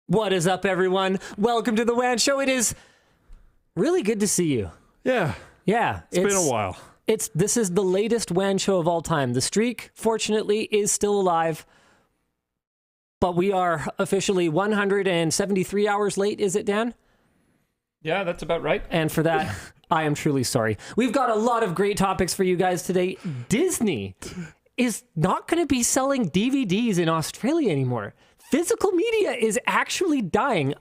What is up, everyone? Welcome to the WAN Show. It is really good to see you. Yeah. Yeah. It's been a while. This is the latest WAN Show of all time. The streak, fortunately, is still alive, but we are officially 173 hours late, is it, Dan? Yeah, that's about right. And for that, I am truly sorry. We've got a lot of great topics for you guys today. Disney is not going to be selling DVDs in Australia anymore. Physical media is actually dying,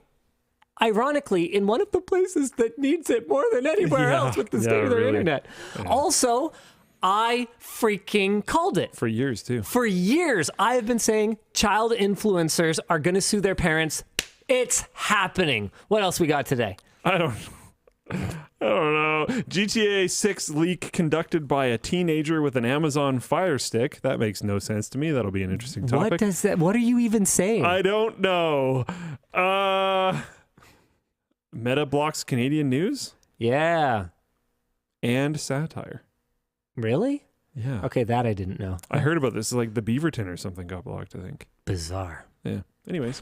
ironically, in one of the places that needs it more than anywhere else with the state of their internet. Yeah. Also, I freaking called it. For years, too. For years, I have been saying child influencers are going to sue their parents. It's happening. What else we got today? I don't know. GTA 6 leak conducted by a teenager with an Amazon Fire Stick. That makes no sense to me. That'll be an interesting topic. What does that? What are you even saying? I don't know. Meta blocks Canadian news? Yeah. And satire. Really? Yeah. Okay, that I didn't know. I heard about this. Like the Beaverton or something got blocked, I think. Bizarre. Yeah. Anyways.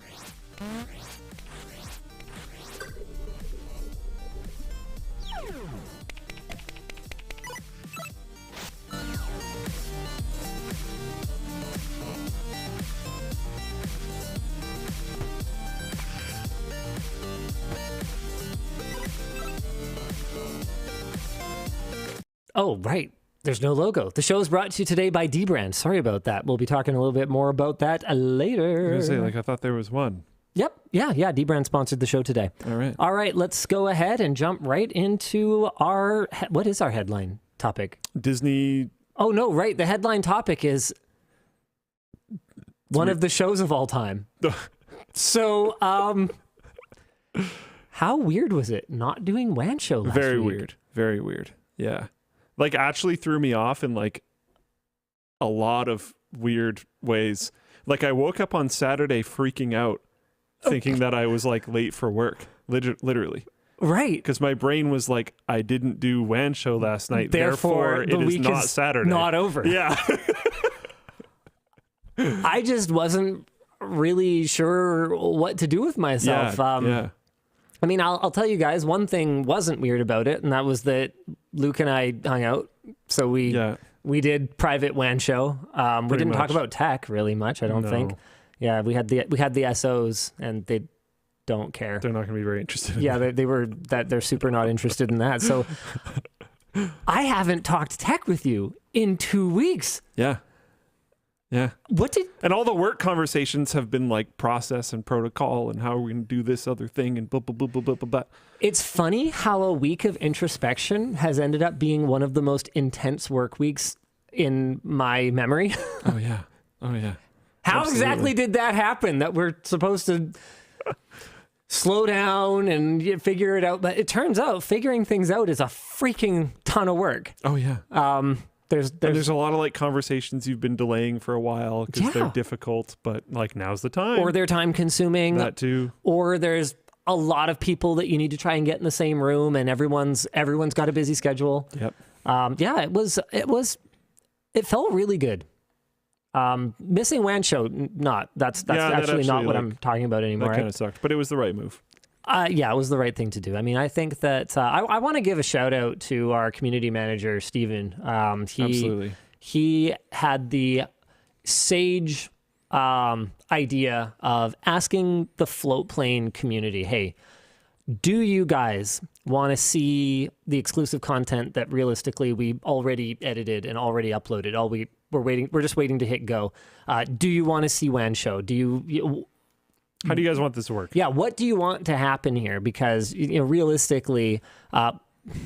Oh, right. There's no logo. The show is brought to you today by dBrand. Sorry about that. We'll be talking a little bit more about that later. I was gonna say, I thought there was one. Yep. Yeah. dBrand sponsored the show today. All right. Let's go ahead and jump right into our... What is our headline topic? Disney... Oh, no, right. The headline topic is one of the shows of all time. So, how weird was it not doing WAN Show last week? Very weird. Very weird. Yeah. Like, actually threw me off in, like, a lot of weird ways. Like, I woke up on Saturday freaking out, thinking that I was, like, late for work. Literally. Right. Because my brain was like, I didn't do WAN Show last night, therefore it is not Saturday. Not over. Yeah. I just wasn't really sure what to do with myself. Yeah. I mean, I'll tell you guys, one thing wasn't weird about it, and that was that Luke and I hung out. So we did private WAN Show. We didn't talk about tech really much, I don't think. Yeah, we had the SOs, and they don't care. They're not going to be very interested. They're super not interested in that. So I haven't talked tech with you in 2 weeks. Yeah. Yeah. And all the work conversations have been like process and protocol and how are we going to do this other thing and blah, blah, blah, blah, blah, blah. It's funny how a week of introspection has ended up being one of the most intense work weeks in my memory. Oh, yeah. How exactly did that happen that we're supposed to slow down and figure it out? But it turns out figuring things out is a freaking ton of work. Oh, yeah. There's a lot of like conversations you've been delaying for a while because they're difficult, but like now's the time. Or they're time consuming. That too. Or there's a lot of people that you need to try and get in the same room, and everyone's got a busy schedule. Yep. It felt really good. Missing WAN Show, that's actually not what I'm talking about anymore. That kind of sucked, but it was the right move. Yeah, it was the right thing to do. I mean, I think that I want to give a shout out to our community manager, Steven. Absolutely. He had the sage idea of asking the float plane community, hey, do you guys want to see the exclusive content that realistically we already edited and already uploaded? We're just waiting to hit go. Do you want to see WAN Show? How do you guys want this to work? Yeah, what do you want to happen here? Because realistically, I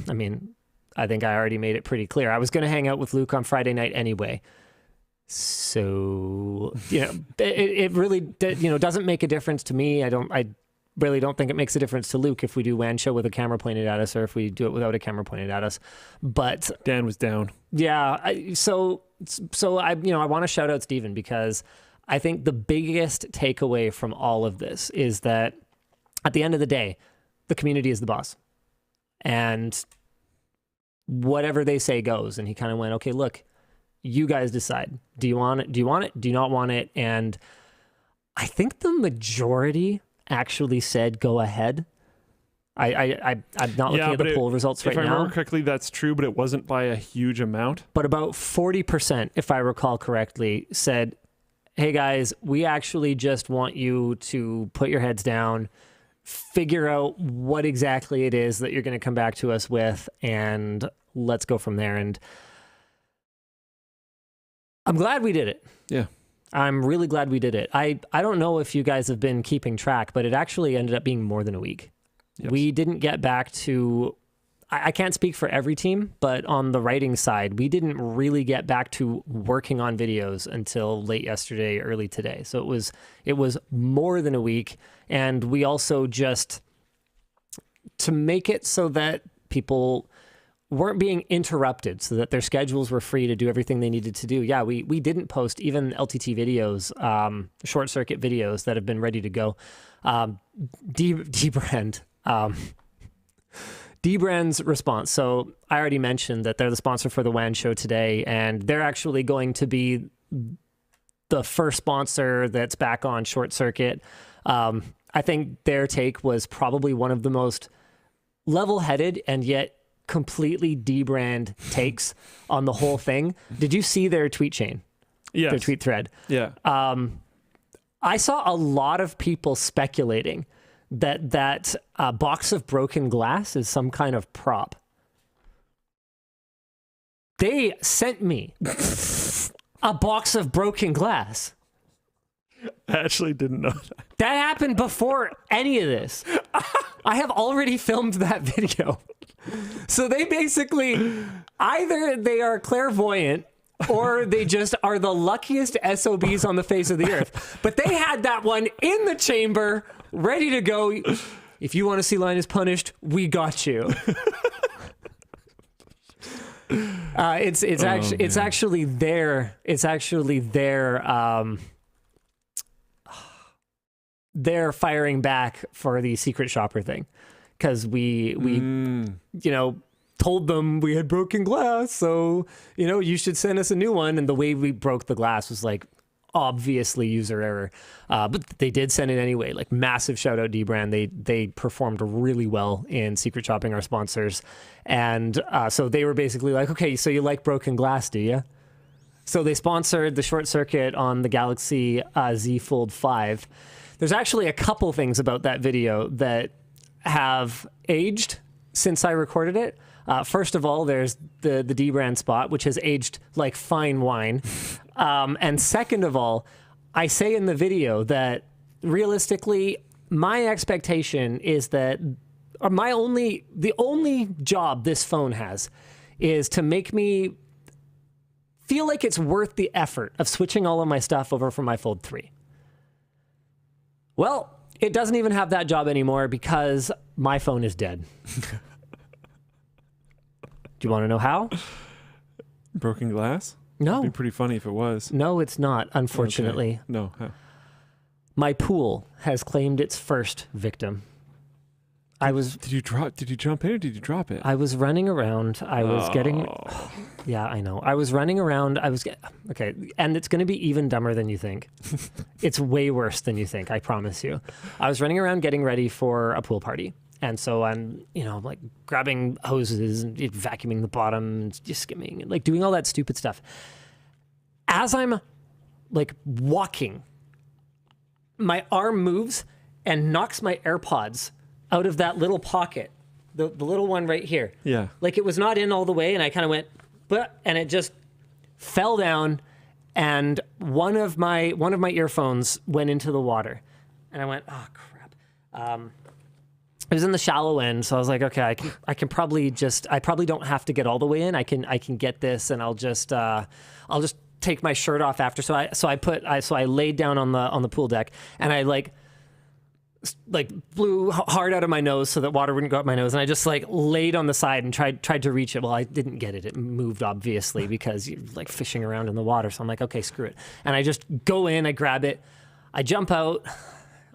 mean, I think I already made it pretty clear. I was going to hang out with Luke on Friday night anyway. So, it really doesn't make a difference to me. I really don't think it makes a difference to Luke if we do WAN Show with a camera pointed at us or if we do it without a camera pointed at us. But Dan was down. Yeah, so I want to shout out Steven because I think the biggest takeaway from all of this is that at the end of the day, the community is the boss. And whatever they say goes. And he kind of went, okay, look, you guys decide. Do you want it? Do you want it? Do you not want it? And I think the majority actually said go ahead. I'm not looking at the poll results right now. If I remember correctly, that's true, but it wasn't by a huge amount. But about 40%, if I recall correctly, said, hey guys, we actually just want you to put your heads down, figure out what exactly it is that you're going to come back to us with, and let's go from there. And I'm glad we did it. Yeah. I'm really glad we did it. I don't know if you guys have been keeping track, but it actually ended up being more than a week. Yes. We didn't get back to, I can't speak for every team, but on the writing side, we didn't really get back to working on videos until late yesterday, early today. So it was more than a week. And we also just, to make it so that people weren't being interrupted, so that their schedules were free to do everything they needed to do. Yeah, we didn't post even LTT videos, short circuit videos that have been ready to go. dBrand. dBrand's response. So I already mentioned that they're the sponsor for the WAN Show today, and they're actually going to be the first sponsor that's back on short circuit. I think their take was probably one of the most level-headed and yet completely dBrand takes on the whole thing. Did you see their tweet chain? Yes. Their tweet thread? Yeah. I saw a lot of people speculating that box of broken glass is some kind of prop. They sent me a box of broken glass. I actually didn't know that. That happened before any of this. I have already filmed that video. So they basically, either they are clairvoyant or they just are the luckiest SOBs on the face of the earth. But they had that one in the chamber, ready to go. If you want to see Linus punished, we got you. It's actually their they're firing back for the secret shopper thing, because we told them we had broken glass, so you should send us a new one. And the way we broke the glass was like obviously user error, but they did send it anyway. Like, massive shout out dBrand. They performed really well in secret shopping our sponsors, and so they were basically like, okay, so you like broken glass, do you? So they sponsored the short circuit on the Galaxy Z Fold 5. There's actually a couple things about that video that have aged since I recorded it. First of all, there's the dBrand spot, which has aged like fine wine. And second of all, I say in the video that realistically, my expectation is that the only job this phone has is to make me feel like it's worth the effort of switching all of my stuff over from my Fold 3. Well, it doesn't even have that job anymore because my phone is dead. Do you want to know how? Broken glass? No. It'd be pretty funny if it was. No, it's not, unfortunately. Okay. No. Huh. My pool has claimed its first victim. Did you jump in or did you drop it? I was running around. I was getting... Yeah, I know. I was running around. Okay, and it's going to be even dumber than you think. It's way worse than you think, I promise you. I was running around getting ready for a pool party. And so I'm, like grabbing hoses and vacuuming the bottom and just skimming and like doing all that stupid stuff. As I'm like walking, my arm moves and knocks my AirPods out of that little pocket, the little one right here. Yeah. Like, it was not in all the way, and I kind of went, but, and it just fell down, and one of my earphones went into the water, and I went, oh crap. It was in the shallow end, so I was like, okay, I can probably I probably don't have to get all the way in. I can get this, and I'll just take my shirt off after. So I laid down on the pool deck, and I like blew hard out of my nose so that water wouldn't go up my nose, and I just like laid on the side and tried to reach it. Well, I didn't get it. It moved, obviously, because you're like fishing around in the water. So I'm like, okay, screw it. And I just go in, I grab it, I jump out.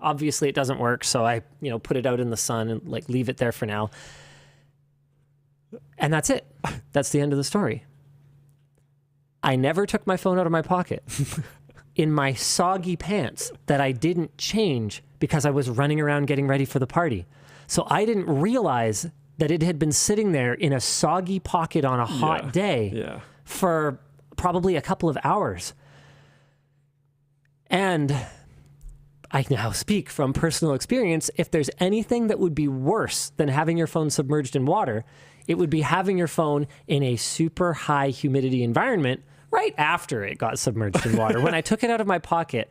Obviously it doesn't work, so I put it out in the sun and like leave it there for now. And that's it. That's the end of the story. I never took my phone out of my pocket. in my soggy pants that I didn't change because I was running around getting ready for the party. So I didn't realize that it had been sitting there in a soggy pocket on a hot day for probably a couple of hours. And I now speak from personal experience. If there's anything that would be worse than having your phone submerged in water, it would be having your phone in a super high humidity environment right after it got submerged in water. When I took it out of my pocket,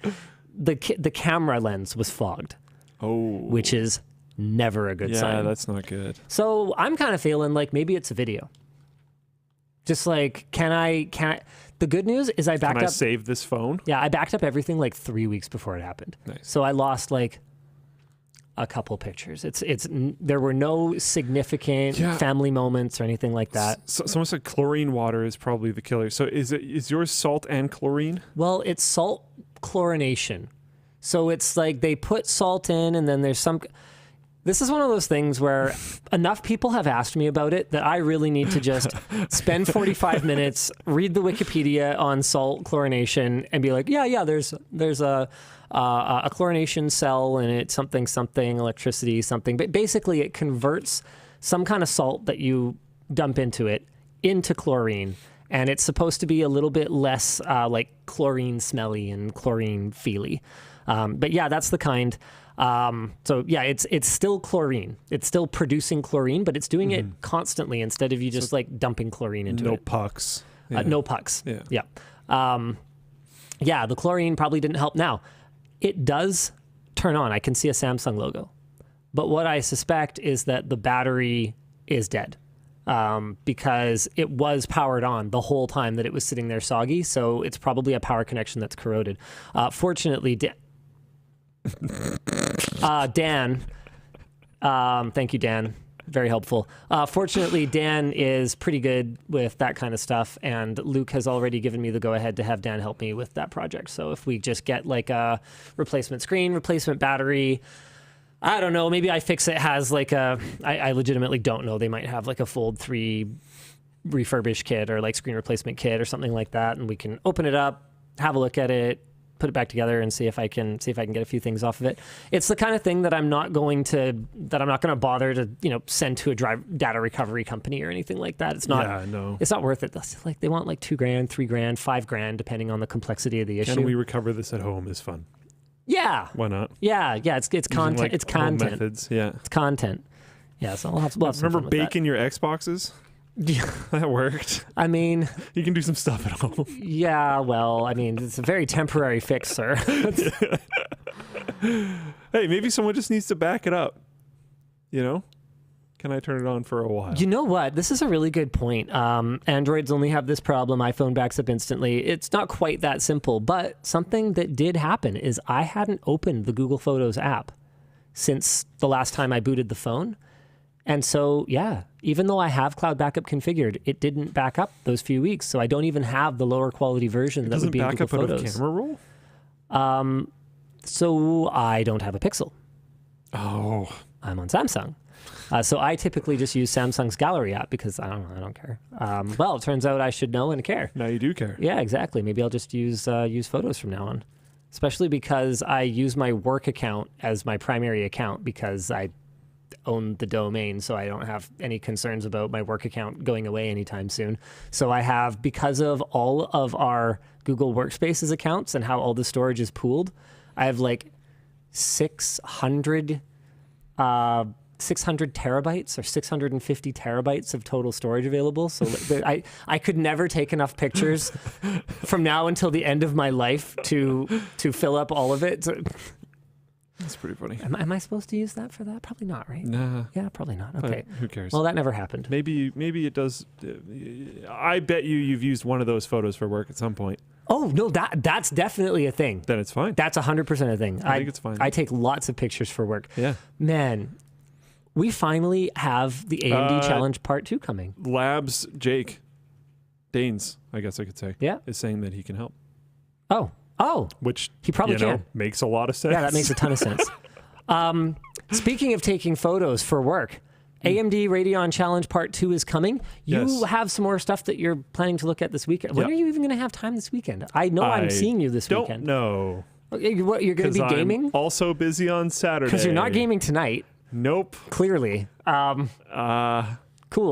the camera lens was fogged. Oh. Which is never a good sign. Yeah, that's not good. So I'm kind of feeling like maybe it's a video. Just like, can I the good news is I backed up. Can I save this phone? Yeah, I backed up everything like 3 weeks before it happened. Nice. So I lost like a couple pictures. There were no significant family moments or anything like that. Someone said chlorine water is probably the killer. So is yours salt and chlorine? Well, it's salt chlorination. So it's like they put salt in and then there's some... This is one of those things where enough people have asked me about it that I really need to just spend 45 minutes, read the Wikipedia on salt chlorination, and be like, there's a chlorination cell and it's something electricity something. But basically, it converts some kind of salt that you dump into it into chlorine, and it's supposed to be a little bit less like chlorine smelly and chlorine feely. But yeah, that's the kind. So yeah, it's still chlorine. It's still producing chlorine, but it's doing it constantly instead of you just like dumping chlorine into it. No pucks. No pucks. Yeah. The chlorine probably didn't help. Now, it does turn on. I can see a Samsung logo. But what I suspect is that the battery is dead. Because it was powered on the whole time that it was sitting there soggy. So it's probably a power connection that's corroded. Fortunately, Dan, thank you, Dan. Very helpful. Fortunately, Dan is pretty good with that kind of stuff, and Luke has already given me the go-ahead to have Dan help me with that project. So if we just get like a replacement screen, replacement battery, I don't know, maybe iFixit has like I legitimately don't know. They might have like a Fold 3 refurbished kit or like screen replacement kit or something like that, and we can open it up, have a look at it, put it back together and see if I can get a few things off of it. It's the kind of thing that I'm not going to bother to, send to a data recovery company or anything like that. It's not, it's not worth it. That's like, they want like $2,000, $3,000, $5,000, depending on the complexity of the issue. Can we recover this at home is fun. Yeah. Why not? Yeah. It's content. Like it's content. Methods. Yeah. It's content. Yeah. So we'll have some Remember fun with baking your Xboxes? Yeah. That worked. I mean, you can do some stuff at home. Yeah, well, I mean, it's a very temporary fix, sir. Hey, maybe someone just needs to back it up. Can I turn it on for a while? You know what? This is a really good point. Androids only have this problem. iPhone backs up instantly. It's not quite that simple, but something that did happen is I hadn't opened the Google Photos app since the last time I booted the phone. And so, yeah, even though I have cloud backup configured, it didn't back up those few weeks. So I don't even have the lower quality version that would be in Google Photos. Doesn't back up out of camera roll? So I don't have a Pixel. Oh. I'm on Samsung. So I typically just use Samsung's Gallery app because I don't care. Well, it turns out I should know and care. Now you do care. Yeah, exactly. Maybe I'll just use Photos from now on. Especially because I use my work account as my primary account because I own the domain, so I don't have any concerns about my work account going away anytime soon. So I have, because of all of our Google Workspaces accounts and how all the storage is pooled, I have like 600 terabytes or 650 terabytes of total storage available. So I could never take enough pictures from now until the end of my life to fill up all of it. That's pretty funny. Am I supposed to use that for that? Probably not, right? Nah. Yeah, probably not. Okay. But who cares? Well, that never happened. Maybe it does. I bet you've used one of those photos for work at some point. Oh, no, that's definitely a thing. Then it's fine. That's 100% a thing. I think it's fine. I take lots of pictures for work. Yeah. Man, we finally have the AMD Challenge Part 2 coming. Labs Jake Danes, I guess I could say, is saying that he can help. Oh, which he probably can. Makes a lot of sense. Yeah, that makes a ton of sense. Speaking of taking photos for work, AMD Radeon Challenge Part 2 is coming. You Yes. have some more stuff that you're planning to look at this weekend. When Yep. are you even going to have time this weekend? I know I'm seeing you this Don't weekend. know. What, you're going to be gaming? I'm also busy on Saturday. Because you're not gaming tonight. Nope. Clearly. Cool.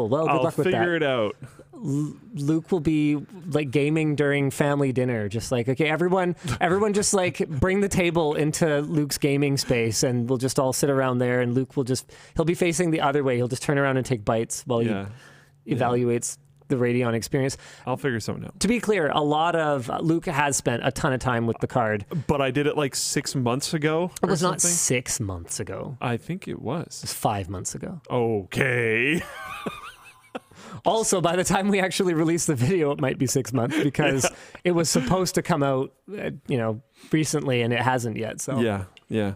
Well, good I'll luck with that. figure it out. Luke will be like gaming during family dinner, just like, okay, everyone just like bring the table into Luke's gaming space and we'll just all sit around there, and Luke he'll be facing the other way. He'll just turn around and take bites while he evaluates the Radeon experience. I'll figure something out. To be clear, Luke has spent a ton of time with the card. But I did it like 6 months ago. It was not something. 6 months ago. I think it was. It was 5 months ago. Okay. Also, by the time we actually release the video, it might be 6 months because it was supposed to come out, recently, and it hasn't yet. So yeah.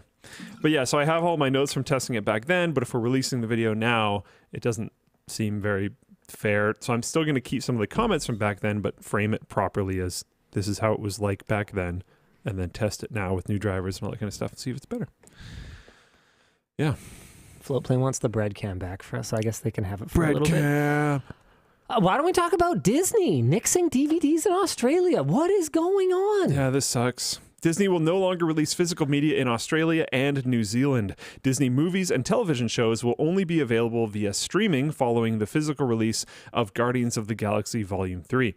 But yeah, so I have all my notes from testing it back then, but if we're releasing the video now, it doesn't seem very fair. So I'm still going to keep some of the comments from back then, but frame it properly as this is how it was like back then, and then test it now with new drivers and all that kind of stuff and see if it's better. Yeah. Floatplane wants the bread cam back for us, so I guess they can have it for a little bit. Cam. Why don't we talk about Disney nixing DVDs in Australia? What is going on? Yeah, this sucks. Disney will no longer release physical media in Australia and New Zealand. Disney movies and television shows will only be available via streaming following the physical release of Guardians of the Galaxy Volume 3.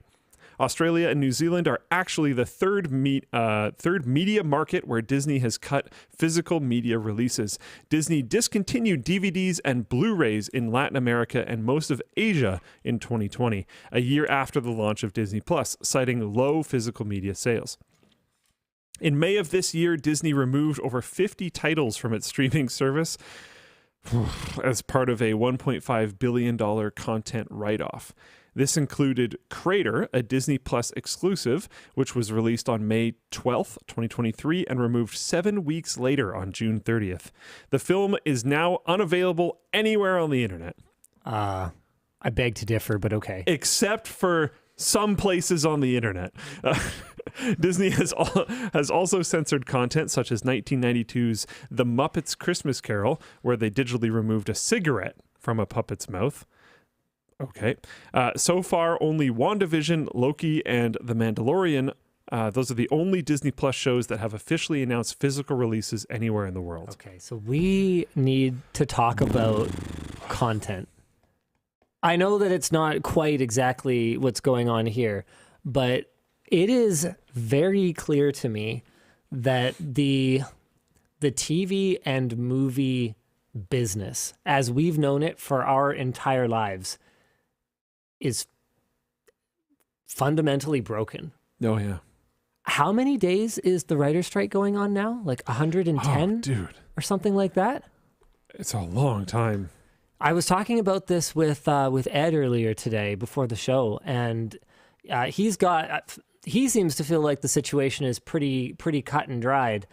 Australia and New Zealand are actually the third media market where Disney has cut physical media releases. Disney discontinued DVDs and Blu-rays in Latin America and most of Asia in 2020, a year after the launch of Disney Plus, citing low physical media sales. In May of this year, Disney removed over 50 titles from its streaming service as part of a $1.5 billion content write-off. This included Crater, a Disney Plus exclusive, which was released on May 12th, 2023, and removed 7 weeks later on June 30th. The film is now unavailable anywhere on the internet. I beg to differ, but okay. Except for some places on the internet. Disney has also censored content such as 1992's The Muppets Christmas Carol, where they digitally removed a cigarette from a puppet's mouth. Okay. So far, only WandaVision, Loki, and The Mandalorian, those are the only Disney Plus shows that have officially announced physical releases anywhere in the world. Okay, so we need to talk about content. I know that it's not quite exactly what's going on here, but it is very clear to me that the TV and movie business, as we've known it for our entire lives, is fundamentally broken. Oh, yeah. How many days is the writer's strike going on now? Like 110? Oh, dude. Or something like that? It's a long time. I was talking about this with Ed earlier today before the show, and he seems to feel like the situation is pretty cut and dried.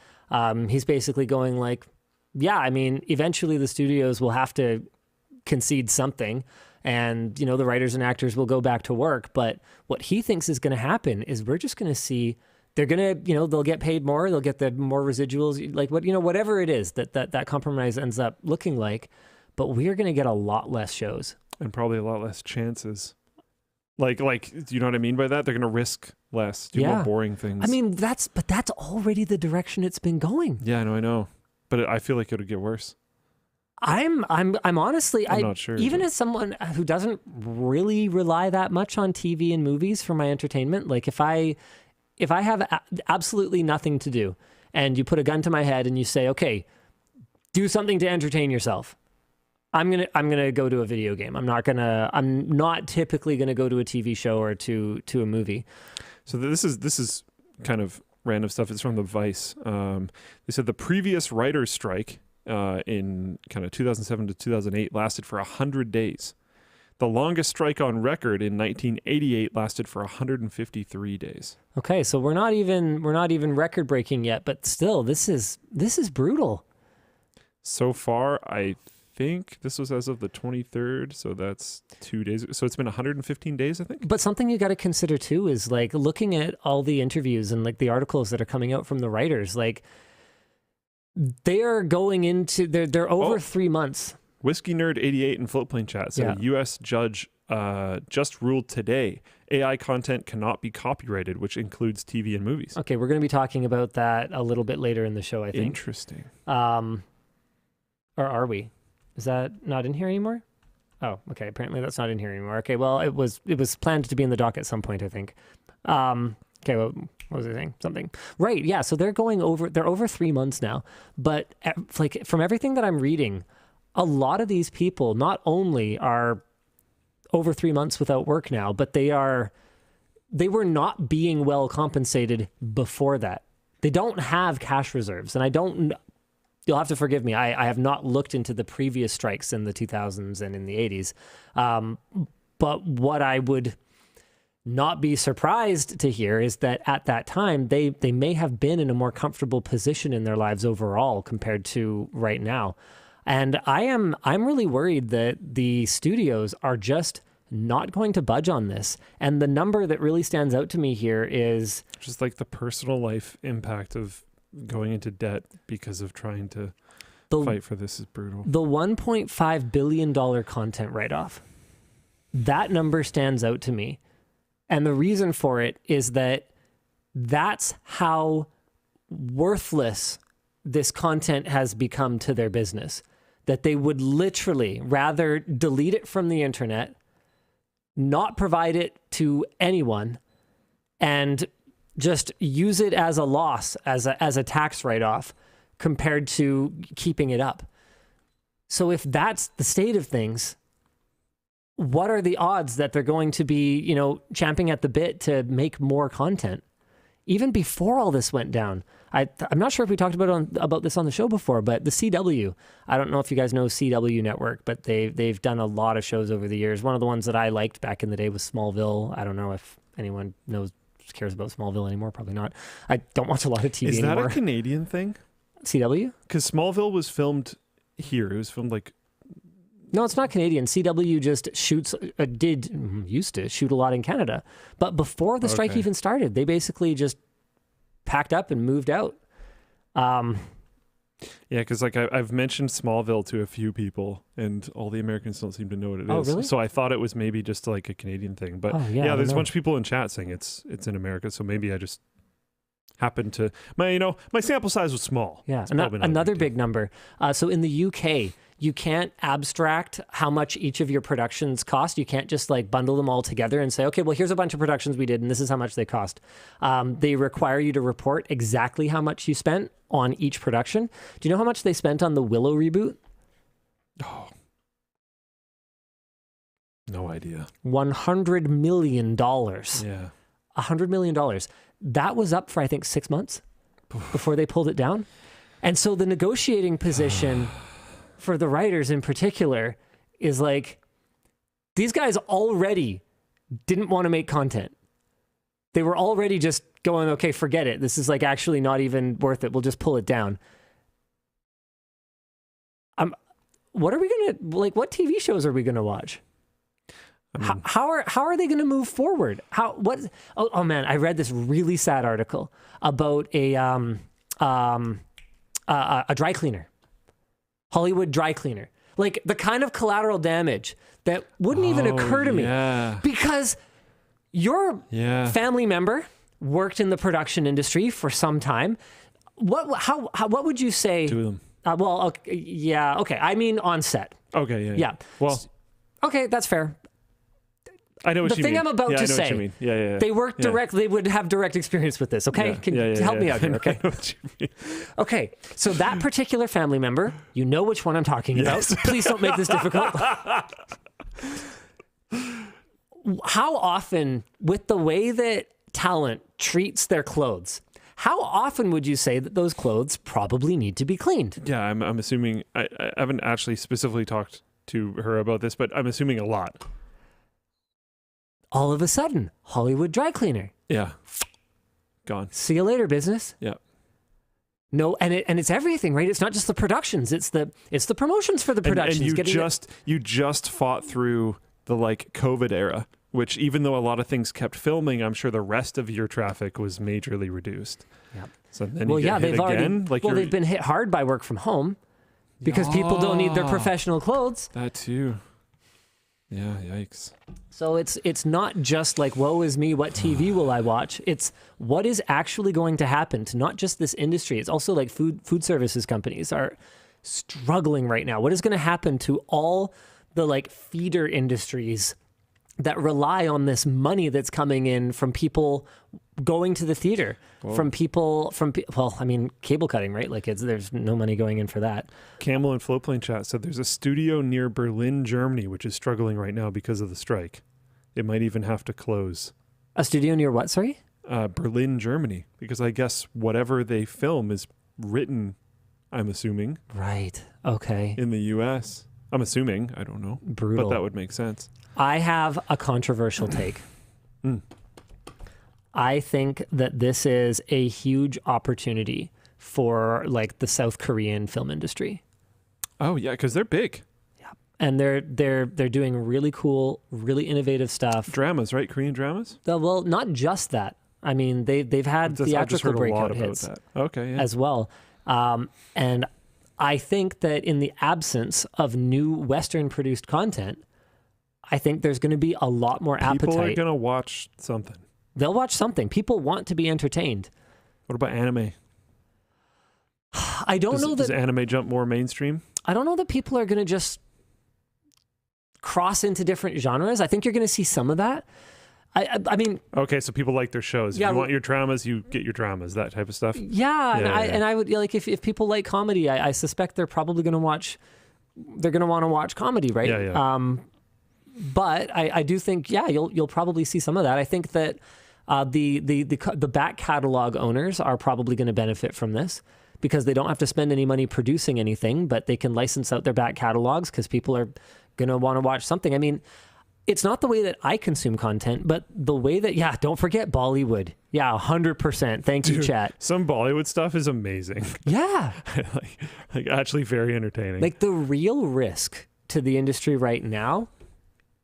He's basically going like, yeah, I mean, eventually the studios will have to concede something, and the writers and actors will go back to work. But what he thinks is going to happen is we're just going to see they're going to, they'll get paid more, they'll get the more residuals, like whatever it is that compromise ends up looking like. But we're going to get a lot less shows. And probably a lot less chances. Like, do you know what I mean by that? They're going to risk less, do more boring things. I mean, that's already the direction it's been going. Yeah, I know. But I feel like it'll get worse. I'm honestly, I'm not sure. Even as someone who doesn't really rely that much on TV and movies for my entertainment, like if I have absolutely nothing to do and you put a gun to my head and you say, okay, do something to entertain yourself, I'm gonna go to a video game. I'm not typically gonna go to a TV show or to a movie. So this is kind of random stuff. It's from the Vice. They said the previous writer's strike in kind of 2007 to 2008 lasted for 100 days. The longest strike on record in 1988 lasted for 153 days. Okay, so we're not even record breaking yet, but still, this is brutal. So far, I think this was as of the 23rd, so that's 2 days. So it's been 115 days, I think. But something you got to consider too is like looking at all the interviews and like the articles that are coming out from the writers. Like they are going into they're over 3 months Whiskey Nerd 88 in Floatplane Chat said a U.S. judge just ruled today AI content cannot be copyrighted, which includes TV and movies. Okay, we're going to be talking about that a little bit later in the show, I think. Interesting. Or are we? Is that not in here anymore? Oh, okay. Apparently that's not in here anymore. Okay, well, it was planned to be in the doc at some point, I think. Okay, well, what was I saying? Something. Right, yeah, so they're over 3 months now. But like from everything that I'm reading, a lot of these people not only are over 3 months without work now, but they were not being well compensated before that. They don't have cash reserves, and you'll have to forgive me. I have not looked into the previous strikes in the 2000s and in the 80s. But what I would not be surprised to hear is that at that time, they may have been in a more comfortable position in their lives overall compared to right now. And I'm really worried that the studios are just not going to budge on this. And the number that really stands out to me here is just like the personal life impact of going into debt because of trying to fight for this is brutal. The $1.5 billion content write-off. That number stands out to me. And the reason for it is that that's how worthless this content has become to their business. That they would literally rather delete it from the internet, not provide it to anyone, and just use it as a loss, as a tax write-off, compared to keeping it up. So if that's the state of things, what are the odds that they're going to be, champing at the bit to make more content? Even before all this went down. I'm not sure if we talked about this on the show before, but the CW, I don't know if you guys know CW Network, but they've done a lot of shows over the years. One of the ones that I liked back in the day was Smallville. I don't know if anyone cares about Smallville anymore. Probably not. I don't watch a lot of TV anymore. Is that a Canadian thing? CW? Because Smallville was filmed here. It was filmed like... No, it's not Canadian. CW just used to shoot a lot in Canada. But before the strike even started, they basically just packed up and moved out. Yeah, because like I've mentioned Smallville to a few people, and all the Americans don't seem to know what it is. Oh, really? So I thought it was maybe just like a Canadian thing. But there's a bunch of people in chat saying it's in America. So maybe I just happened to my sample size was small. Yeah, another big number. So in the UK, you can't abstract how much each of your productions cost. You can't just like bundle them all together and say, okay, well, here's a bunch of productions we did, and this is how much they cost. They require you to report exactly how much you spent on each production. Do you know how much they spent on the Willow reboot? Oh, no idea. $100 million. Yeah. $100 million. That was up for, I think, 6 months before they pulled it down. And so the negotiating position for the writers in particular is like, these guys already didn't want to make content. They were already just going, okay, forget it. This is like actually not even worth it. We'll just pull it down. What are we going to, like, what TV shows are we going to watch? How are they going to move forward? Oh man, I read this really sad article about a dry cleaner. Hollywood dry cleaner. Like the kind of collateral damage that wouldn't even occur to me. Because your family member worked in the production industry for some time. What would you say? Two of them. Okay. I mean on set. Okay, yeah. Well, okay, that's fair. I know what you mean. The thing I'm about to say. Yeah. They work directly. They would have direct experience with this. Okay, can you help me out here? Okay. I know what you mean. Okay. So that particular family member, you know which one I'm talking about. Please don't make this difficult. How often, with the way that talent treats their clothes, how often would you say that those clothes probably need to be cleaned? Yeah, I'm assuming. I haven't actually specifically talked to her about this, but I'm assuming a lot. All of a sudden, Hollywood dry cleaner. Yeah. Gone. See you later, business. Yeah. No, and it's everything, right? It's not just the productions; it's the promotions for the productions. And you just fought through the like COVID era, which even though a lot of things kept filming, I'm sure the rest of your traffic was majorly reduced. Yeah. So then they've been hit hard by work from home. because people don't need their professional clothes. That too. Yeah, yikes. So it's not just like, woe is me, what TV will I watch? It's what is actually going to happen to not just this industry. It's also like food services companies are struggling right now. What is going to happen to all the like feeder industries that rely on this money that's coming in from people going to the theater, well, I mean, cable cutting, right? Like there's no money going in for that. Camel and Floatplane Chat said there's a studio near Berlin, Germany, which is struggling right now because of the strike. It might even have to close. A studio near what, sorry? Berlin, Germany, because I guess whatever they film is written, I'm assuming. Right. Okay. In the US. I'm assuming. I don't know. Brutal. But that would make sense. I have a controversial take. I think that this is a huge opportunity for like the South Korean film industry. Oh yeah, because they're big. Yeah, and they're doing really cool, really innovative stuff. Dramas, right? Korean dramas. Well, not just that. I mean, they've had theatrical breakout hits that. Okay, yeah. as well. And I think that in the absence of new Western produced content, I think there's going to be a lot more appetite. People are going to watch something. They'll watch something. People want to be entertained. What about anime? I don't know that... Does anime jump more mainstream? I don't know that people are going to just cross into different genres. I think you're going to see some of that. I mean... Okay, so people like their shows. Yeah, if you want your dramas, you get your dramas, that type of stuff? Yeah, and I would... like if people like comedy, I suspect they're probably going to watch... They're going to want to watch comedy, right? Yeah. But I do think, yeah, you'll probably see some of that. I think that the back catalog owners are probably going to benefit from this because they don't have to spend any money producing anything, but they can license out their back catalogs because people are going to want to watch something. I mean, it's not the way that I consume content, but the way that, yeah, don't forget Bollywood. Yeah, 100%. Thank you, chat. Some Bollywood stuff is amazing. Yeah. like actually very entertaining. Like the real risk to the industry right now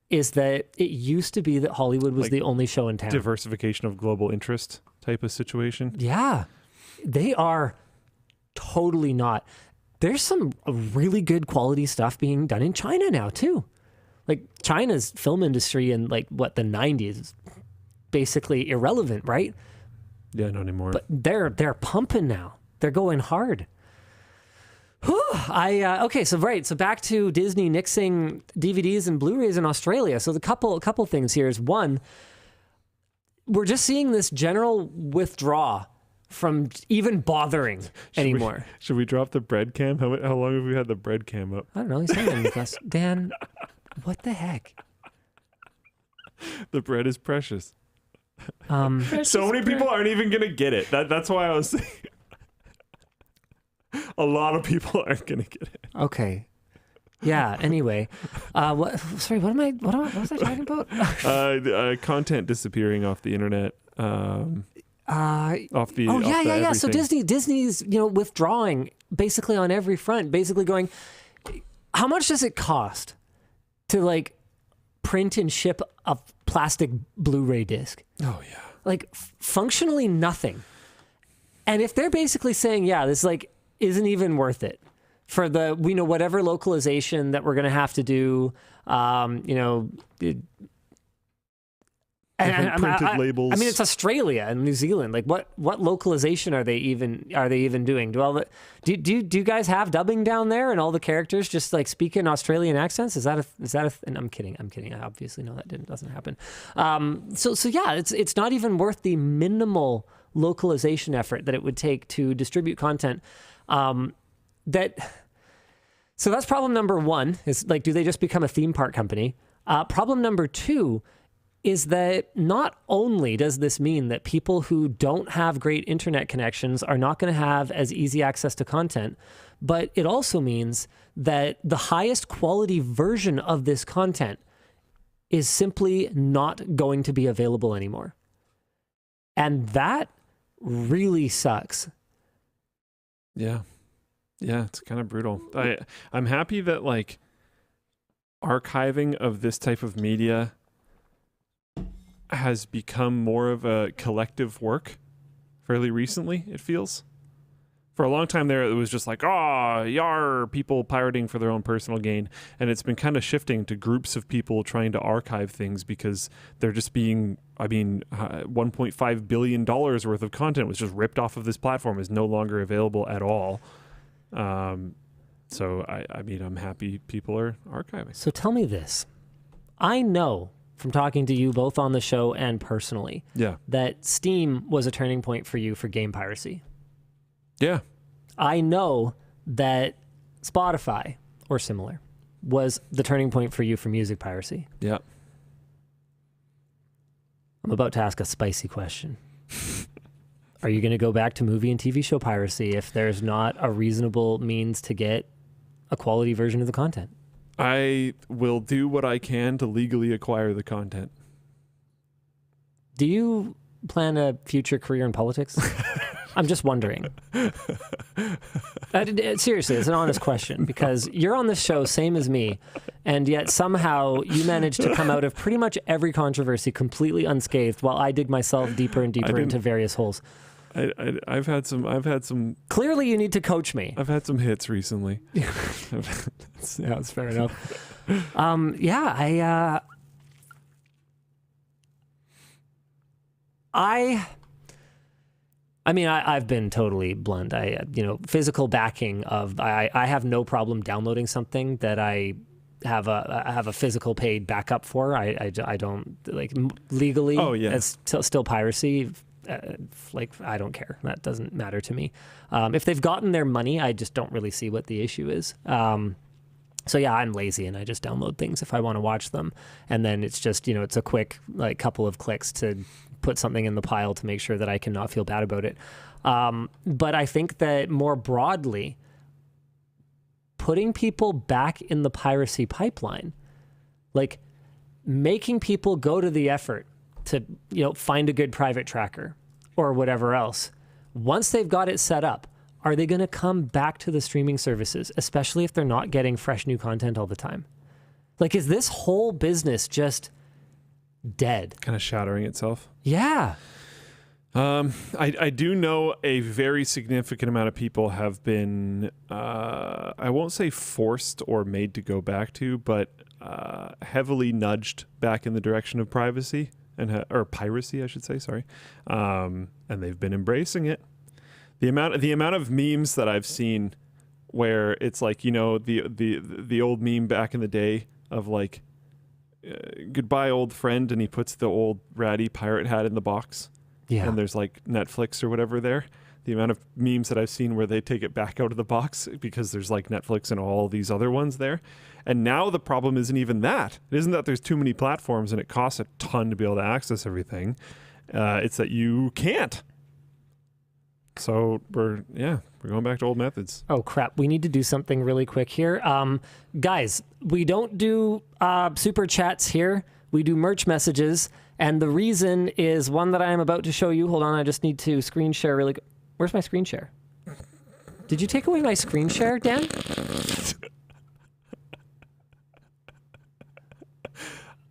is that it used to be that Hollywood was the only show in town. Diversification of global interest type of situation. Yeah. They are totally not. There's some really good quality stuff being done in China now, too. Like China's film industry in like what the 90s is basically irrelevant, right? Yeah, not anymore. But they're pumping now. They're going hard. Okay, so back to Disney nixing DVDs and Blu-rays in Australia. So the couple things here is one, we're just seeing this general withdraw from even bothering anymore. Should we drop the bread cam? How long have we had the bread cam up? I don't know. He's saying us. Dan, what the heck? The bread is precious. Precious so many people aren't even gonna get it. That's why I was saying. A lot of people aren't going to get it. Okay. Yeah. Anyway, what? Sorry. What was I talking about? Content disappearing off the internet. Off the yeah. So Disney's withdrawing basically on every front. Basically going, how much does it cost to like print and ship a plastic Blu-ray disc? Oh yeah. Like functionally nothing. And if they're basically saying, yeah, this like isn't even worth it for the whatever localization that we're going to have to do, printed labels. I mean, it's Australia and New Zealand. Like, what localization are they even doing? Do you guys have dubbing down there and all the characters just like speak in Australian accents? Is that a? And I'm kidding. I obviously know that doesn't happen. So yeah, it's not even worth the minimal localization effort that it would take to distribute content. So that's problem number one, is like, do they just become a theme park company? Problem number two is that not only does this mean that people who don't have great internet connections are not going to have as easy access to content, but it also means that the highest quality version of this content is simply not going to be available anymore. And that really sucks. Yeah, it's kind of brutal. I'm happy that like archiving of this type of media has become more of a collective work fairly recently, it feels. For a long time there, it was just like, oh, yar, people pirating for their own personal gain. And it's been kind of shifting to groups of people trying to archive things because they're just being, $1.5 billion worth of content was just ripped off of this platform, is no longer available at all. So, I'm happy people are archiving. So tell me this. I know from talking to you both on the show and personally that Steam was a turning point for you for game piracy. Yeah. I know that Spotify or similar was the turning point for you for music piracy. Yeah. I'm about to ask a spicy question. Are you going to go back to movie and TV show piracy if there's not a reasonable means to get a quality version of the content? I will do what I can to legally acquire the content. Do you plan a future career in politics? I'm just wondering. Seriously, it's an honest question because you're on this show, same as me, and yet somehow you managed to come out of pretty much every controversy completely unscathed while I dig myself deeper and deeper into various holes. I've had some. Clearly, you need to coach me. I've had some hits recently. Yeah, that's fair enough. I've been totally blunt. Physical backing of I have no problem downloading something that I have a physical paid backup for. I don't like legally. Oh yeah, it's still piracy. I don't care. That doesn't matter to me. If they've gotten their money, I just don't really see what the issue is. So yeah, I'm lazy and I just download things if I want to watch them. And then it's just, it's a quick couple of clicks to put something in the pile to make sure that I can not feel bad about it. But I think that more broadly, putting people back in the piracy pipeline, like making people go to the effort to, find a good private tracker or whatever else. Once they've got it set up, are they going to come back to the streaming services, especially if they're not getting fresh new content all the time? Like, is this whole business just dead? Kind of shattering itself. Yeah. I do know a very significant amount of people have been, I won't say forced or made to go back to, but heavily nudged back in the direction of privacy or piracy, I should say. Sorry, and they've been embracing it. The amount of memes that I've seen where it's like, the old meme back in the day of like, goodbye old friend, and he puts the old ratty pirate hat in the box. Yeah. And there's like Netflix or whatever there. The amount of memes that I've seen where they take it back out of the box because there's like Netflix and all these other ones there. And now the problem isn't even that. It isn't that there's too many platforms and it costs a ton to be able to access everything. It's that you can't. So we're going back to old methods. Oh crap, we need to do something really quick here. Guys, we don't do super chats here. We do merch messages. And the reason is one that I am about to show you. Hold on, I just need to screen share really quick. Where's my screen share? Did you take away my screen share, Dan?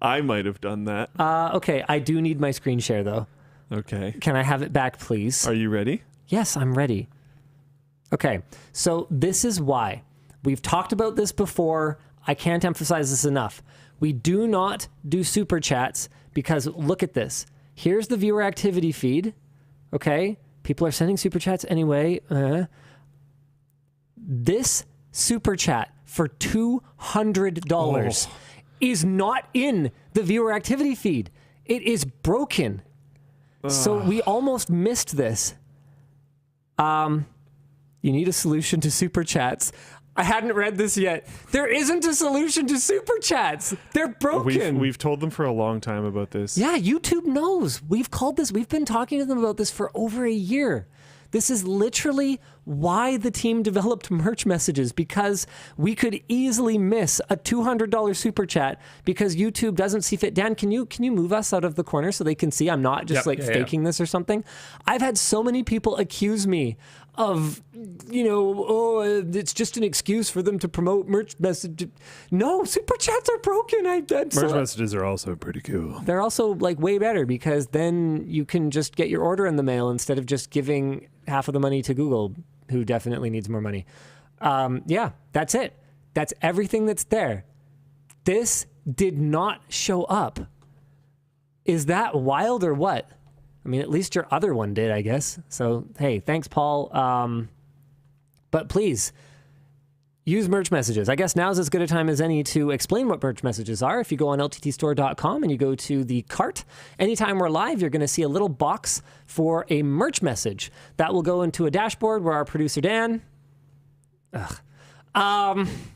I might have done that. Okay, I do need my screen share though. Okay. Can I have it back, please? Are you ready? Yes, I'm ready. Okay, so this is why. We've talked about this before. I can't emphasize this enough. We do not do super chats because look at this. Here's the viewer activity feed. Okay, people are sending super chats anyway. This super chat for $200 is not in the viewer activity feed. It is broken. So we almost missed this. You need a solution to super chats. I hadn't read this yet. There isn't a solution to super chats. They're broken. We've told them for a long time about this. Yeah, YouTube knows. We've been talking to them about this for over a year. This is literally why the team developed merch messages, because we could easily miss a $200 super chat because YouTube doesn't see fit. Dan, can you move us out of the corner so they can see I'm not just faking this or something? I've had so many people accuse me of, it's just an excuse for them to promote merch messages. No, super chats are broken. Merch messages are also pretty cool. They're also like way better because then you can just get your order in the mail instead of just giving half of the money to Google who definitely needs more money. Yeah, that's it. That's everything that's there. This did not show up. Is that wild or what? I mean, at least your other one did, I guess. So, hey, thanks, Paul. But please, use merch messages. I guess now's as good a time as any to explain what merch messages are. If you go on lttstore.com and you go to the cart, anytime we're live, you're going to see a little box for a merch message. That will go into a dashboard where our producer Dan...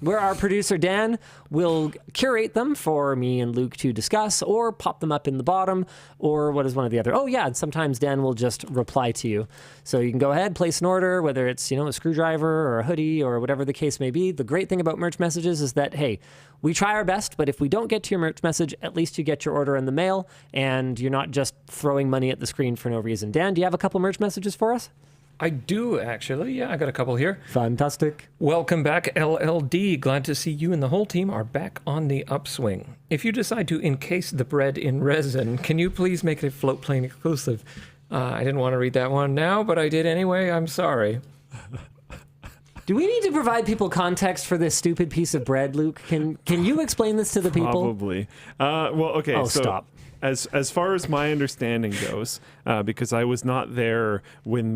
where our producer Dan will curate them for me and Luke to discuss, or pop them up in the bottom, or what is one of the other? Oh yeah, and sometimes Dan will just reply to you. So you can go ahead, place an order, whether it's, a screwdriver or a hoodie or whatever the case may be. The great thing about merch messages is that, hey, we try our best, but if we don't get to your merch message, at least you get your order in the mail and you're not just throwing money at the screen for no reason. Dan, do you have a couple merch messages for us? I do, actually. Yeah, I got a couple here. Fantastic. Welcome back, LLD. Glad to see you and the whole team are back on the upswing. If you decide to encase the bread in resin, can you please make it a float plane exclusive? I didn't want to read that one now, but I did anyway. I'm sorry. Do we need to provide people context for this stupid piece of bread, Luke? Can you explain this to the people? Probably. Okay. Oh, so stop. As far as my understanding goes, because I was not there when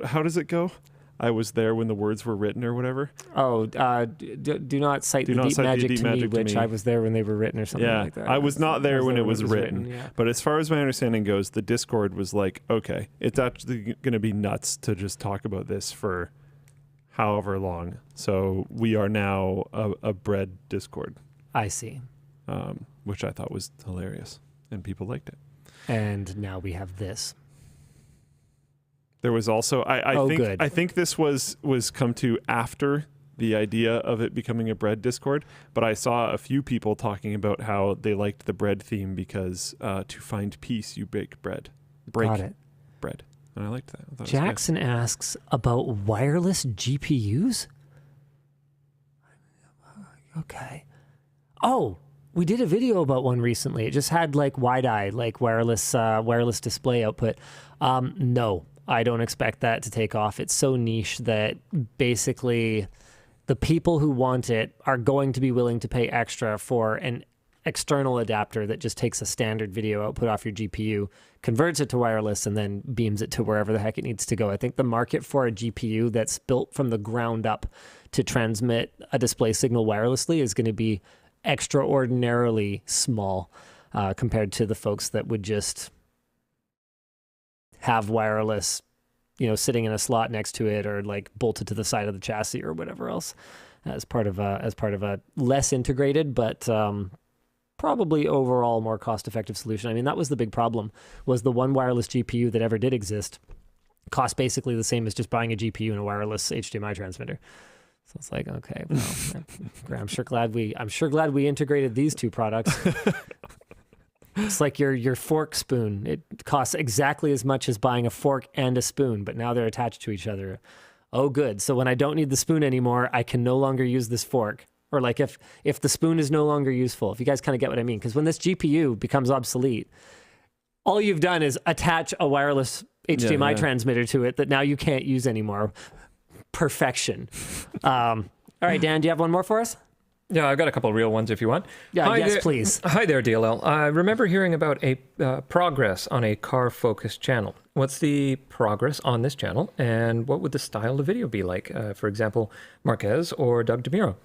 how does it go? I was there when the words were written or whatever. Oh, do not cite the deep magic to me, which I was there when they were written or something like that. I was not there when it was written. Yeah. But as far as my understanding goes, the Discord was like, okay, it's actually going to be nuts to just talk about this for however long. So we are now a bread Discord. I see. Which I thought was hilarious, and people liked it. And now we have this. There was also good. I think this was come to after the idea of it becoming a bread Discord, but I saw a few people talking about how they liked the bread theme because to find peace you bake bread. Got it. Bread. And I liked that. I thought Jackson asks about wireless GPUs. Okay. Oh, we did a video about one recently. It just had like wide-eye, like wireless display output. No, I don't expect that to take off. It's so niche that basically the people who want it are going to be willing to pay extra for an external adapter that just takes a standard video output off your GPU, converts it to wireless, and then beams it to wherever the heck it needs to go. I think the market for a GPU that's built from the ground up to transmit a display signal wirelessly is going to be extraordinarily small compared to the folks that would just have wireless, sitting in a slot next to it or like bolted to the side of the chassis or whatever else as part of a less integrated but probably overall more cost-effective solution. I mean, that was the big problem, was the one wireless GPU that ever did exist cost basically the same as just buying a GPU and a wireless HDMI transmitter. So it's like, okay, well, I'm sure glad we integrated these two products. It's like your fork spoon. It costs exactly as much as buying a fork and a spoon, but now they're attached to each other. Oh, good. So when I don't need the spoon anymore, I can no longer use this fork. Or like if the spoon is no longer useful, if you guys kind of get what I mean. Because when this GPU becomes obsolete, all you've done is attach a wireless HDMI transmitter to it that now you can't use anymore. Perfection. All right, Dan, do you have one more for us? Yeah, I've got a couple of real ones if you want. Yeah, yes, please. Hi there, DLL. I remember hearing about a progress on a car-focused channel. What's the progress on this channel, and what would the style of video be like? For example, Marquez or Doug DeMuro?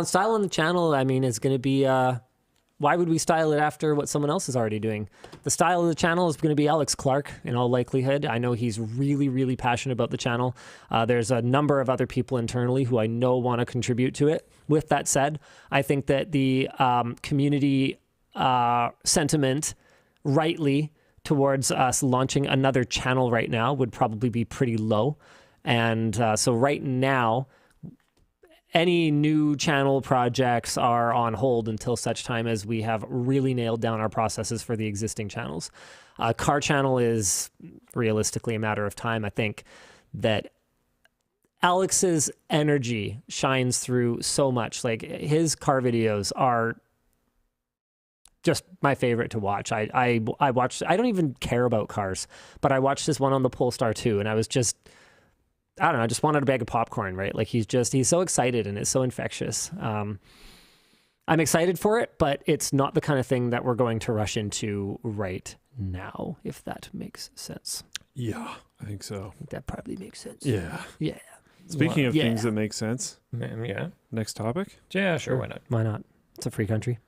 Style on the channel, I mean, is going to be... why would we style it after what someone else is already doing? The style of the channel is going to be Alex Clark, in all likelihood. I know he's really, really passionate about the channel. There's a number of other people internally who I know want to contribute to it. With that said, I think that the community sentiment, rightly, towards us launching another channel right now would probably be pretty low. And so right now, any new channel projects are on hold until such time as we have really nailed down our processes for the existing channels. Car channel is realistically a matter of time. I think that Alex's energy shines through so much. Like, his car videos are just my favorite to watch. I watched, I don't even care about cars, but I watched this one on the Polestar 2, and I was just I don't know, I just wanted a bag of popcorn, right? Like he's so excited and it's so infectious. I'm excited for it, but it's not the kind of thing that we're going to rush into right now, if that makes sense. Yeah, I think so. I think that probably makes sense. Yeah. Yeah. Speaking of things that make sense, Yeah. next topic. Yeah, sure. Why not? Why not? It's a free country.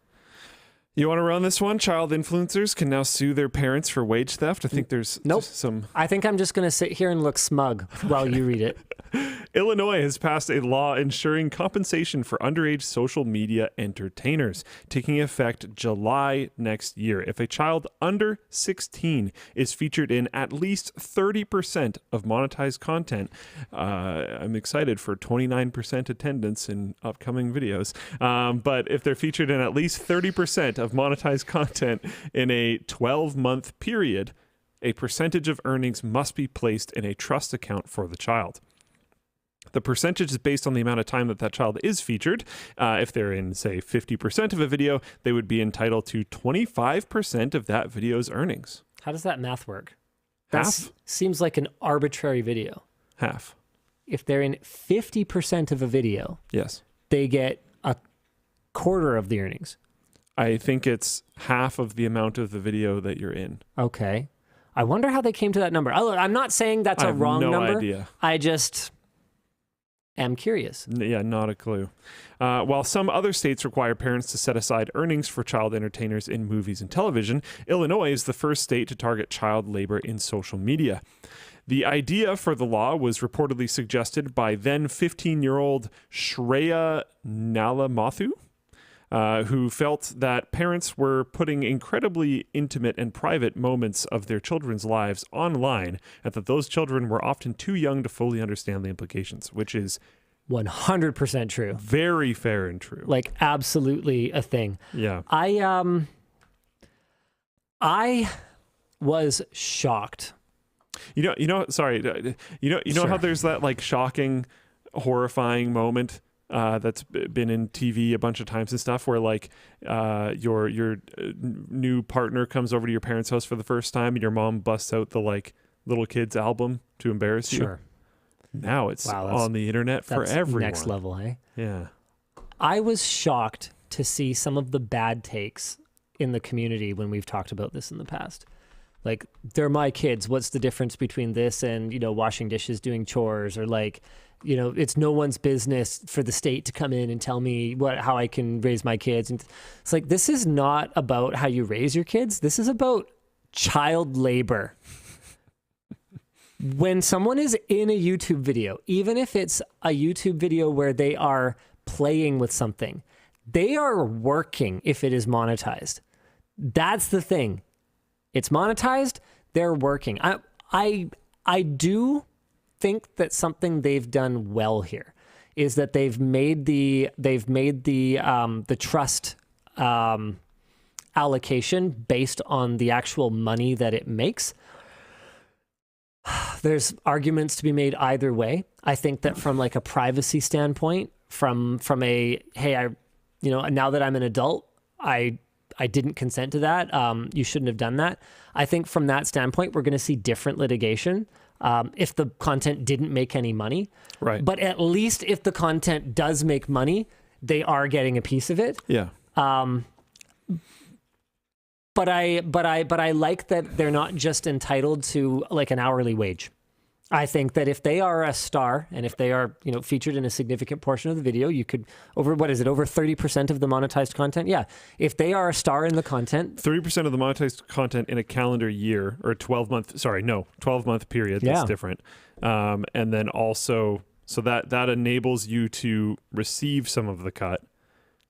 You want to run this one? Child influencers can now sue their parents for wage theft. I think there's some... I think I'm just going to sit here and look smug while you read it. Illinois has passed a law ensuring compensation for underage social media entertainers, taking effect July next year. If a child under 16 is featured in at least 30% of monetized content, I'm excited for 29% attendance in upcoming videos. But if they're featured in at least 30% of monetized content in a 12-month period, a percentage of earnings must be placed in a trust account for the child. The percentage is based on the amount of time that child is featured. If they're in, say, 50% of a video, they would be entitled to 25% of that video's earnings. How does that math work? Half? Seems like an arbitrary video. Half. If they're in 50% of a video, Yes. they get a quarter of the earnings. I think it's half of the amount of the video that you're in. Okay. I wonder how they came to that number. I'm not saying that's a wrong number. I have no idea. I just am curious. Yeah, not a clue. While some other states require parents to set aside earnings for child entertainers in movies and television, Illinois is the first state to target child labor in social media. The idea for the law was reportedly suggested by then 15-year-old Shreya Nalamathu, who felt that parents were putting incredibly intimate and private moments of their children's lives online, and that those children were often too young to fully understand the implications, which is 100% true. very fair and true. Like absolutely a thing. Yeah. I was shocked. Sorry. Sure. How there's that like shocking, horrifying moment that's been in TV a bunch of times and stuff, where like your new partner comes over to your parents' house for the first time, and your mom busts out the like little kids album to embarrass you. Sure. Now it's on the internet for everyone. Next level, eh? Yeah. I was shocked to see some of the bad takes in the community when we've talked about this in the past. Like, they're my kids. What's the difference between this and, washing dishes, doing chores, or like, it's no one's business for the state to come in and tell me how I can raise my kids. And it's like, this is not about how you raise your kids. This is about child labor. When someone is in a YouTube video, even if it's a YouTube video where they are playing with something, they are working if it is monetized. That's the thing. It's monetized, they're working. I do think that something they've done well here is that they've made the trust allocation based on the actual money that it makes. There's arguments to be made either way. I think that from like a privacy standpoint, from a hey, now that I'm an adult, I didn't consent to that. You shouldn't have done that. I think from that standpoint, we're going to see different litigation if the content didn't make any money. Right. But at least if the content does make money, they are getting a piece of it. Yeah. But I like that they're not just entitled to like an hourly wage. I think that if they are a star and if they are, featured in a significant portion of the video, you could over 30% of the monetized content? Yeah. If they are a star in the content, 30% of the monetized content in a calendar year or 12-month period. That's different. And then also, so that enables you to receive some of the cut.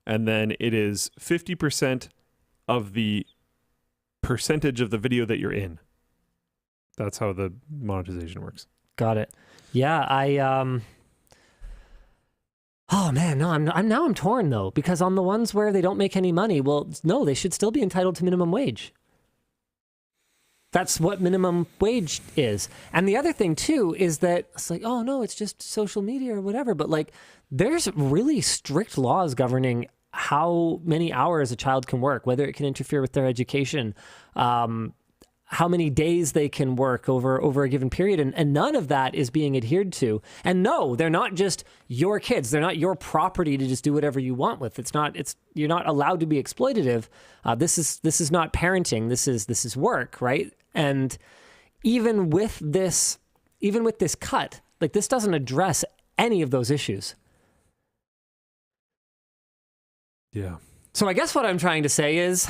And then it is 50% of the percentage of the video that you're in. That's how the monetization works. Got it. Yeah, oh man, no, I'm torn though, because on the ones where they don't make any money, well, no, they should still be entitled to minimum wage. That's what minimum wage is. And the other thing too is that it's like, oh no, it's just social media or whatever, but like there's really strict laws governing how many hours a child can work, whether it can interfere with their education. how many days they can work over a given period, and none of that is being adhered to. And no, they're not just your kids. They're not your property to just do whatever you want with. You're not allowed to be exploitative. This is not parenting. This is work, right? And even with this cut, like, this doesn't address any of those issues. Yeah. So I guess what I'm trying to say is,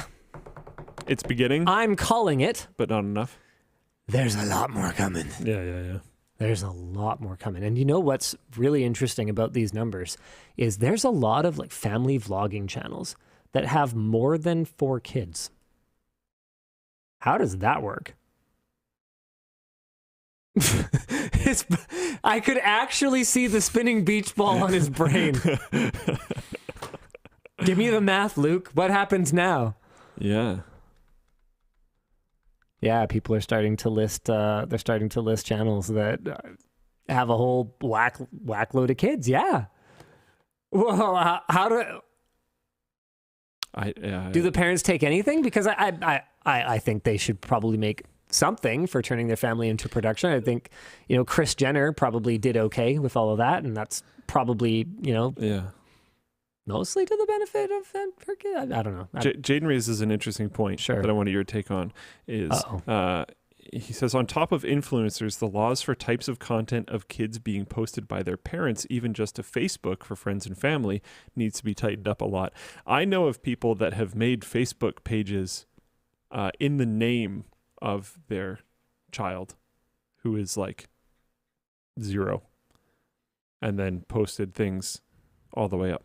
It's beginning, I'm calling it. but not enough. There's a lot more coming. Yeah. There's a lot more coming. And you know what's really interesting about these numbers is there's a lot of like family vlogging channels that have more than 4 kids. How does that work? I could actually see the spinning beach ball on his brain. Give me the math, Luke. What happens now? Yeah. Yeah, people are starting to list. They're starting to list channels that have a whole whack load of kids. Yeah. Well, how do the parents take anything? Because I think they should probably make something for turning their family into production. I think, Kris Jenner probably did okay with all of that, and that's probably, Yeah. mostly to the benefit of her kid. I don't know. Jaden raises an interesting point that I wanted your take on. He says, on top of influencers, the laws for types of content of kids being posted by their parents, even just to Facebook for friends and family, needs to be tightened up a lot. I know of people that have made Facebook pages in the name of their child who is like 0, and then posted things all the way up.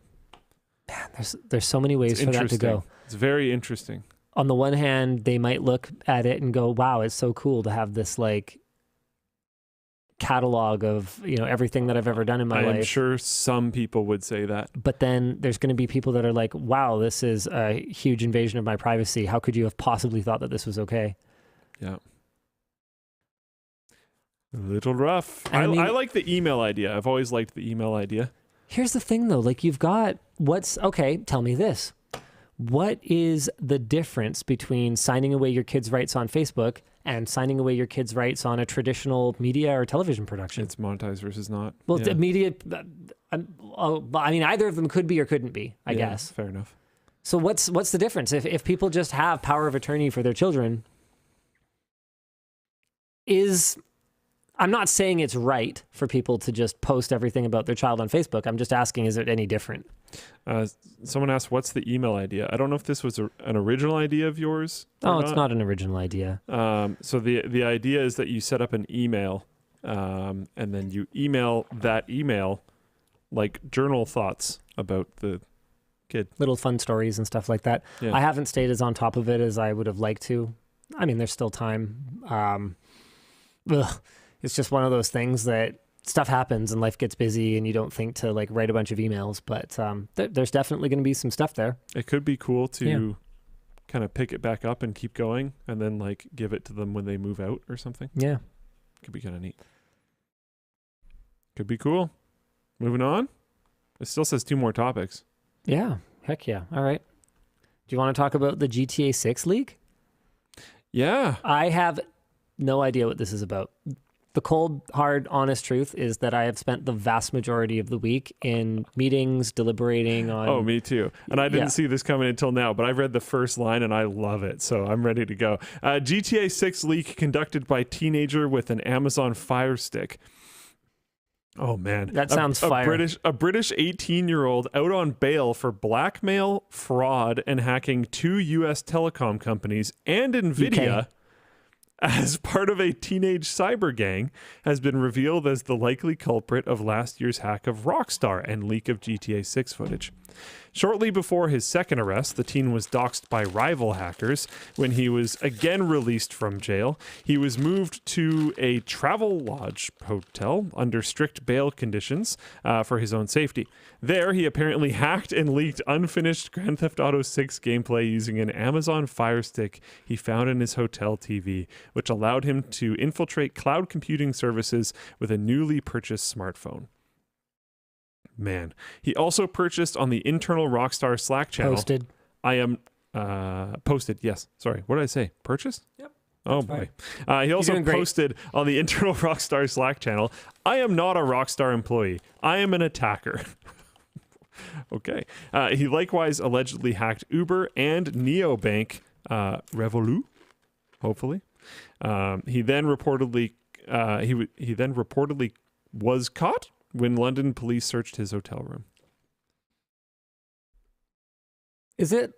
There's so many ways for that to go. It's very interesting. On the one hand, they might look at it and go, wow, it's so cool to have this like catalog of, everything that I've ever done in my life. I'm sure some people would say that. But then there's going to be people that are like, wow, this is a huge invasion of my privacy. How could you have possibly thought that this was okay? Yeah. A little rough. I like the email idea. I've always liked the email idea. Here's the thing, though. Like, you've got tell me this. What is the difference between signing away your kids' rights on Facebook and signing away your kids' rights on a traditional media or television production? It's monetized versus not. Well, the media, either of them could be or couldn't be, I guess. Fair enough. So what's the difference? If people just have power of attorney for their children, I'm not saying it's right for people to just post everything about their child on Facebook. I'm just asking, is it any different? Someone asked, what's the email idea? I don't know if this was an original idea of yours. It's not an original idea. So the idea is that you set up an email, and then you email that email like journal thoughts about the kid. Little fun stories and stuff like that. Yeah. I haven't stayed as on top of it as I would have liked to. I mean, there's still time. It's just one of those things that stuff happens and life gets busy and you don't think to like write a bunch of emails, but there's definitely going to be some stuff there. It could be cool to kind of pick it back up and keep going and then like give it to them when they move out or something. Yeah. Could be kind of neat. Could be cool. Moving on. It still says 2 more topics. Yeah. Heck yeah. All right. Do you want to talk about the GTA 6 leak? Yeah. I have no idea what this is about. The cold, hard, honest truth is that I have spent the vast majority of the week in meetings, deliberating on... Oh, me too. And I didn't see this coming until now, but I've read the first line and I love it, so I'm ready to go. GTA 6 leak conducted by teenager with an Amazon Fire Stick. Oh, man. That sounds fire. A British 18-year-old out on bail for blackmail, fraud, and hacking 2 U.S. telecom companies and NVIDIA... UK. As part of a teenage cyber gang, has been revealed as the likely culprit of last year's hack of Rockstar and leak of GTA 6 footage. Shortly before his second arrest, the teen was doxxed by rival hackers. When he was again released from jail, he was moved to a travel lodge hotel under strict bail conditions for his own safety. There, he apparently hacked and leaked unfinished Grand Theft Auto 6 gameplay using an Amazon Fire Stick he found in his hotel TV, which allowed him to infiltrate cloud computing services with a newly purchased smartphone. Man. He also purchased on the internal Rockstar Slack channel. Posted. I am posted, yes. Sorry, what did I say? Purchased? Yep. Oh boy. He also doing great. posted on the internal Rockstar Slack channel, I am not a Rockstar employee. I am an attacker. Okay. He likewise allegedly hacked Uber and Neobank Revolut, hopefully. He then reportedly was caught when London police searched his hotel room. Is it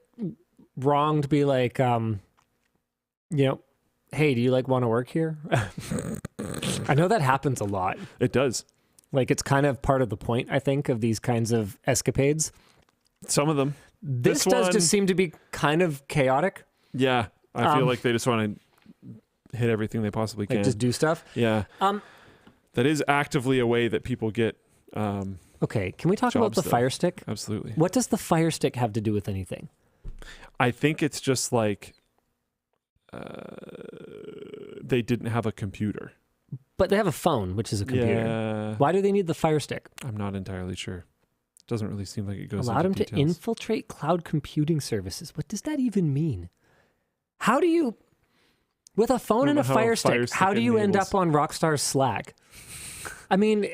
wrong to be like, hey, do you want to work here? I know that happens a lot. It does. Like, it's kind of part of the point, I think, of these kinds of escapades. Some of them. This does just seem to be kind of chaotic. Yeah. I feel like they just want to hit everything they possibly can. Like, just do stuff. Yeah. That is actively a way that people get okay, can we talk about the Fire Stick? Absolutely. What does the Fire Stick have to do with anything? I think it's just like they didn't have a computer. But they have a phone, which is a computer. Yeah. Why do they need the Fire Stick? I'm not entirely sure. Doesn't really seem like it goes Allow them into to details. infiltrate cloud computing services. What does that even mean? How do you, with a phone and a Fire Stick, how do you end up on Rockstar's Slack? I mean,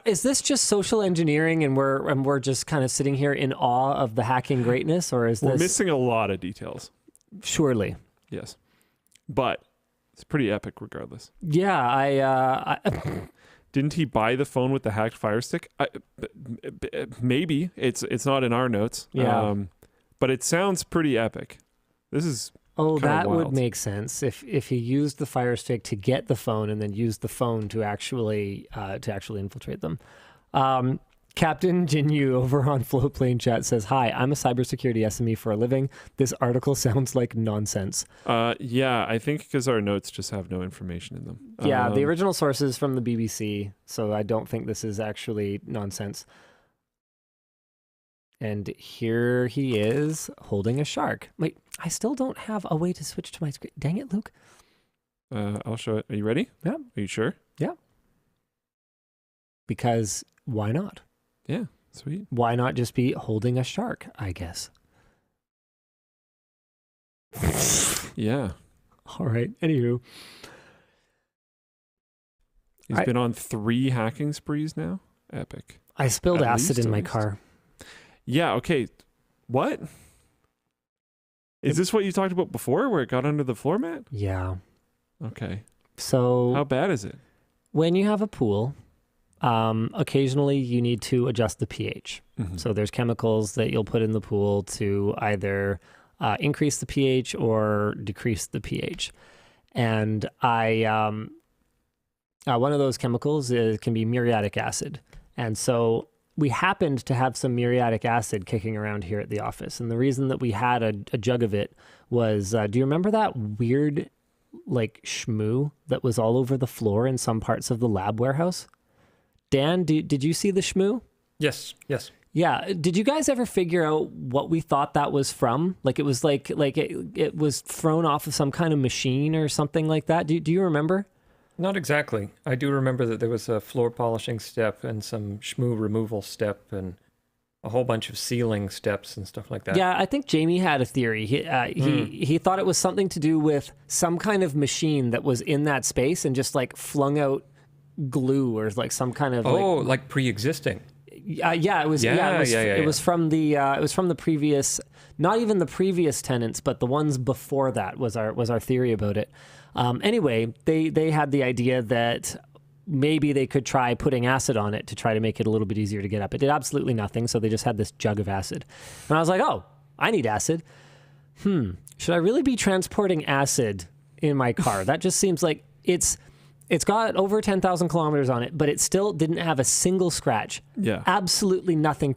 is this just social engineering, and we're just kind of sitting here in awe of the hacking greatness, or is We're this missing a lot of details? surely? Yes, but it's pretty epic regardless. Yeah, I Didn't he buy the phone with the hacked Fire Stick? Maybe it's not in our notes. Yeah. But it sounds pretty epic. This is that wild. would make sense if he used the Fire Stick to get the phone and then used the phone to actually infiltrate them. Captain Jinyu over on Floatplane Chat says, "Hi, I'm a cybersecurity SME for a living. This article sounds like nonsense." Yeah, I think because our notes just have no information in them. Yeah, the original source is from the BBC, so I don't think this is actually nonsense. And here he is holding a shark. Wait, I still don't have a way to switch to my screen. Dang it, Luke. I'll show it. Are you ready? Yeah. Are you sure? Yeah. Because why not? Yeah, sweet. Why not just be holding a shark, I guess? Yeah. All right. Anywho. He's been on 3 hacking sprees now. Epic. I spilled acid in my at least. car. Yeah, okay. What? Is this what you talked about before, where it got under the floor mat? Yeah. Okay. So How bad is it? when you have a pool, occasionally you need to adjust the pH. Mm-hmm. So there's chemicals that you'll put in the pool to either increase the pH or decrease the pH. And one of those chemicals can be muriatic acid. And so we happened to have some muriatic acid kicking around here at the office. And the reason that we had a jug of it was, do you remember that weird shmoo that was all over the floor in some parts of the lab warehouse? Dan, did you see the shmoo? Yes. Yeah. Did you guys ever figure out what we thought that was from? It was it was thrown off of some kind of machine or something like that. Do you remember? Not exactly. I do remember that there was a floor polishing step and some shmoo removal step and a whole bunch of sealing steps and stuff like that. Yeah, I think Jamie had a theory. He thought it was something to do with some kind of machine that was in that space and just flung out glue or some kind of like pre-existing. Yeah, it was. It was from the previous, not even the previous tenants, but the ones before that was our theory about it. Anyway, they had the idea that maybe they could try putting acid on it to try to make it a little bit easier to get up. It did absolutely nothing, so they just had this jug of acid. And I was like, oh, I need acid. Should I really be transporting acid in my car? That just seems like it's got over 10,000 kilometers on it, but it still didn't have a single scratch. Yeah. Absolutely nothing,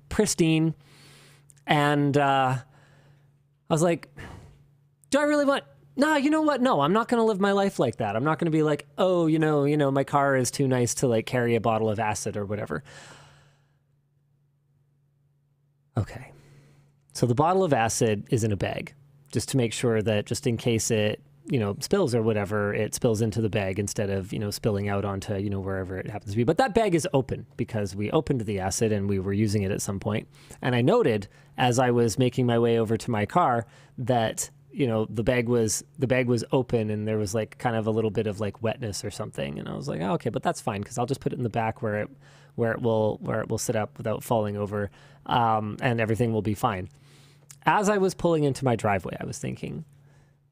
pristine. And I was like, do I really want... No, you know what? No, I'm not going to live my life like that. I'm not going to be like, oh, my car is too nice to carry a bottle of acid or whatever. Okay. So the bottle of acid is in a bag, just to make sure that just in case it, spills or whatever, it spills into the bag instead of, spilling out onto, wherever it happens to be. But that bag is open because we opened the acid and we were using it at some point. And I noted as I was making my way over to my car that the bag was open and there was like kind of a little bit of like wetness or something. And I was like, oh, okay, but that's fine because I'll just put it in the back where it will sit up without falling over, and everything will be fine. As I was pulling into my driveway, I was thinking,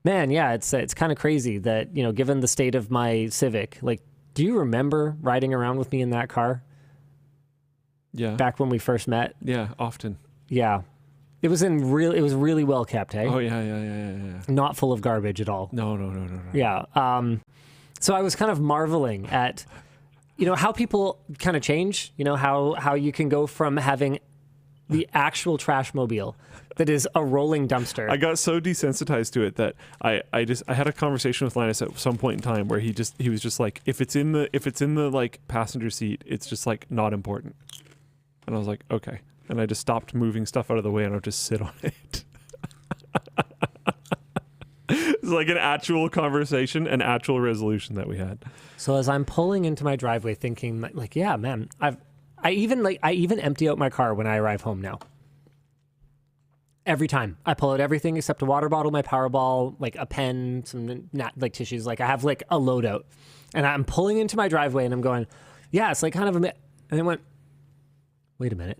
man, yeah, it's kind of crazy that, given the state of my Civic, like, do you remember riding around with me in that car? Yeah. Back when we first met? Yeah, often. Yeah. It was really well kept, hey? Oh, yeah. Not full of garbage at all. No. Yeah. So I was kind of marveling at, how people kind of change, how you can go from having the actual trash mobile that is a rolling dumpster. I got so desensitized to it that I had a conversation with Linus at some point in time where he was just like, if it's in the like passenger seat, it's just like not important. And I was like, okay. And I just stopped moving stuff out of the way and I'll just sit on it. It's like an actual conversation, an actual resolution that we had. So as I'm pulling into my driveway thinking like, yeah, man, I even empty out my car when I arrive home now. Every time I pull out everything except a water bottle, my Powerball, like a pen, some like tissues, like I have like a loadout, and I'm pulling into my driveway and I'm going, yeah, it's like kind of and I went, wait a minute.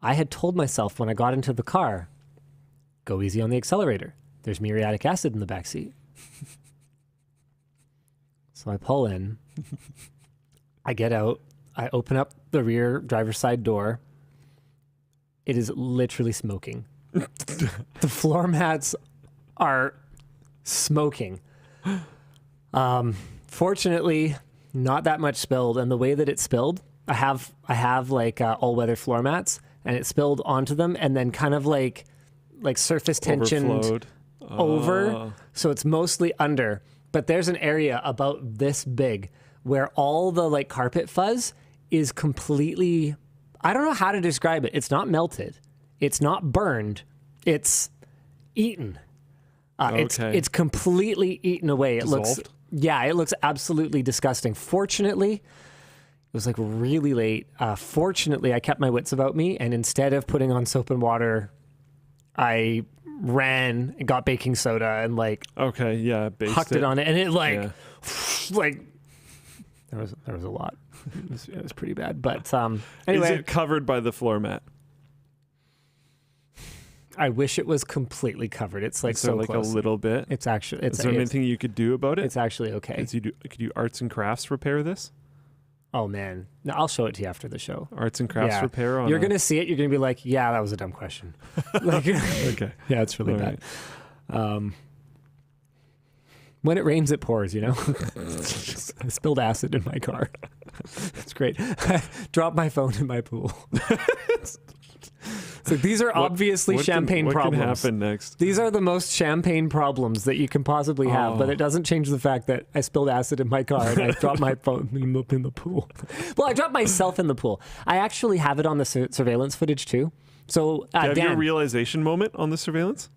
I had told myself when I got into the car, go easy on the accelerator. There's muriatic acid in the back seat. So I pull in, I get out, I open up the rear driver's side door. It is literally smoking. The floor mats are smoking. Fortunately, not that much spilled. And the way that it spilled, I have like all-weather floor mats, and it spilled onto them, and then kind of like surface tensioned over. So it's mostly under. But there's an area about this big where all the like carpet fuzz is completely, I don't know how to describe it. It's not melted. It's not burned. It's eaten. Okay. It's completely eaten away. Dissolved? It looks absolutely disgusting. Fortunately, it was like really late. Fortunately, I kept my wits about me, and instead of putting on soap and water, I ran and got baking soda and like hucked it on it, and it like there was a lot. It was pretty bad, but anyway. Is it covered by the floor mat? I wish it was completely covered. It's like so like close. A little bit. Is there anything you could do about it? It's actually okay. Could you arts and crafts repair this? Oh man, no, I'll show it to you after the show. Arts and crafts repair. You're gonna see it. You're gonna be like, yeah, that was a dumb question. Like, okay. Yeah, it's really bad. Right. When it rains, it pours. I spilled acid in my car. It's great. I dropped my phone in my pool. So these are obviously champagne problems. What can happen next? These are the most champagne problems that you can possibly have, but it doesn't change the fact that I spilled acid in my car and I dropped my phone in the pool. Well, I dropped myself in the pool. I actually have it on the surveillance footage too. So, do you have Dan, your realization moment on the surveillance?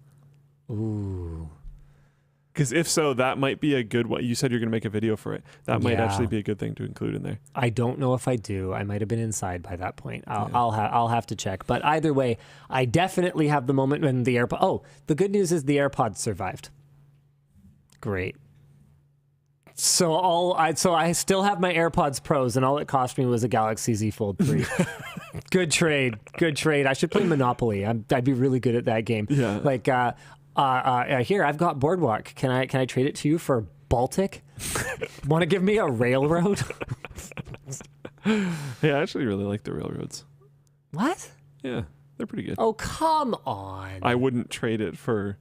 Ooh. Because if so, that might be a good one. You said you're going to make a video for it. That might actually be a good thing to include in there. I don't know if I do. I might have been inside by that point. I'll have to check. But either way, I definitely have the moment when the AirPods. Oh, the good news is the AirPods survived. Great. So I still have my AirPods Pros, and all it cost me was a Galaxy Z Fold 3. Good trade. I should play Monopoly. I'd be really good at that game. Yeah. Like. Here, I've got Boardwalk. Can I trade it to you for Baltic? Want to give me a railroad? Hey, I actually really like the railroads. What? Yeah, they're pretty good. Oh, come on. I wouldn't trade it for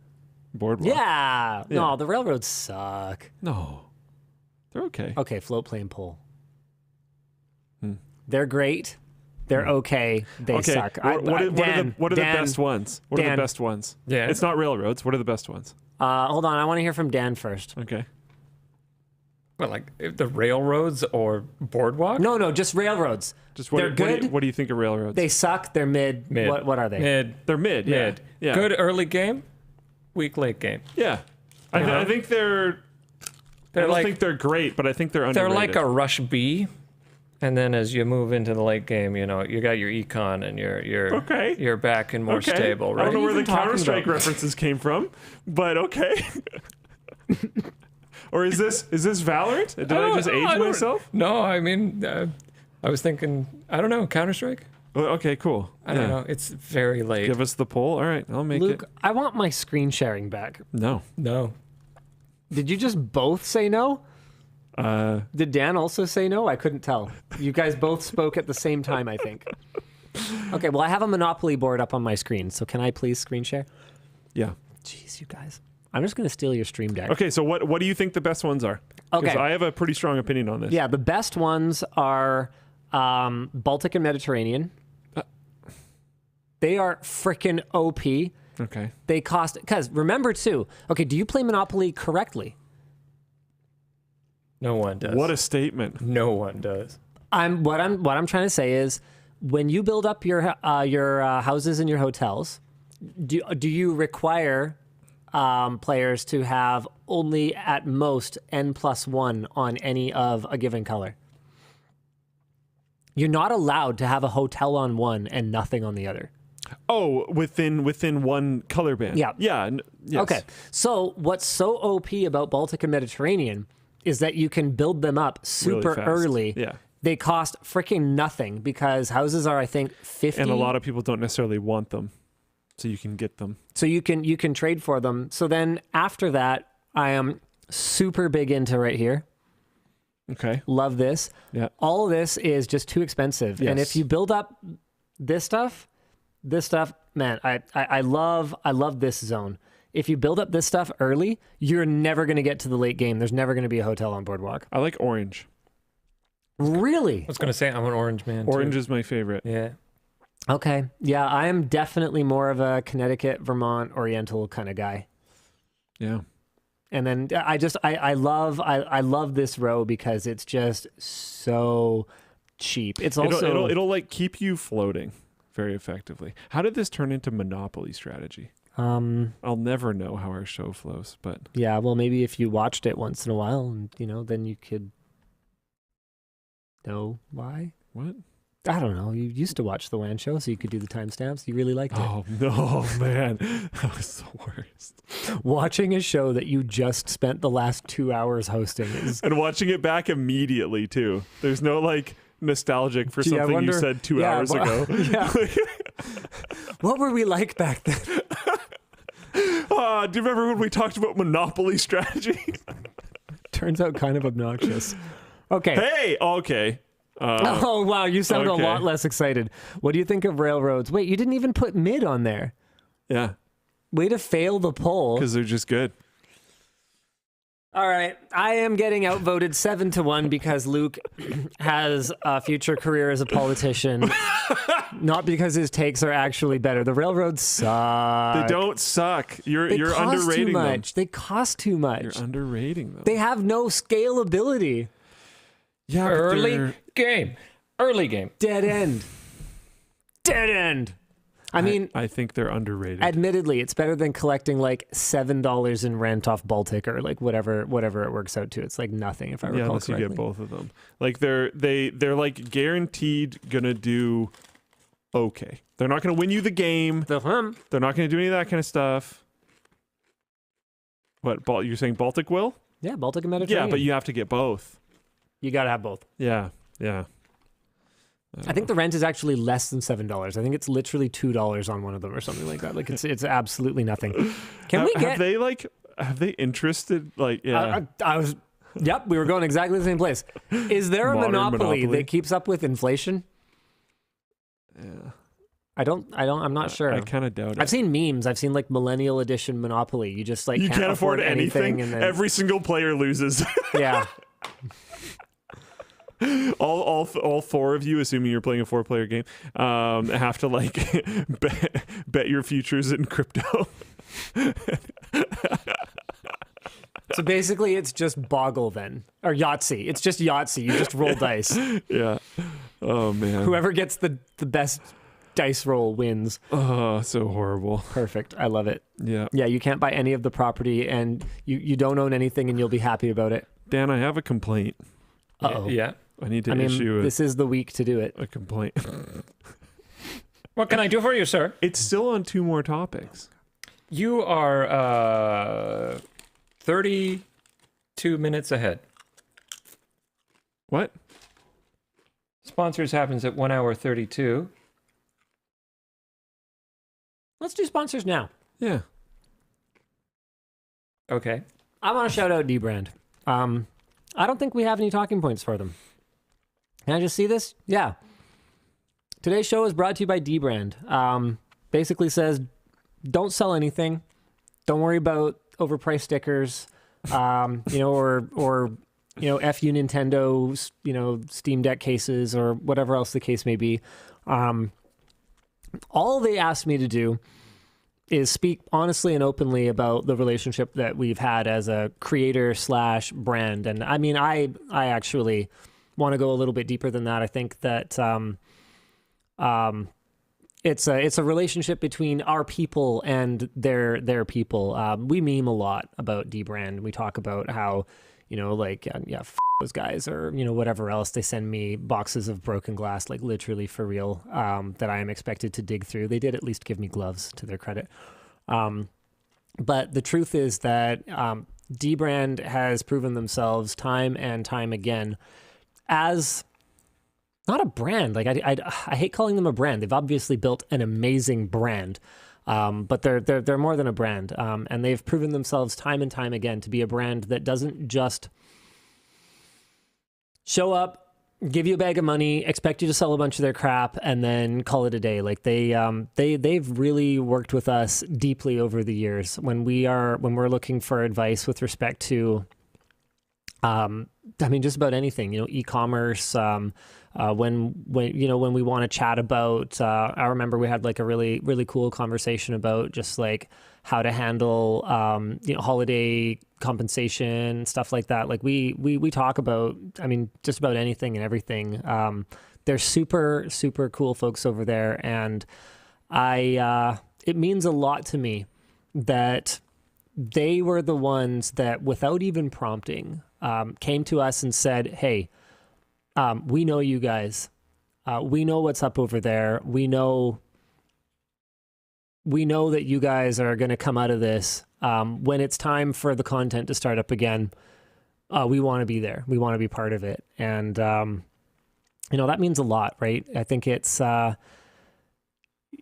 Boardwalk. Yeah. No, the railroads suck. No. They're okay. Okay, float plane pull. They're great. They're okay. They suck. What are the best ones? What are the best ones? Yeah. It's not railroads. What are the best ones? Hold on. I want to hear from Dan first. Okay. Well, like the railroads or Boardwalk? No, just railroads. They're good. What do you think of railroads? They suck. They're mid. What are they? Mid. They're mid. Yeah. Mid. Yeah. Good early game, weak late game. Yeah. I think they're. I don't think they're great, but I think they're underrated. They're like a Rush B. And then as you move into the late game, you know, you got your econ and you're back and more stable, right? I don't know where the Even talking Counter-Strike about- references came from, but okay. Or is this Valorant? Did I just age myself? No, I mean, I was thinking, I don't know, Counter-Strike? Oh, okay, cool. I don't know. It's very late. Give us the poll. All right, I'll make Luke, it. I want my screen sharing back. No. No. Did you just both say no? Did Dan also say no? I couldn't tell. You guys both spoke at the same time, I think. Okay, well, I have a Monopoly board up on my screen, so can I please screen share? Yeah. Jeez, you guys. I'm just going to steal your stream deck. Okay, so what do you think the best ones are? Because Okay. I have a pretty strong opinion on this. Yeah, the best ones are Baltic and Mediterranean. They are frickin' OP. Okay. They cost, because remember too, okay, do you play Monopoly correctly? No one does. What a statement. No one does. What I'm trying to say is, when you build up your houses and your hotels, do you require players to have only at most n+1 on any of a given color? You're not allowed to have a hotel on one and nothing on the other. Oh, within one color band. Yeah. Yeah. Yes. Okay. So what's so OP about Baltic and Mediterranean is that you can build them up super Really fast. early. Yeah. They cost freaking nothing because houses are, I think, 50. And a lot of people don't necessarily want them, so you can get them. So you can trade for them. So then after that, I am super big into right here. Okay. Love this. Yeah. All of this is just too expensive. And Yes. if you build up this stuff, man, I love this zone. If you build up this stuff early, you're never going to get to the late game. There's never going to be a hotel on Boardwalk. I like orange. Really? I was going to say, I'm an orange man, too. Orange is my favorite. Yeah. Okay. Yeah, I am definitely more of a Connecticut, Vermont, Oriental kind of guy. Yeah. And then I love this row because it's just so cheap. It's also It'll like keep you floating very effectively. How did this turn into Monopoly strategy? I'll never know how our show flows, but yeah, well, maybe if you watched it once in a while, and then you could know why. what? I don't know. You used to watch the WAN Show, so you could do the timestamps. You really liked it. Oh no, man, that was the worst. Watching a show that you just spent the last 2 hours hosting is. And watching it back immediately too. There's no like nostalgic for Gee, I something wonder- you said 2 yeah, hours well, ago. yeah. What were we like back then? Do you remember when we talked about Monopoly strategy? Turns out kind of obnoxious. Okay. Hey, okay. Oh, wow. You sound okay. a lot less excited. What do you think of railroads? Wait, you didn't even put mid on there. Yeah, Way to fail the poll. because they're just good. All right. I am getting outvoted 7-1 because Luke has a future career as a politician, not because his takes are actually better. The railroads suck. They don't suck. You're cost underrating too them. much. They cost too much. You're underrating them. They have no scalability. yeah, but Early they're- game. Early game. Dead end. Dead end. I mean, I think they're underrated. admittedly, it's better than collecting like $7 in rent off Baltic or like whatever it works out to. It's like nothing if I recall unless correctly. you get both of them. Like they're like guaranteed gonna do okay. They're not gonna win you the game. They're not gonna do any of that kind of stuff. What? You're saying Baltic will? Yeah, Baltic and Yeah, Mediterranean. but you have to get both. You got to have both. Yeah. I think the rent is actually less than $7. I think it's literally $2 on one of them or something like that. Like it's absolutely nothing. Can we get? have they interested like yeah? I was. Yep, we were going exactly the same place. Is there a Modern monopoly Monopoly. that keeps up with inflation? Yeah. I'm not sure. I kind of doubt it. I've seen memes. I've seen like millennial edition Monopoly. You just like you can't afford anything. and then Every single player loses. yeah. all four of you, assuming you're playing a 4-player game, have to like bet your futures in crypto. So basically, it's just Boggle then, or Yahtzee. It's just Yahtzee. You just roll dice. Yeah. Oh man. Whoever gets the best dice roll wins. Oh, so horrible. Perfect. I love it. Yeah. Yeah, you can't buy any of the property, and you don't own anything, and you'll be happy about it. Dan, I have a complaint. Uh-oh. Yeah. I need to I mean, issue this is the week to do it. a complaint. What can I do for you, sir? It's still on 2 more topics. You are 32 minutes ahead. What? Sponsors happens at 1 hour 32. Let's do sponsors now. Yeah. Okay. I want to shout out dBrand. I don't think we have any talking points for them. Can I just see this? Yeah. Today's show is brought to you by dBrand. Basically says, don't sell anything. Don't worry about overpriced stickers, or F you Nintendo, Steam Deck cases or whatever else the case may be. All they asked me to do is speak honestly and openly about the relationship that we've had as a creator / brand. And I mean, I actually want to go a little bit deeper than that. I think that it's a relationship between our people and their people. We meme a lot about dBrand. We talk about how, those guys or, whatever else. They send me boxes of broken glass, like literally for real, that I am expected to dig through. They did at least give me gloves, to their credit. But the truth is that dBrand has proven themselves time and time again as not a brand. Like I hate calling them a brand. They've obviously built an amazing brand, but they're more than a brand. And they've proven themselves time and time again to be a brand that doesn't just show up, give you a bag of money, expect you to sell a bunch of their crap, and then call it a day. Like they've really worked with us deeply over the years when we're looking for advice with respect to, just about anything, e-commerce. When we want to chat about, I remember we had like a really, really cool conversation about just like how to handle, holiday compensation, stuff like that. Like we talk about, just about anything and everything. They're super, super cool folks over there. And it means a lot to me that they were the ones that without even prompting, came to us and said, hey, we know you guys. We know what's up over there. We know that you guys are going to come out of this. When it's time for the content to start up again, we want to be there. We want to be part of it. And, that means a lot, right? I think it's,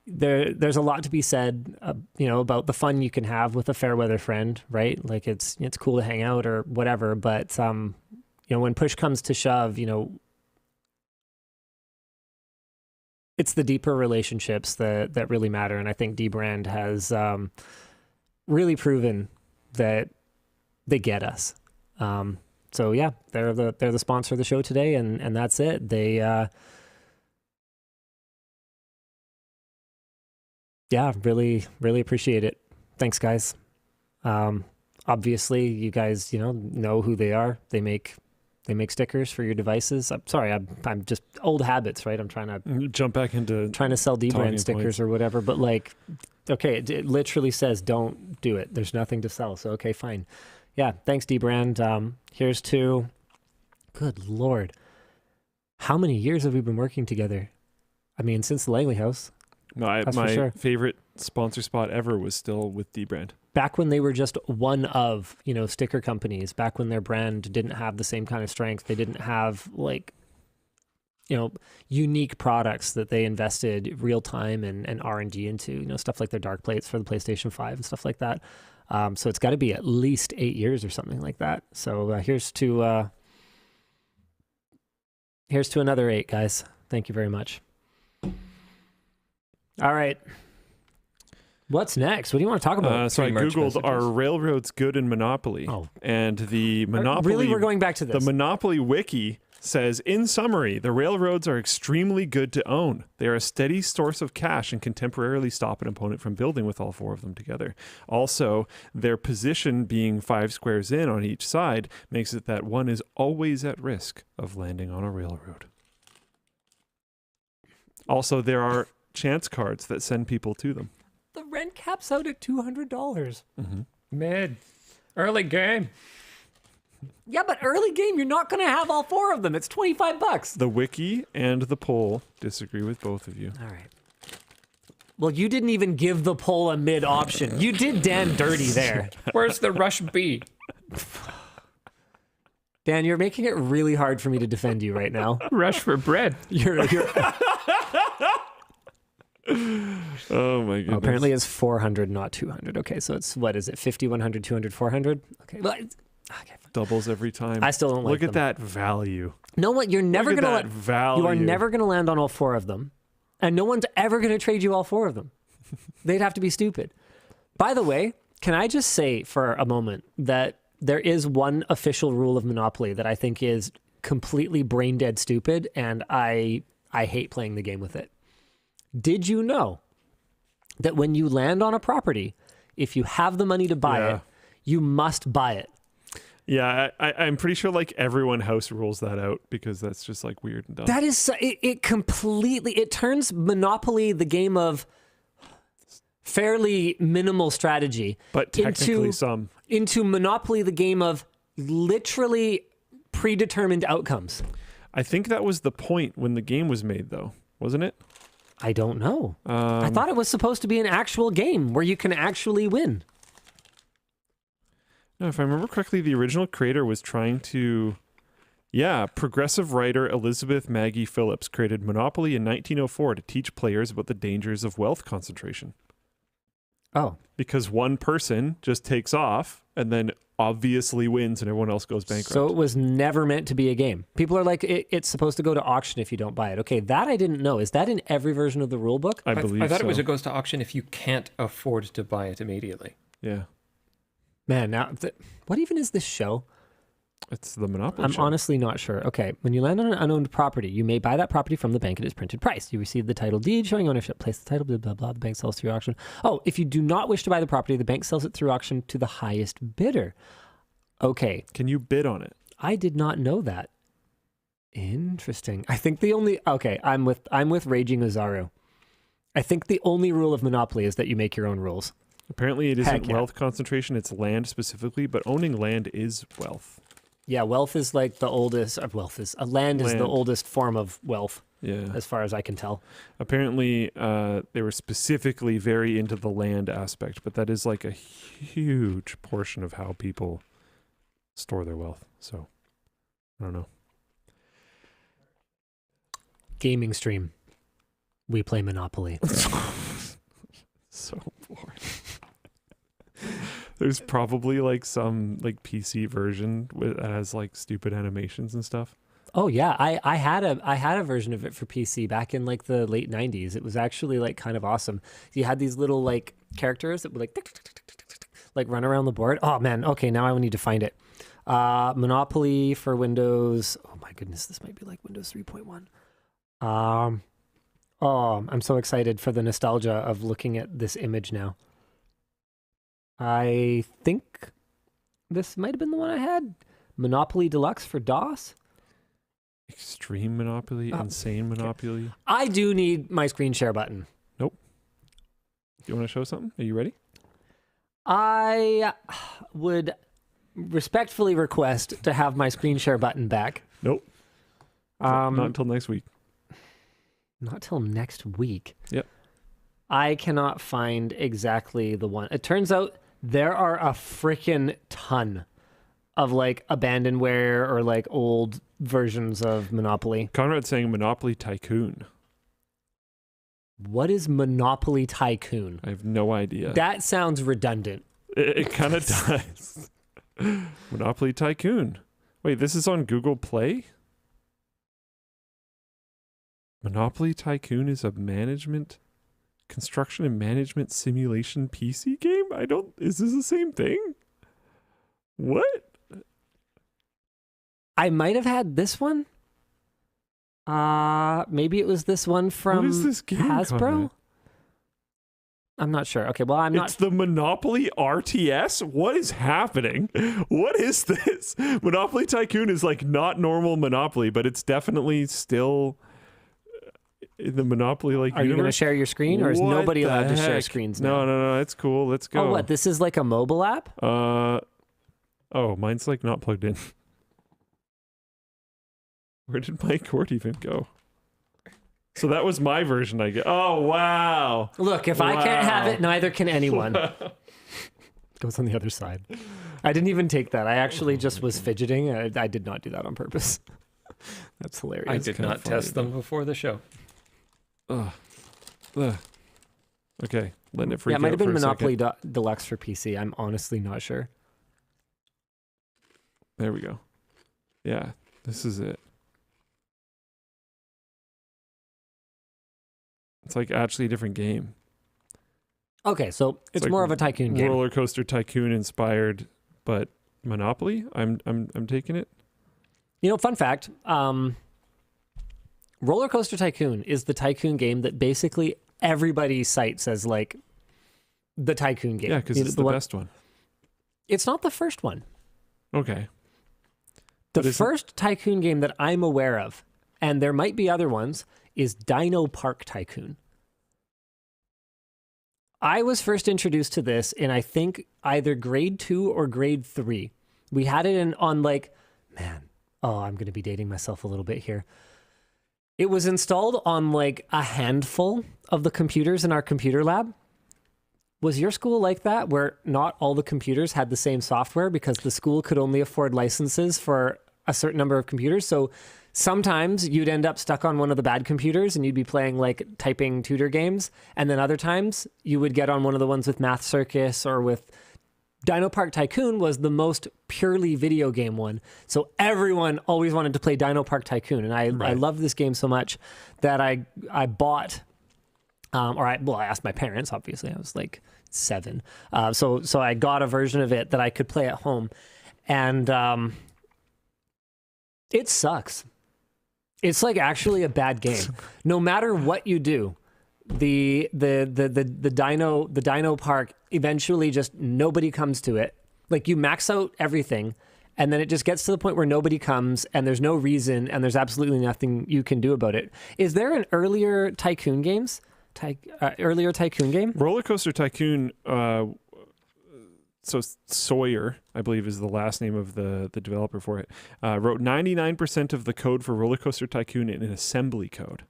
there's a lot to be said, about the fun you can have with a fair weather friend, right? Like it's cool to hang out or whatever. But, when push comes to shove, it's the deeper relationships that really matter. And I think dBrand has really proven that they get us. So yeah, they're the sponsor of the show today, and that's it. They really, really appreciate it. Thanks, guys. Obviously you guys, know who they are. They make stickers for your devices. I'm sorry, I'm just old habits, right? I'm trying to jump back into trying to sell dBrand stickers points or whatever, but like, okay, it literally says don't do it. There's nothing to sell, so okay, fine. Yeah, thanks dBrand. Here's to, good Lord, how many years have we been working together? Since the Langley House. No, my favorite sponsor spot ever was still with dBrand. Back when they were just one of, sticker companies, back when their brand didn't have the same kind of strength, they didn't have unique products that they invested real time and R&D into, stuff like their dark plates for the PlayStation 5 and stuff like that. So it's got to be at least 8 years or something like that. So here's to another 8, guys. Thank you very much. All right. What's next? What do you want to talk about? So I Googled, are railroads good in Monopoly? Oh. And the Monopoly... Really? We're going back to this. The Monopoly wiki says, in summary, the railroads are extremely good to own. They are a steady source of cash and can temporarily stop an opponent from building with all 4 of them together. Also, their position being 5 squares in on each side makes it that one is always at risk of landing on a railroad. Also, there are chance cards that send people to them. The rent cap's out at $200. Mid. Early game. Yeah, but early game, you're not going to have all 4 of them. It's $25. The wiki and the poll disagree with both of you. All right. Well, you didn't even give the poll a mid option. You did Dan dirty there. Where's the rush B? Dan, you're making it really hard for me to defend you right now. Rush for bread. You're Oh my goodness. apparently it's 400, not 200. Okay, so it's, what is it, 50, 100, 200, 400? Okay, well, okay, fine. Doubles every time. I still don't like Look at them. that value. No one, you're never Look at going that value. you are never going to land on all 4 of them. And no one's ever going to trade you all 4 of them. They'd have to be stupid. By the way, can I just say for a moment that there is one official rule of Monopoly that I think is completely brain dead stupid, and I hate playing the game with it. Did you know that when you land on a property, if you have the money to buy it, you must buy it? Yeah, I'm pretty sure like everyone house rules that out because that's just like weird and dumb. That is, it completely, it turns Monopoly, the game of fairly minimal strategy, but technically some. Into Monopoly, the game of literally predetermined outcomes. I think that was the point when the game was made, though, wasn't it? I don't know. I thought it was supposed to be an actual game where you can actually win. No, if I remember correctly, the original creator was trying to... Yeah, progressive writer Elizabeth Maggie Phillips created Monopoly in 1904 to teach players about the dangers of wealth concentration. Oh. Because one person just takes off and then obviously wins and everyone else goes bankrupt. So it was never meant to be a game. People are like, it's supposed to go to auction if you don't buy it. Okay, that I didn't know. Is that in every version of the rule book? I believe I thought so. it goes to auction if you can't afford to buy it immediately. Yeah. Man, now, what even is this show? It's the Monopoly I'm show. honestly not sure. Okay, when you land on an unowned property, you may buy that property from the bank at its printed price. You receive the title deed showing ownership. Place the title, blah, blah, blah. The bank sells through auction. Oh, if you do not wish to buy the property, the bank sells it through auction to the highest bidder. Okay. Can you bid on it? I did not know that. Interesting. I think the only... Okay, I'm with Raging Azaru. I think the only rule of Monopoly is that you make your own rules. Apparently it Heck isn't yeah. wealth concentration, it's land specifically, but owning land is wealth. Yeah, wealth is like the oldest... land is the oldest form of wealth, Yeah. as far as I can tell. Apparently, they were specifically very into the land aspect, but that is like a huge portion of how people store their wealth. So, I don't know. Gaming stream. We play Monopoly. So boring. There's probably like some like PC version that has like stupid animations and stuff. Oh yeah, I had a version of it for PC back in like the late 90s. It was actually like kind of awesome. You had these little like characters that would like tick, tick, tick, tick, tick, tick, like run around the board. Oh man, okay, now I need to find it. Monopoly for Windows. Oh my goodness, this might be like Windows 3.1. Oh, I'm so excited for the nostalgia of looking at this image now. I think this might have been the one I had. Monopoly Deluxe for DOS. Extreme Monopoly, insane Monopoly. I do need my screen share button. Nope. Do you want to show something? Are you ready? I would respectfully request to have my screen share button back. Nope. Not until next week. Not till next week. Yep. I cannot find exactly the one. It turns out there are a freaking ton of like abandonware or like old versions of Monopoly. Conrad's saying Monopoly Tycoon. What is Monopoly Tycoon? I have no idea. That sounds redundant. It kind of does. Monopoly Tycoon. Wait, this is on Google Play? Monopoly Tycoon is a construction and management simulation PC game? Is this the same thing? What? I might have had this one. Maybe it was this one from What is this game, Hasbro. Conrad? I'm not sure. Okay, well, It's the Monopoly RTS? What is happening? What is this? Monopoly Tycoon is like not normal Monopoly, but it's definitely still in the Monopoly like Are you going to universe. share your screen, or is What nobody the allowed to share heck? screens now? No, it's cool. Let's go. Oh, what? This is like a mobile app? Oh, mine's like not plugged in. Where did my cord even go? So that was my version I get. Oh, wow. Look, if I can't have it, neither can anyone. Goes on the other side. I didn't even take that. I actually just was fidgeting. I did not do that on purpose. That's hilarious. I did not test them before the show. Ugh. Okay, letting it freak Yeah, it might out have been for a Monopoly second. Deluxe for PC. I'm honestly not sure. There we go. Yeah, this is it. It's like actually a different game. Okay, so it's like more of a Tycoon game. Roller Coaster Tycoon inspired, but Monopoly. I'm taking it. You know, fun fact, Roller Coaster Tycoon is the Tycoon game that basically everybody cites as like the Tycoon game. Yeah, because it's the best one. It's not the first one. Okay. The first Tycoon game that I'm aware of, and there might be other ones, is Dino Park Tycoon. I was first introduced to this in, I think, either grade 2 or grade 3. We had it on like, I'm going to be dating myself a little bit here. It was installed on like a handful of the computers in our computer lab. Was your school like that, where not all the computers had the same software because the school could only afford licenses for a certain number of computers? So sometimes you'd end up stuck on one of the bad computers and you'd be playing like typing tutor games. And then other times you would get on one of the ones with Math Circus or with Dino Park Tycoon was the most purely video game one. So everyone always wanted to play Dino Park Tycoon. And I loved this game so much that I bought, I asked my parents, obviously. I was like 7. So I got a version of it that I could play at home. And it sucks. It's like actually a bad game. No matter what you do, the Dino Park eventually just nobody comes to it. Like you max out everything, and then it just gets to the point where nobody comes, and there's no reason, and there's absolutely nothing you can do about it. Is there an earlier Tycoon game? Roller Coaster Tycoon. So Sawyer, I believe, is the last name of the developer for it. Wrote 99% of the code for Roller Coaster Tycoon in an assembly code.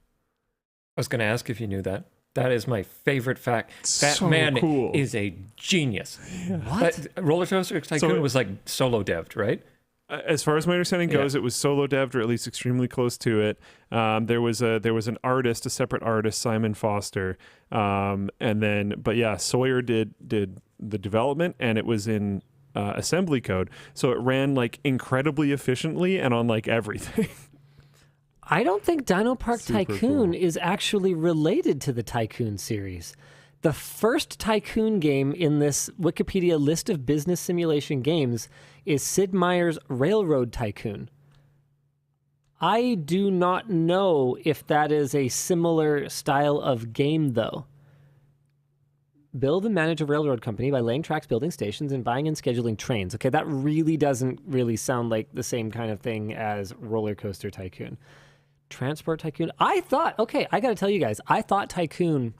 I was going to ask if you knew that. That is my favorite fact. That So man cool. is a genius. Yeah. What? Roller Coaster Tycoon was like solo devved, right? As far as my understanding goes, it was solo devved, or at least extremely close to it. There was an artist, a separate artist, Simon Foster, Sawyer did the development, and it was in assembly code, so it ran like incredibly efficiently and on like everything. I don't think Dino Park Super Tycoon cool. is actually related to the Tycoon series. The first Tycoon game in this Wikipedia list of business simulation games is Sid Meier's Railroad Tycoon. I do not know if that is a similar style of game, though. Build and manage a railroad company by laying tracks, building stations, and buying and scheduling trains. Okay, that really doesn't really sound like the same kind of thing as Roller Coaster Tycoon. Transport Tycoon. I got to tell you guys, I thought Tycoon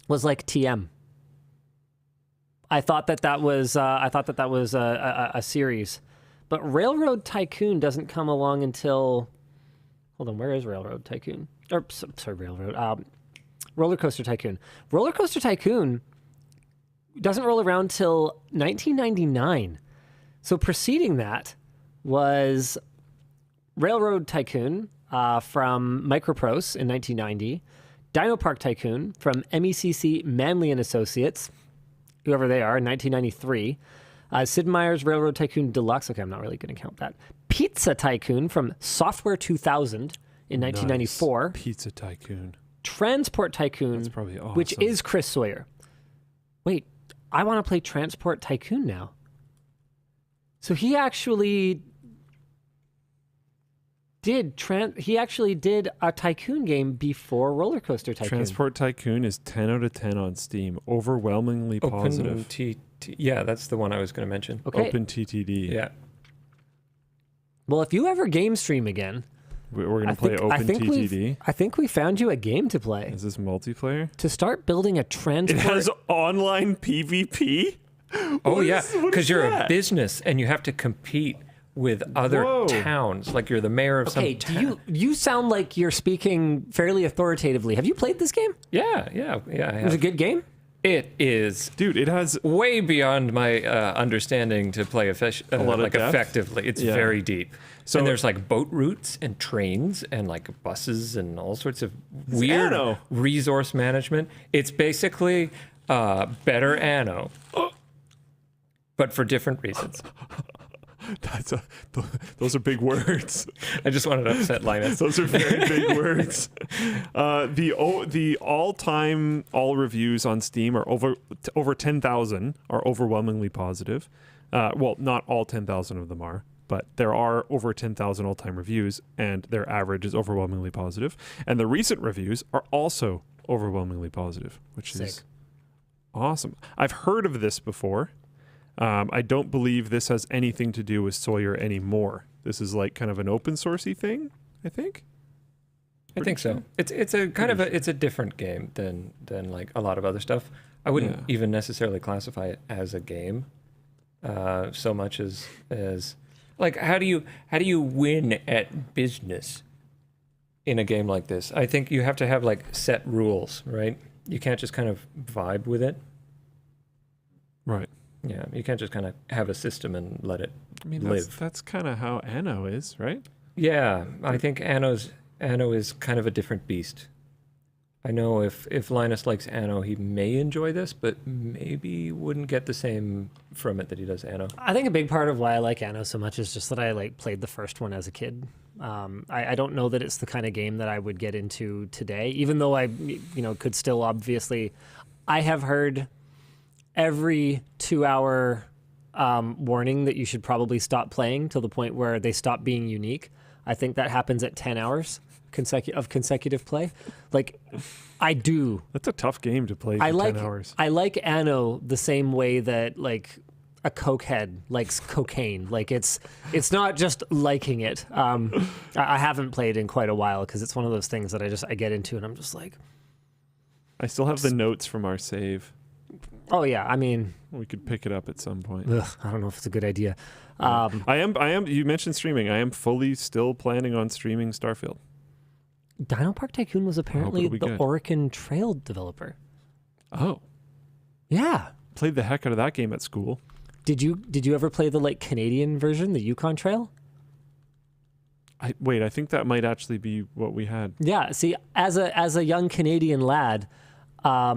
was like TM. I thought that was a series, but Railroad Tycoon doesn't come along until. Hold on, where is Railroad Tycoon? Roller Coaster Tycoon. Roller Coaster Tycoon doesn't roll around till 1999. So preceding that was Railroad Tycoon from Microprose in 1990. Dino Park Tycoon from MECC Manley and Associates, whoever they are, in 1993. Sid Meier's Railroad Tycoon Deluxe. Okay, I'm not really going to count that. Pizza Tycoon from Software 2000 in 1994. Nice. Pizza Tycoon. Transport Tycoon, That's probably awesome. which is Chris Sawyer. Wait, I want to play Transport Tycoon now. So he actually did a Tycoon game before Roller Coaster Tycoon. Transport Tycoon is 10 out of 10 on Steam. Overwhelmingly positive. Yeah, that's the one I was going to mention. Okay. OpenTTD. Yeah. Well, if you ever game stream again, We're going to play OpenTTD. I think we found you a game to play. Is this multiplayer? To start building a transport. It has online PvP? Oh yeah, what because is you're a that? business and you have to compete with other Whoa. towns. Like you're the mayor of Okay, some town. you sound like you're speaking fairly authoritatively. Have you played this game? Yeah. I It was a have. good game? It is Dude, it has way beyond my understanding to play lot of like depth? effectively. It's Yeah. very deep. So- And there's like boat routes and trains and like buses and all sorts of weird Anno. resource management. It's basically better Anno, but for different reasons. those are big words. I just wanted to upset Linus. Those are very big words. The all-time all reviews on Steam are over 10,000 are overwhelmingly positive. Well, not all 10,000 of them are, but there are over 10,000 all-time reviews, and their average is overwhelmingly positive. And the recent reviews are also overwhelmingly positive, which is Sick. awesome. I've heard of this before. I don't believe this has anything to do with Sawyer anymore. This is like kind of an open sourcey thing, I think. I think so. It's a kind of it's a different game than like a lot of other stuff. I wouldn't Yeah. even necessarily classify it as a game, so much as like how do you win at business in a game like this? I think you have to have like set rules, right? You can't just kind of vibe with it. Right. Yeah, you can't just kind of have a system and let it I mean, live. that's kind of how Anno is, right? Yeah, I think Anno is kind of a different beast. I know if Linus likes Anno, he may enjoy this, but maybe wouldn't get the same from it that he does Anno. I think a big part of why I like Anno so much is just that I like played the first one as a kid. I don't know that it's the kind of game that I would get into today, even though I could still obviously. I have heard every 2-hour warning that you should probably stop playing till the point where they stop being unique. I think that happens at 10 hours of consecutive play. Like, I do. That's a tough game to play for 10 hours. I like Anno the same way that like a cokehead likes cocaine. Like it's not just liking it. I haven't played in quite a while because it's one of those things that I get into and I'm just like, I still have the notes from our save. oh yeah. I mean, We could pick it up at some point. I don't know if it's a good idea. I am. You mentioned streaming. I am fully still planning on streaming Starfield. Dino Park Tycoon was apparently it'll be the good. Oregon Trail developer. Oh, Yeah. played the heck out of that game at school. Did you ever play the like Canadian version, the Yukon Trail? I think that might actually be what we had. Yeah. See, as a young Canadian lad, I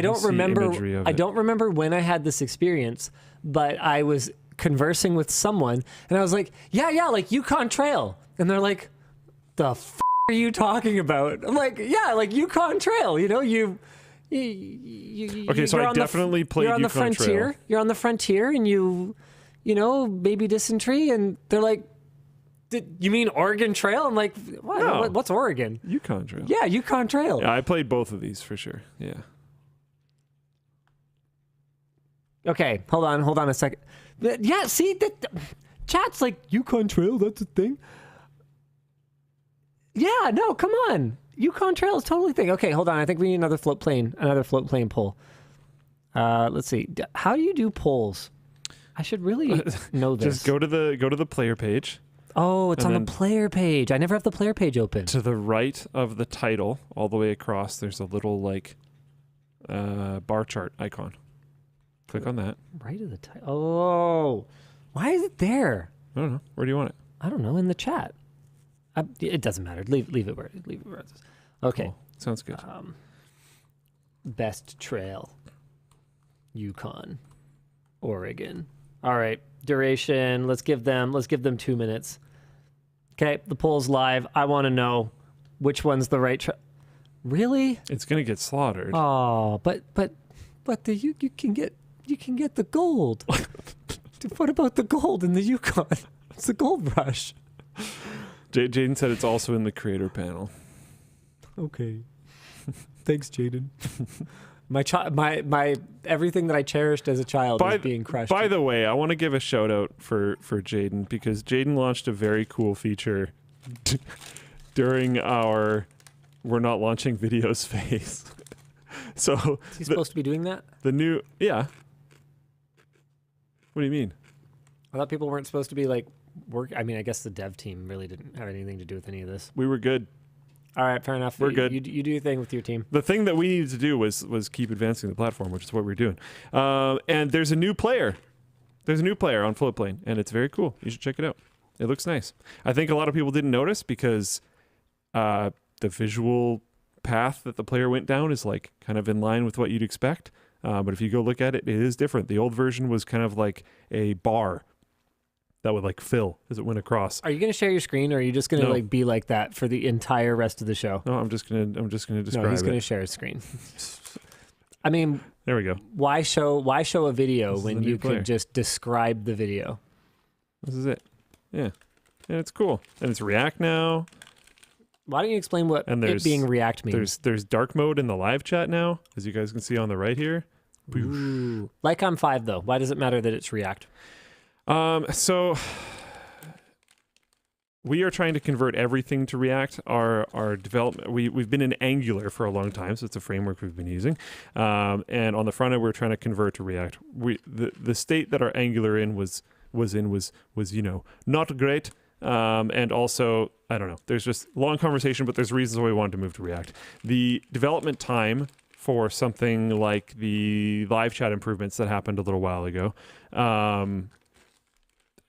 don't see remember. imagery of I it. don't remember when I had this experience, but I was conversing with someone, and I was like, "Yeah, like Yukon Trail," and they're like, "The f are you talking about?" I'm like, "Yeah, like Yukon Trail. You know, you Okay, so you're I on the definitely played You're on the Yukon frontier. Trail. You're on the frontier, and you know, baby dysentery, and they're like, "You mean Oregon Trail?" I'm like, "What? No. What's Oregon?" Yukon Trail. Yeah, Yukon Trail. Yeah, I played both of these for sure. Yeah. Okay, hold on a second. Yeah, see, chat's like Yukon Trail, that's a thing. Yeah, no, come on. Yukon Trail is totally a thing. Okay, hold on. I think we need another float plane poll. Let's see. How do you do polls? I should really know this. Just go to the player page. Oh, it's and on the then- player page. I never have the player page open. To the right of the title, all the way across, there's a little like bar chart icon. Click on that. Right of the title. Oh, why is it there? I don't know. Where do you want it? I don't know. In the chat. It doesn't matter. Leave it where it is. Okay. Cool. Sounds good. Best trail. Yukon. Oregon. All right. Duration. Let's give them 2 minutes. Okay. The poll's live. I want to know which one's the right trail. Really? It's gonna get slaughtered. Oh, but you can get the gold. What about the gold in the Yukon? It's the gold rush. Jaden said it's also in the creator panel. Okay. Thanks, Jaden. My everything that I cherished as a child is being crushed. By the way, I want to give a shout out for Jaden because Jaden launched a very cool feature during our "we're not launching videos" phase. So is he supposed to be doing that? the new What do you mean? I thought people weren't supposed to be like work. I mean, I guess the dev team really didn't have anything to do with any of this. We were good. All right, fair enough. We're good. You do your thing with your team. The thing that we needed to do was keep advancing the platform, which is what we're doing. And there's a new player. There's a new player on Floatplane, and it's very cool. You should check it out. It looks nice. I think a lot of people didn't notice because the visual path that the player went down is like kind of in line with what you'd expect. But if you go look at it, it is different. The old version was kind of like a bar that would like fill as it went across. Are you going to share your screen, or are you just going to No. like be like that for the entire rest of the show? No, I'm just gonna describe No, he's it. going to share his screen. I mean, There we go. why show a video This is when the new you player. could just describe the video? This is it. Yeah. And it's cool. And it's React now. Why don't you explain what And it there's- being React means? There's dark mode in the live chat now, as you guys can see on the right here. Ooh. Like I'm 5 though. Why does it matter that it's React? So we are trying to convert everything to React. Our development, we've been in Angular for a long time, so it's a framework we've been using. And on the front end, we're trying to convert to React. The state that our Angular was not great. And also, I don't know. There's just long conversation, but there's reasons why we wanted to move to React. The development time for something like the live chat improvements that happened a little while ago.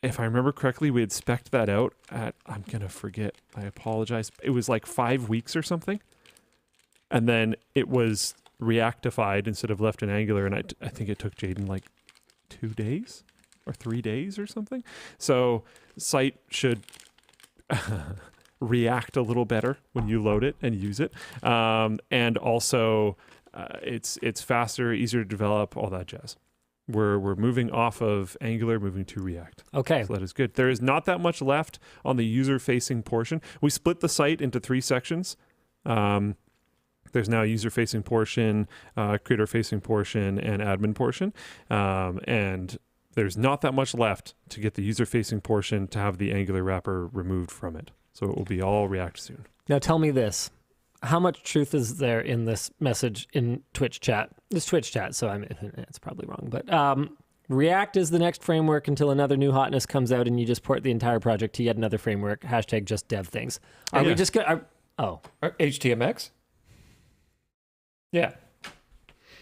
If I remember correctly, we had spec'd that out at, I'm going to forget, I apologize. It was like 5 weeks or something. And then it was Reactified instead of left in Angular. And I think it took Jadeon like 2 days or 3 days or something. So site should react a little better when you load it and use it. And also it's faster, easier to develop, all that jazz. We're moving off of Angular, moving to React. Okay. So that is good. There is not that much left on the user-facing portion. We split the site into 3 sections. There's now a user-facing portion, creator-facing portion, and admin portion. And there's not that much left to get the user-facing portion to have the Angular wrapper removed from it. So it will be all React soon. Now tell me this. How much truth is there in this message in Twitch chat? This Twitch chat, so it's probably wrong. But React is the next framework until another new hotness comes out and you just port the entire project to yet another framework. Hashtag just dev things. Are we just going to... HTMX? Yeah.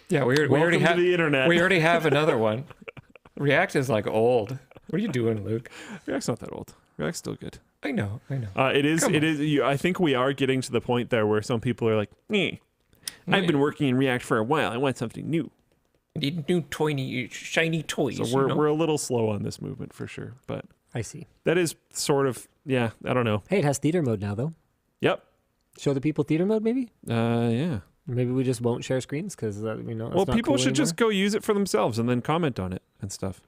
Yeah, we already Welcome have to the internet. We already have another one. React is like old. What are you doing, Luke? React's not that old. React's still good. I know. It is. Come It on. is. I think we are getting to the point there where some people are like, I've been working in React for a while. I want something new. Need new tiny, shiny toys. So we're a little slow on this movement for sure. But I see. that is sort of, I don't know. Hey, it has theater mode now, though. Yep. Show the people theater mode, maybe? Yeah. Maybe we just won't share screens because we know it's Well, not people cool should anymore. just go use it for themselves and then comment on it and stuff.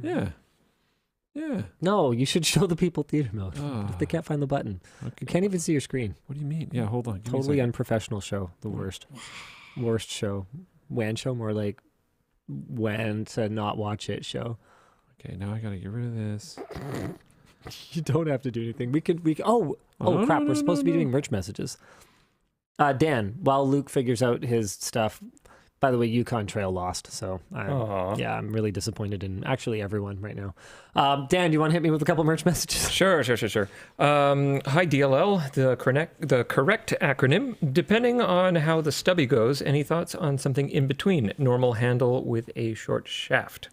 Yeah. Yeah. No, you should show the people theater mode. Oh, If they can't find the button. You okay. can't even see your screen. What do you mean? Yeah, hold on. Give me a Totally second. unprofessional show. The worst. Worst show. WAN show, more like WAN to not watch it show. Okay, now I gotta get rid of this. You don't have to do anything. We could No, crap, no, we're supposed to be no. doing merch messages. Dan, while Luke figures out his stuff, by the way, Yukon Trail lost, so Aw. I'm really disappointed in actually everyone right now. Dan, do you want to hit me with a couple merch messages? Sure. Hi, DLL, the correct acronym. Depending on how the stubby goes, any thoughts on something in between? Normal handle with a short shaft.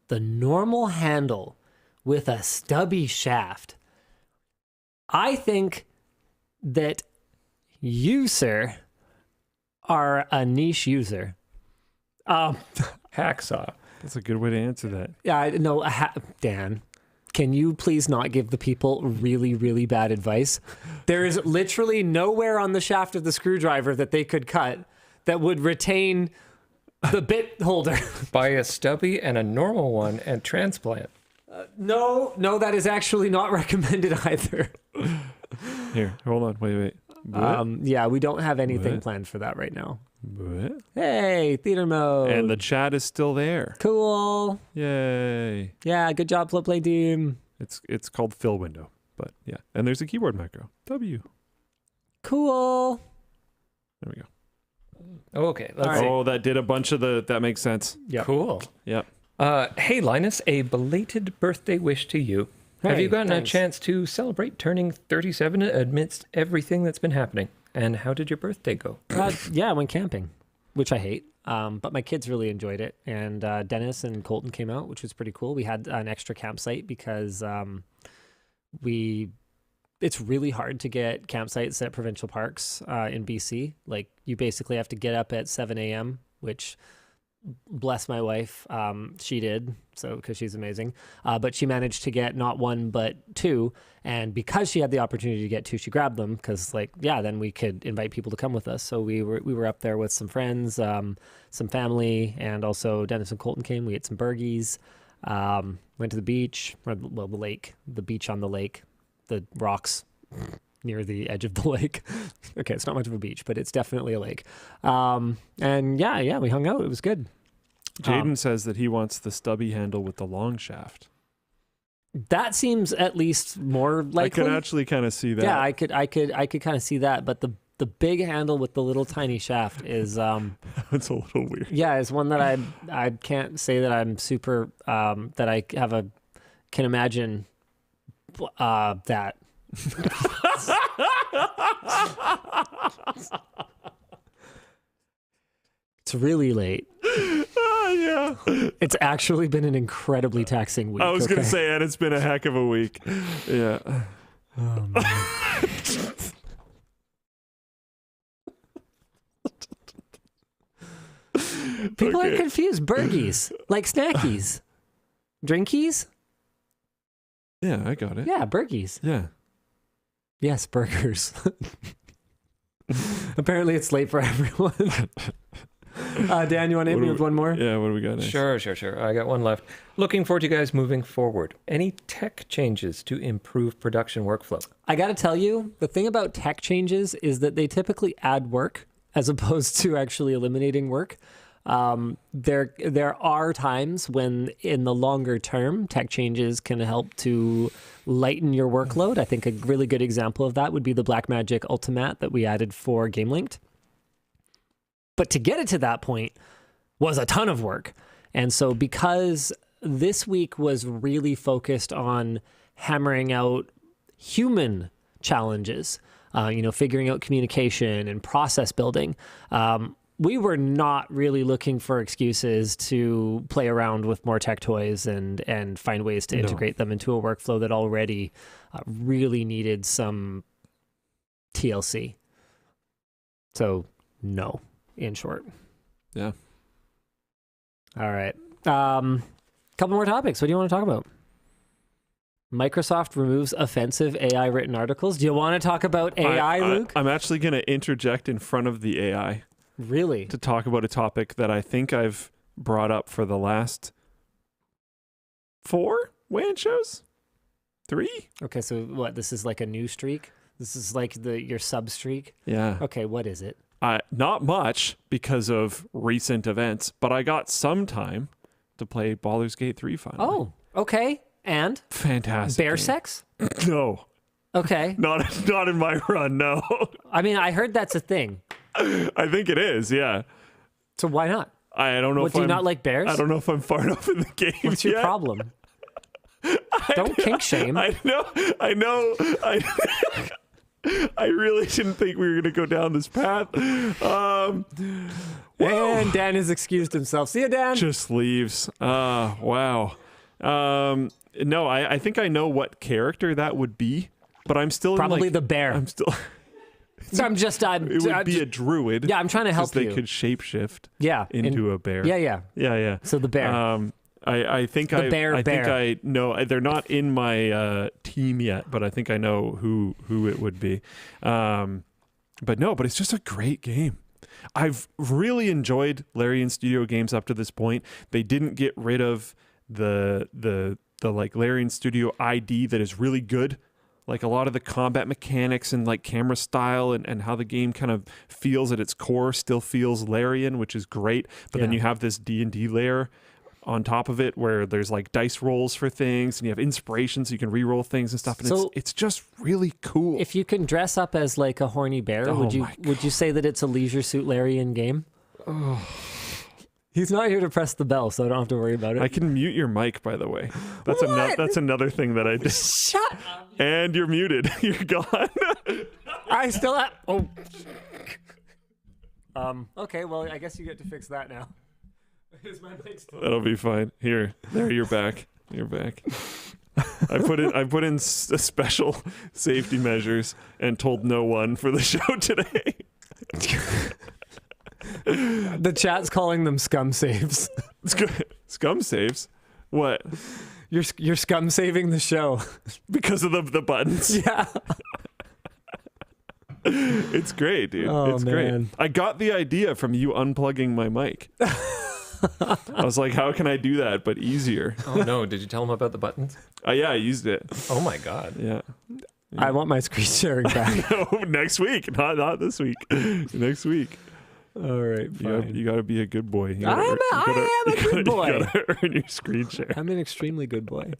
The normal handle with a stubby shaft. I think that you, sir, are a niche user. Hacksaw. That's a good way to answer that. Yeah, no, Dan, can you please not give the people really, really bad advice? There is literally nowhere on the shaft of the screwdriver that they could cut that would retain the bit holder. Buy a stubby and a normal one and transplant. No, that is actually not recommended either. Here, hold on. Wait. Yeah, we don't have anything What? planned for that right now. What? Hey, theater mode. And the chat is still there. Cool. Yay. Yeah, good job, Floatplay team. It's called fill window, but yeah. And there's a keyboard macro. W. Cool. There we go. Okay. Let's All right. see. Oh, that did a bunch of that makes sense. Yep. Cool. Yep. Hey, Linus, a belated birthday wish to you. Have Hey, you gotten thanks. a chance to celebrate turning 37 amidst everything that's been happening? And how did your birthday go? Yeah, I went camping, which I hate. But my kids really enjoyed it. And Dennis and Colton came out, which was pretty cool. We had an extra campsite because it's really hard to get campsites at provincial parks in BC. Like, you basically have to get up at 7 a.m., which, bless my wife, she did, so because she's amazing. But she managed to get not one, but two. And because she had the opportunity to get two, she grabbed them because, like, yeah, then we could invite people to come with us. So we were up there with some friends, some family, and also Dennis and Colton came. We ate some burgies, went to the beach, or, well, the lake, the beach on the lake, the rocks near the edge of the lake. Okay, it's not much of a beach, but it's definitely a lake. And yeah, we hung out. It was good. Jaden says that he wants the stubby handle with the long shaft. That seems at least more likely. I can actually kind of see that. Yeah, I could kind of see that. But the big handle with the little tiny shaft is It's a little weird. yeah, is one that I can't say that I'm super that I can imagine that. It's really late. Yeah. It's actually been an incredibly taxing week. I was going to okay? say, and it's been a heck of a week. Yeah. Oh, man. People are Okay. confused. Burgies, like snackies, drinkies. Yeah, I got it. Yeah, burgies. Yeah. Yes, burgers. Apparently, it's late for everyone. Dan, you want to hit me with one more? Yeah, what do we got next? Sure. I got one left. Looking forward to you guys moving forward. Any tech changes to improve production workflow? I got to tell you, the thing about tech changes is that they typically add work as opposed to actually eliminating work. There are times when, in the longer term, tech changes can help to lighten your workload. I think a really good example of that would be the Blackmagic Ultimat that we added for GameLinked. But to get it to that point was a ton of work. And so because this week was really focused on hammering out human challenges, figuring out communication and process building, we were not really looking for excuses to play around with more tech toys and find ways to integrate them into a workflow that already really needed some TLC. So, no. In short. Yeah. All right. Couple more topics. What do you want to talk about? Microsoft removes offensive AI written articles. Do you want to talk about AI, Luke? I'm actually going to interject in front of the AI Really? to talk about a topic that I think I've brought up for the last 4 WAN shows? 3? Okay, so what? This is like a new streak? This is like your sub streak? Yeah. Okay, what is it? Not much because of recent events, but I got some time to play Baldur's Gate 3 finally. Oh, okay. And? Fantastic. Bear game. sex? No. Okay. Not in my run, no. I mean, I heard that's a thing. I think it is, yeah. So why not? I don't know What, if do you I'm not like bears? I don't know if I'm far enough in the game What's your yet. problem? Don't kink shame. I know. I really didn't think we were going to go down this path. And Dan has excused himself. See you, Dan. Just leaves. Wow. No, I think I know what character that would be, but I'm still Probably in, the bear. I'm still. It It would be a druid. Yeah, I'm trying to help they you. could shapeshift Yeah. into a bear. Yeah. Yeah. So the bear. I think The I bear. think I know they're not in my team yet, but I think I know who it would be. But it's just a great game. I've really enjoyed Larian Studio games up to this point. They didn't get rid of the like Larian Studio ID that is really good. Like a lot of the combat mechanics and like camera style and how the game kind of feels at its core still feels Larian, which is great. But then Yeah. you have this D&D layer on top of it where there's like dice rolls for things and you have inspiration so you can re-roll things and stuff. And So- it's just really cool. If you can dress up as like a horny bear, Oh would my you say that it's a Leisure Suit Larian game? He's not here to press the bell, so I don't have to worry about it. I can mute your mic, by the way. That's What? that's another thing that I did. Shut up. And you're muted. You're gone. I still have. Oh. Okay, well, I guess you get to fix that now. Is my mic still? That'll be fine. Here, there, you're back. You're back. I put in special safety measures and told no one for the show today. The chat's calling them scum saves. Scum saves? What? You're scum saving the show. Because of the buttons? Yeah. It's great, dude. Oh, it's man. great. I got the idea from you unplugging my mic. I was like, how can I do that but easier? Oh no, did you tell him about the buttons? Yeah, I used it. Oh my god. Yeah. I want my screen sharing back. No, next week. Not this week. Next week. All right, fine. You gotta be a good boy. I am a good boy. You gotta earn your screen share. I'm an extremely good boy.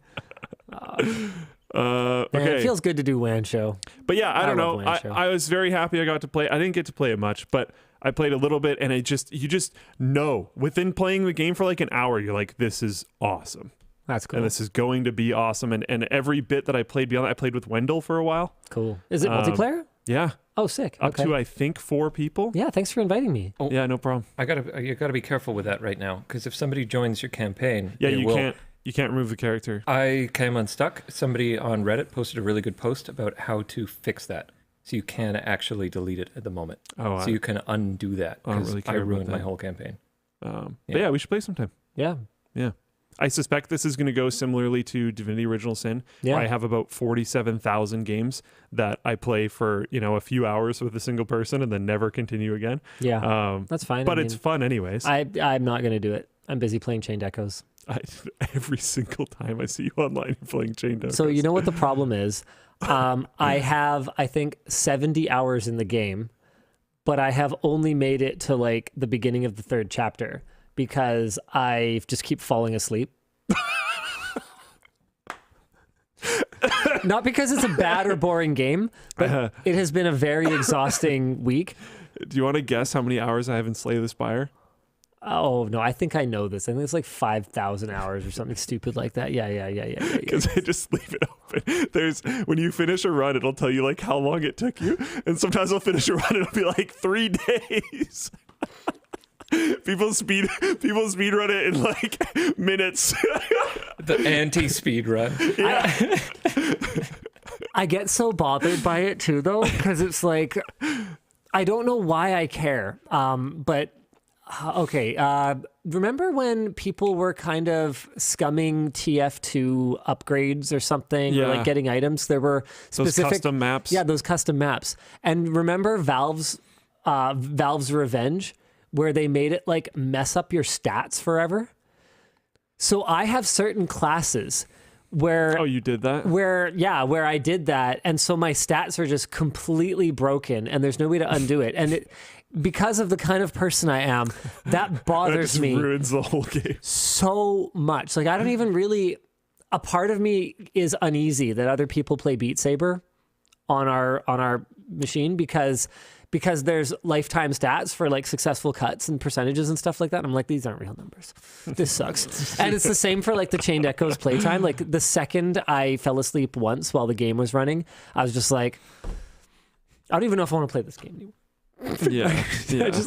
Okay. Man, it feels good to do WAN Show. But yeah, I don't love know. WAN Show. I was very happy I got to play. I didn't get to play it much, but I played a little bit, and you just know within playing the game for like an hour, you're like, this is awesome. That's cool. And this is going to be awesome. And every bit that I played beyond that, I played with Wendell for a while. Cool. Is it multiplayer? Yeah. Oh, sick. Up Okay. to, I think, 4 people. Yeah, thanks for inviting me. Oh. Yeah, no problem. You gotta be careful with that right now, because if somebody joins your campaign, Yeah, they you will. can't remove the character. I came unstuck. Somebody on Reddit posted a really good post about how to fix that, so you can actually delete it at the moment. Oh, So you can undo that, I don't because really I care about ruined my that. whole campaign. But yeah, we should play sometime. Yeah. Yeah. I suspect this is going to go similarly to Divinity Original Sin. Yeah. Where I have about 47,000 games that I play for, a few hours with a single person and then never continue again. Yeah. That's fine. But it's fun anyways. I'm not going to do it. I'm busy playing Chained Echoes. Every single time I see you online, you're playing Chained Echoes. So you know what the problem is? I have, I think, 70 hours in the game, but I have only made it to like the beginning of the 3rd chapter because I just keep falling asleep. Not because it's a bad or boring game, but it has been a very exhausting week. Do you want to guess how many hours I have in Slay the Spire? Oh, no, I think I know this. I think it's like 5,000 hours or something stupid like that. Yeah. Because I just leave it open. When you finish a run, it'll tell you like how long it took you. And sometimes I'll finish a run and it'll be like 3 days. People speed run it in like minutes. The anti-speed run. I get so bothered by it too, though, because it's like, I don't know why I care. But okay. Remember when people were kind of scumming TF2 upgrades or something, or like getting items? There were specific those custom maps. Yeah, those custom maps. And remember Valve's Revenge, where they made it like mess up your stats forever? So I have certain classes where you did that? where I did that, and so my stats are just completely broken and there's no way to undo it. And because of the kind of person I am, that bothers That me. ruins the whole game So much. Like, I don't even really, a part of me is uneasy that other people play Beat Saber on our machine because there's lifetime stats for like successful cuts and percentages and stuff like that. I'm like, these aren't real numbers. This sucks. And it's the same for like the Chained Echoes playtime. Like the second I fell asleep once while the game was running, I was just like, I don't even know if I want to play this game anymore. Yeah.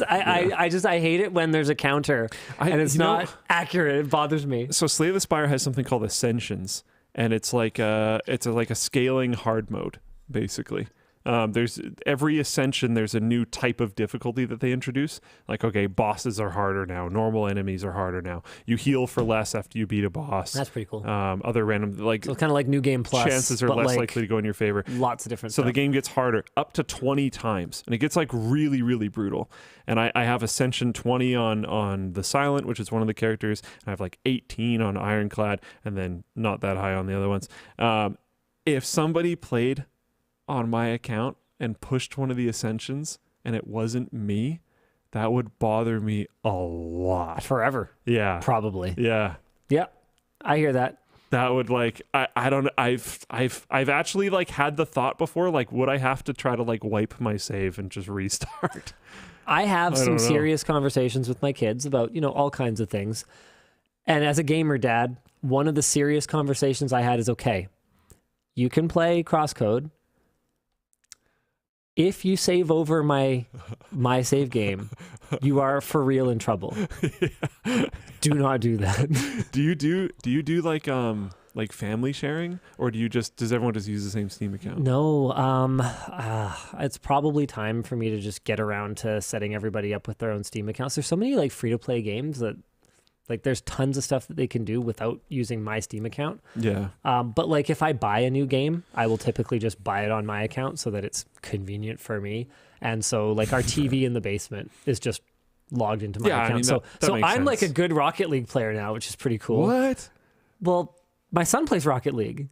I hate it when there's a counter and it's not accurate. It bothers me. So Slay the Spire has something called Ascensions, and it's like a scaling hard mode, basically. There's every Ascension, there's a new type of difficulty that they introduce. Like, okay, bosses are harder now. Normal enemies are harder now. You heal for less after you beat a boss. That's pretty cool. Other random, like, So kind of like New Game Plus. chances are but less like likely to go in your favor. Lots of different So stuff. the game gets harder up to 20 times, and it gets like really, really brutal. And I have Ascension 20 on the Silent, which is one of the characters. And I have like 18 on Ironclad, and then not that high on the other ones. If somebody played on my account and pushed one of the Ascensions and it wasn't me, that would bother me a lot. Forever. Yeah. Probably. Yeah. Yeah. I hear that. That would like I don't I've actually like had the thought before, like, would I have to try to like wipe my save and just restart? I have some don't know. serious conversations with my kids about, all kinds of things. And as a gamer dad, one of the serious conversations I had is, okay, you can play crosscode. If you save over my save game, you are for real in trouble. Do not do that. Do you do like family sharing, or does everyone just use the same Steam account? No, it's probably time for me to just get around to setting everybody up with their own Steam accounts. There's so many like free-to-play games that like there's tons of stuff that they can do without using my Steam account. Yeah. But like if I buy a new game, I will typically just buy it on my account so that it's convenient for me. And so like our TV in the basement is just logged into my account. I mean, so that makes I'm like a sense. good Rocket League player now, which is pretty cool. What? Well, my son plays Rocket League.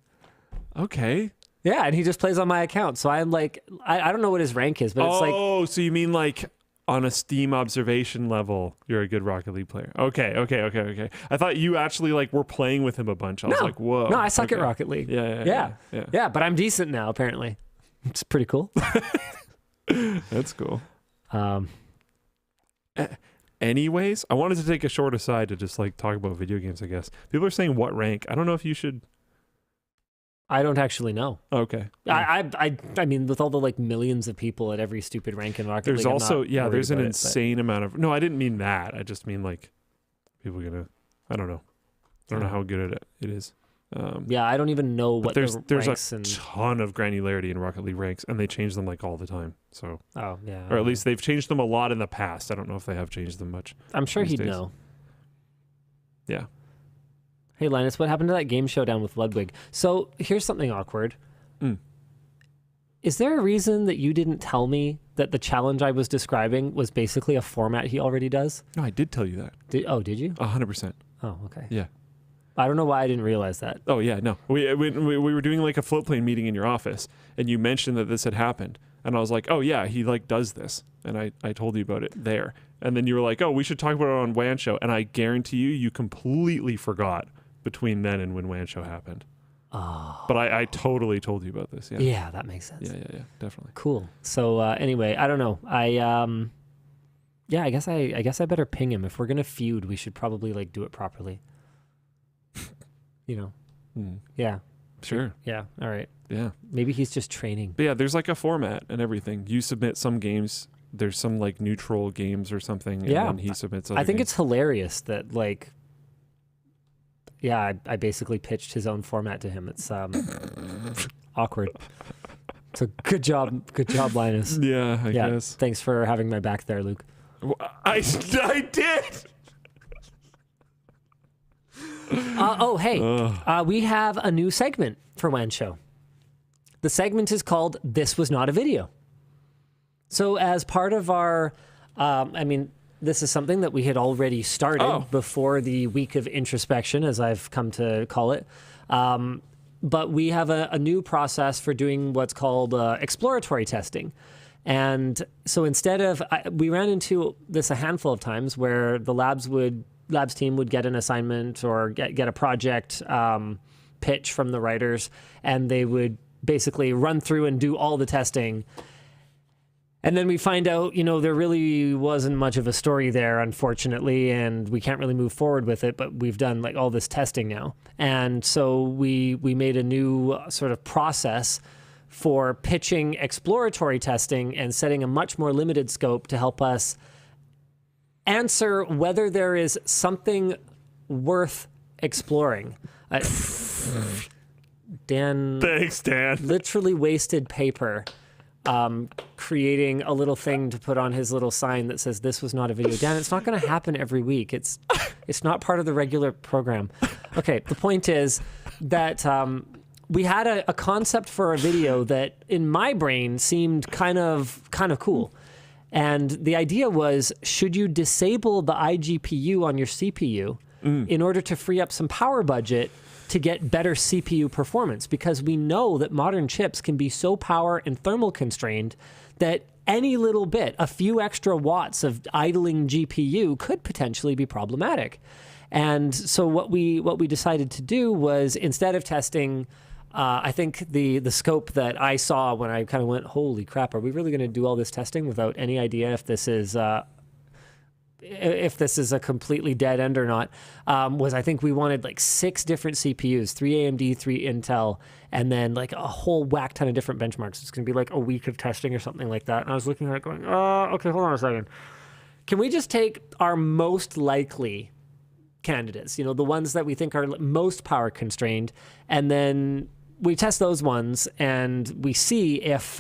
Okay. Yeah, and he just plays on my account. So I'm like, I don't know what his rank is, but it's like, Oh, so you mean like on a Steam observation level, you're a good Rocket League player. Okay. I thought you actually like were playing with him a bunch. I was like, whoa. No, I suck at okay. Rocket League. Yeah. Yeah, but I'm decent now, apparently. It's pretty cool. That's cool. Um, Anyways, I wanted to take a short aside to just like talk about video games, I guess. People are saying what rank? I don't know if you should. I don't actually know. Okay. I mean, with all the like millions of people at every stupid rank in Rocket There's League, I'm also, not worried there's an about it, insane amount of. No, I didn't mean that. I just mean like people gonna. I don't know. I don't know how good it is. yeah, I don't even know what there's the a ranks and ton of granularity in Rocket League ranks, and they change them like all the time. So, oh yeah, or at least they've changed them a lot in the past. I don't know if they have changed them much. I'm sure these he'd days. know. Yeah. Hey Linus, what happened to that game showdown with Ludwig? So here's something awkward. Is there a reason that you didn't tell me that the challenge I was describing was basically a format he already does? No, I did tell you that. Did you? 100%. Oh, okay. Yeah. I don't know why I didn't realize that. Oh yeah, no. We were doing like a float plane meeting in your office, and you mentioned that this had happened, and I was like, oh yeah, he like does this, and I told you about it there, and then you were like, oh, we should talk about it on WAN Show, and I guarantee you completely forgot between then and when WAN Show happened. Oh. But I totally told you about this. Yeah. Yeah, that makes sense. Yeah, definitely. Cool. So anyway, I don't know. I guess I better ping him. If we're gonna feud, we should probably like do it properly. Yeah. Sure. Yeah. All right. Yeah. Maybe he's just training. But yeah, there's like a format and everything. You submit some games. There's some like neutral games or something. And then he submits other I think games. it's hilarious that like, yeah, I basically pitched his own format to him. It's awkward. So good job, Linus. Yeah, I guess. Thanks for having my back there, Luke. I did. We have a new segment for WAN Show. The segment is called "This Was Not a Video." So as part of our, this is something that we had already started before the week of introspection, as I've come to call it. But we have a new process for doing what's called exploratory testing. And so instead of, we ran into this a handful of times where the labs team would get an assignment or get a project pitch from the writers, and they would basically run through and do all the testing. And then we find out, there really wasn't much of a story there, unfortunately, and we can't really move forward with it, but we've done like all this testing now. And so we made a new sort of process for pitching exploratory testing and setting a much more limited scope to help us answer whether there is something worth exploring. Dan. Thanks, Dan. Literally wasted paper creating a little thing to put on his little sign that says "This was not a video." Dan, it's not going to happen every week. It's not part of the regular program. Okay, the point is that we had a concept for a video that in my brain seemed kind of cool. And the idea was, should you disable the iGPU on your CPU in order to free up some power budget to get better CPU performance? Because we know that modern chips can be so power and thermal constrained that any little bit, a few extra watts of idling GPU could potentially be problematic. And so what we decided to do was, instead of testing I think the scope that I saw when I kind of went, holy crap, are we really going to do all this testing without any idea if this is a completely dead end or not, was I think we wanted like 6 different CPUs, 3 AMD, 3 Intel, and then like a whole whack ton of different benchmarks. It's going to be like a week of testing or something like that. And I was looking at it going, okay, hold on a second. Can we just take our most likely candidates, the ones that we think are most power constrained, and then we test those ones and we see if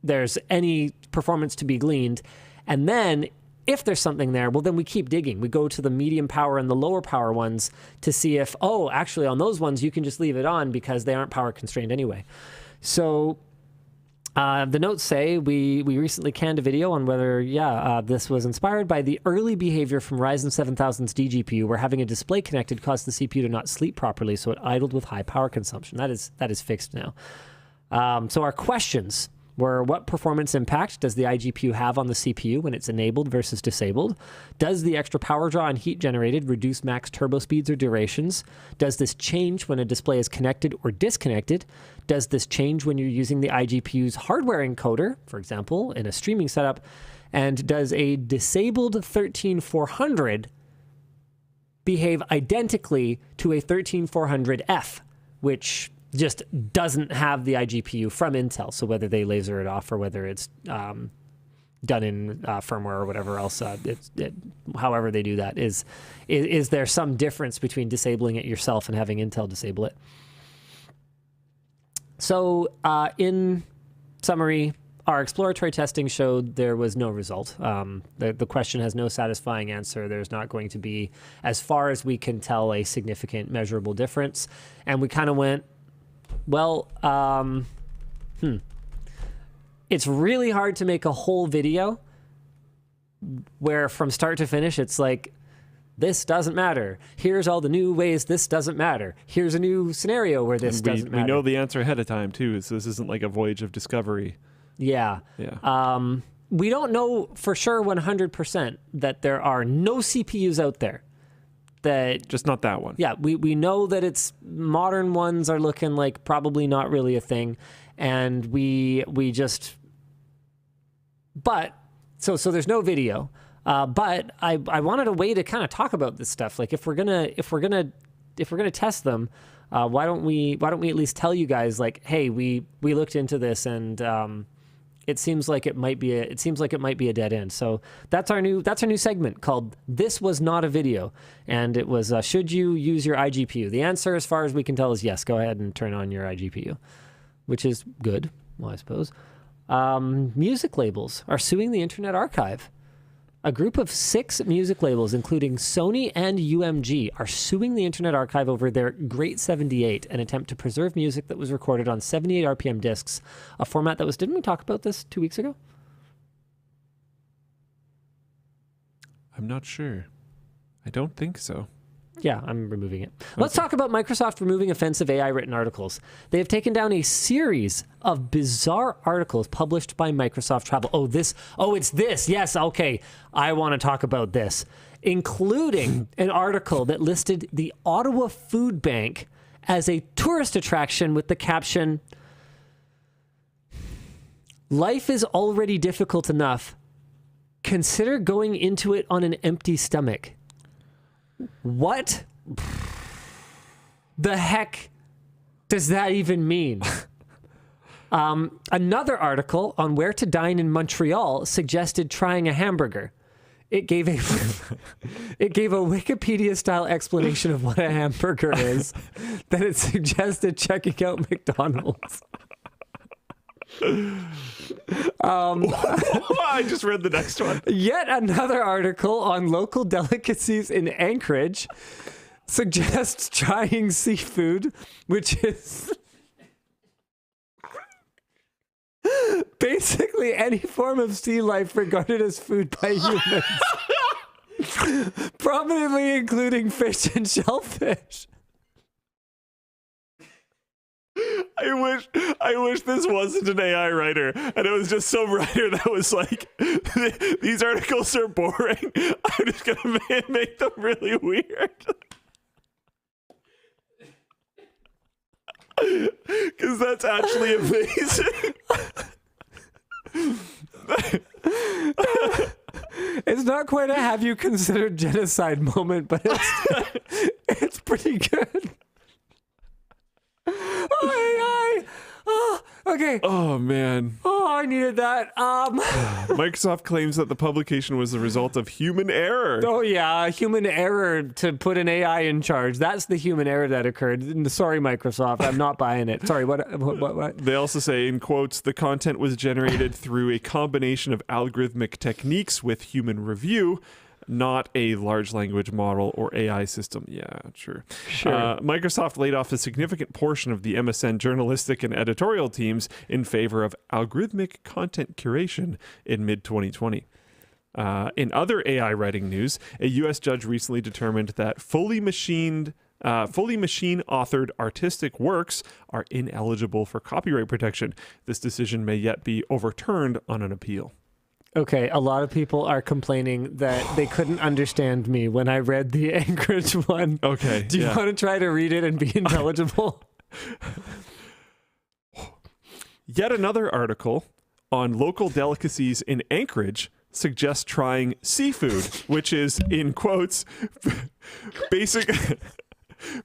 there's any performance to be gleaned. And then if there's something there, well, then we keep digging. We go to the medium power and the lower power ones to see if, actually on those ones, you can just leave it on because they aren't power constrained anyway. So the notes say we recently canned a video on whether, this was inspired by the early behavior from Ryzen 7000's DGPU, where having a display connected caused the CPU to not sleep properly, so it idled with high power consumption. That is fixed now. So our questions were, what performance impact does the iGPU have on the CPU when it's enabled versus disabled? Does the extra power draw and heat generated reduce max turbo speeds or durations? Does this change when a display is connected or disconnected? Does this change when you're using the iGPU's hardware encoder, for example, in a streaming setup? And does a disabled 13400 behave identically to a 13400F, which just doesn't have the iGPU from Intel? So whether they laser it off or whether it's done in firmware or whatever else, however they do that, is there some difference between disabling it yourself and having Intel disable it? So in summary, our exploratory testing showed there was no result. The question has no satisfying answer. There's not going to be, as far as we can tell, a significant measurable difference. And we kind of went, well, it's really hard to make a whole video where from start to finish, it's like, this doesn't matter. Here's all the new ways this doesn't matter. Here's a new scenario where this doesn't matter. We know the answer ahead of time, too, so this isn't like a voyage of discovery. Yeah. We don't know for sure 100% that there are no CPUs out there. Just not that one. Yeah, we know that it's modern ones are looking like probably not really a thing, and we just. But so there's no video, but I wanted a way to kind of talk about this stuff. Like if we're gonna test them, why don't we at least tell you guys, like, hey, we looked into this and. It seems like it might be a dead end. So that's our new segment called "This Was Not a Video," and it was should you use your iGPU? The answer, as far as we can tell, is yes. Go ahead and turn on your iGPU, which is good. Well, I suppose. Music labels are suing the Internet Archive. A group of 6 music labels, including Sony and UMG, are suing the Internet Archive over their Great 78, an attempt to preserve music that was recorded on 78 RPM discs, a format that was... Didn't we talk about this 2 weeks ago? I'm not sure. I don't think so. Yeah, I'm removing it. Let's talk about Microsoft removing offensive AI-written articles. They have taken down a series of bizarre articles published by Microsoft Travel. It's this. Yes, okay. I want to talk about this, including an article that listed the Ottawa Food Bank as a tourist attraction with the caption, "Life is already difficult enough. Consider going into it on an empty stomach." What the heck does that even mean? Another article on where to dine in Montreal suggested trying a hamburger. It gave a Wikipedia-style explanation of what a hamburger is. Then it suggested checking out McDonald's. I just read the next one. Yet another article on local delicacies in Anchorage suggests trying seafood, which is basically any form of sea life regarded as food by humans, prominently including fish and shellfish. I wish this wasn't an AI writer, and it was just some writer that was like, these articles are boring. I'm just gonna make them really weird. Because that's actually amazing. It's not quite a have you considered genocide moment, but it's pretty good. Oh, okay. Oh, man. Oh, I needed that. Microsoft claims that the publication was the result of human error. Oh, yeah, human error to put an AI in charge. That's the human error that occurred. Sorry, Microsoft, I'm not buying it. Sorry, what? They also say, in quotes, the content was generated through a combination of algorithmic techniques with human review, not a large language model or AI system. Yeah, sure. Microsoft laid off a significant portion of the MSN journalistic and editorial teams in favor of algorithmic content curation in mid-2020. In other AI writing news, a U.S. judge recently determined that fully machine-authored artistic works are ineligible for copyright protection. This decision may yet be overturned on an appeal. Okay, a lot of people are complaining that they couldn't understand me when I read the Anchorage one. Okay. Do you want to try to read it and be intelligible? Yet another article on local delicacies in Anchorage suggests trying seafood, which is, in quotes,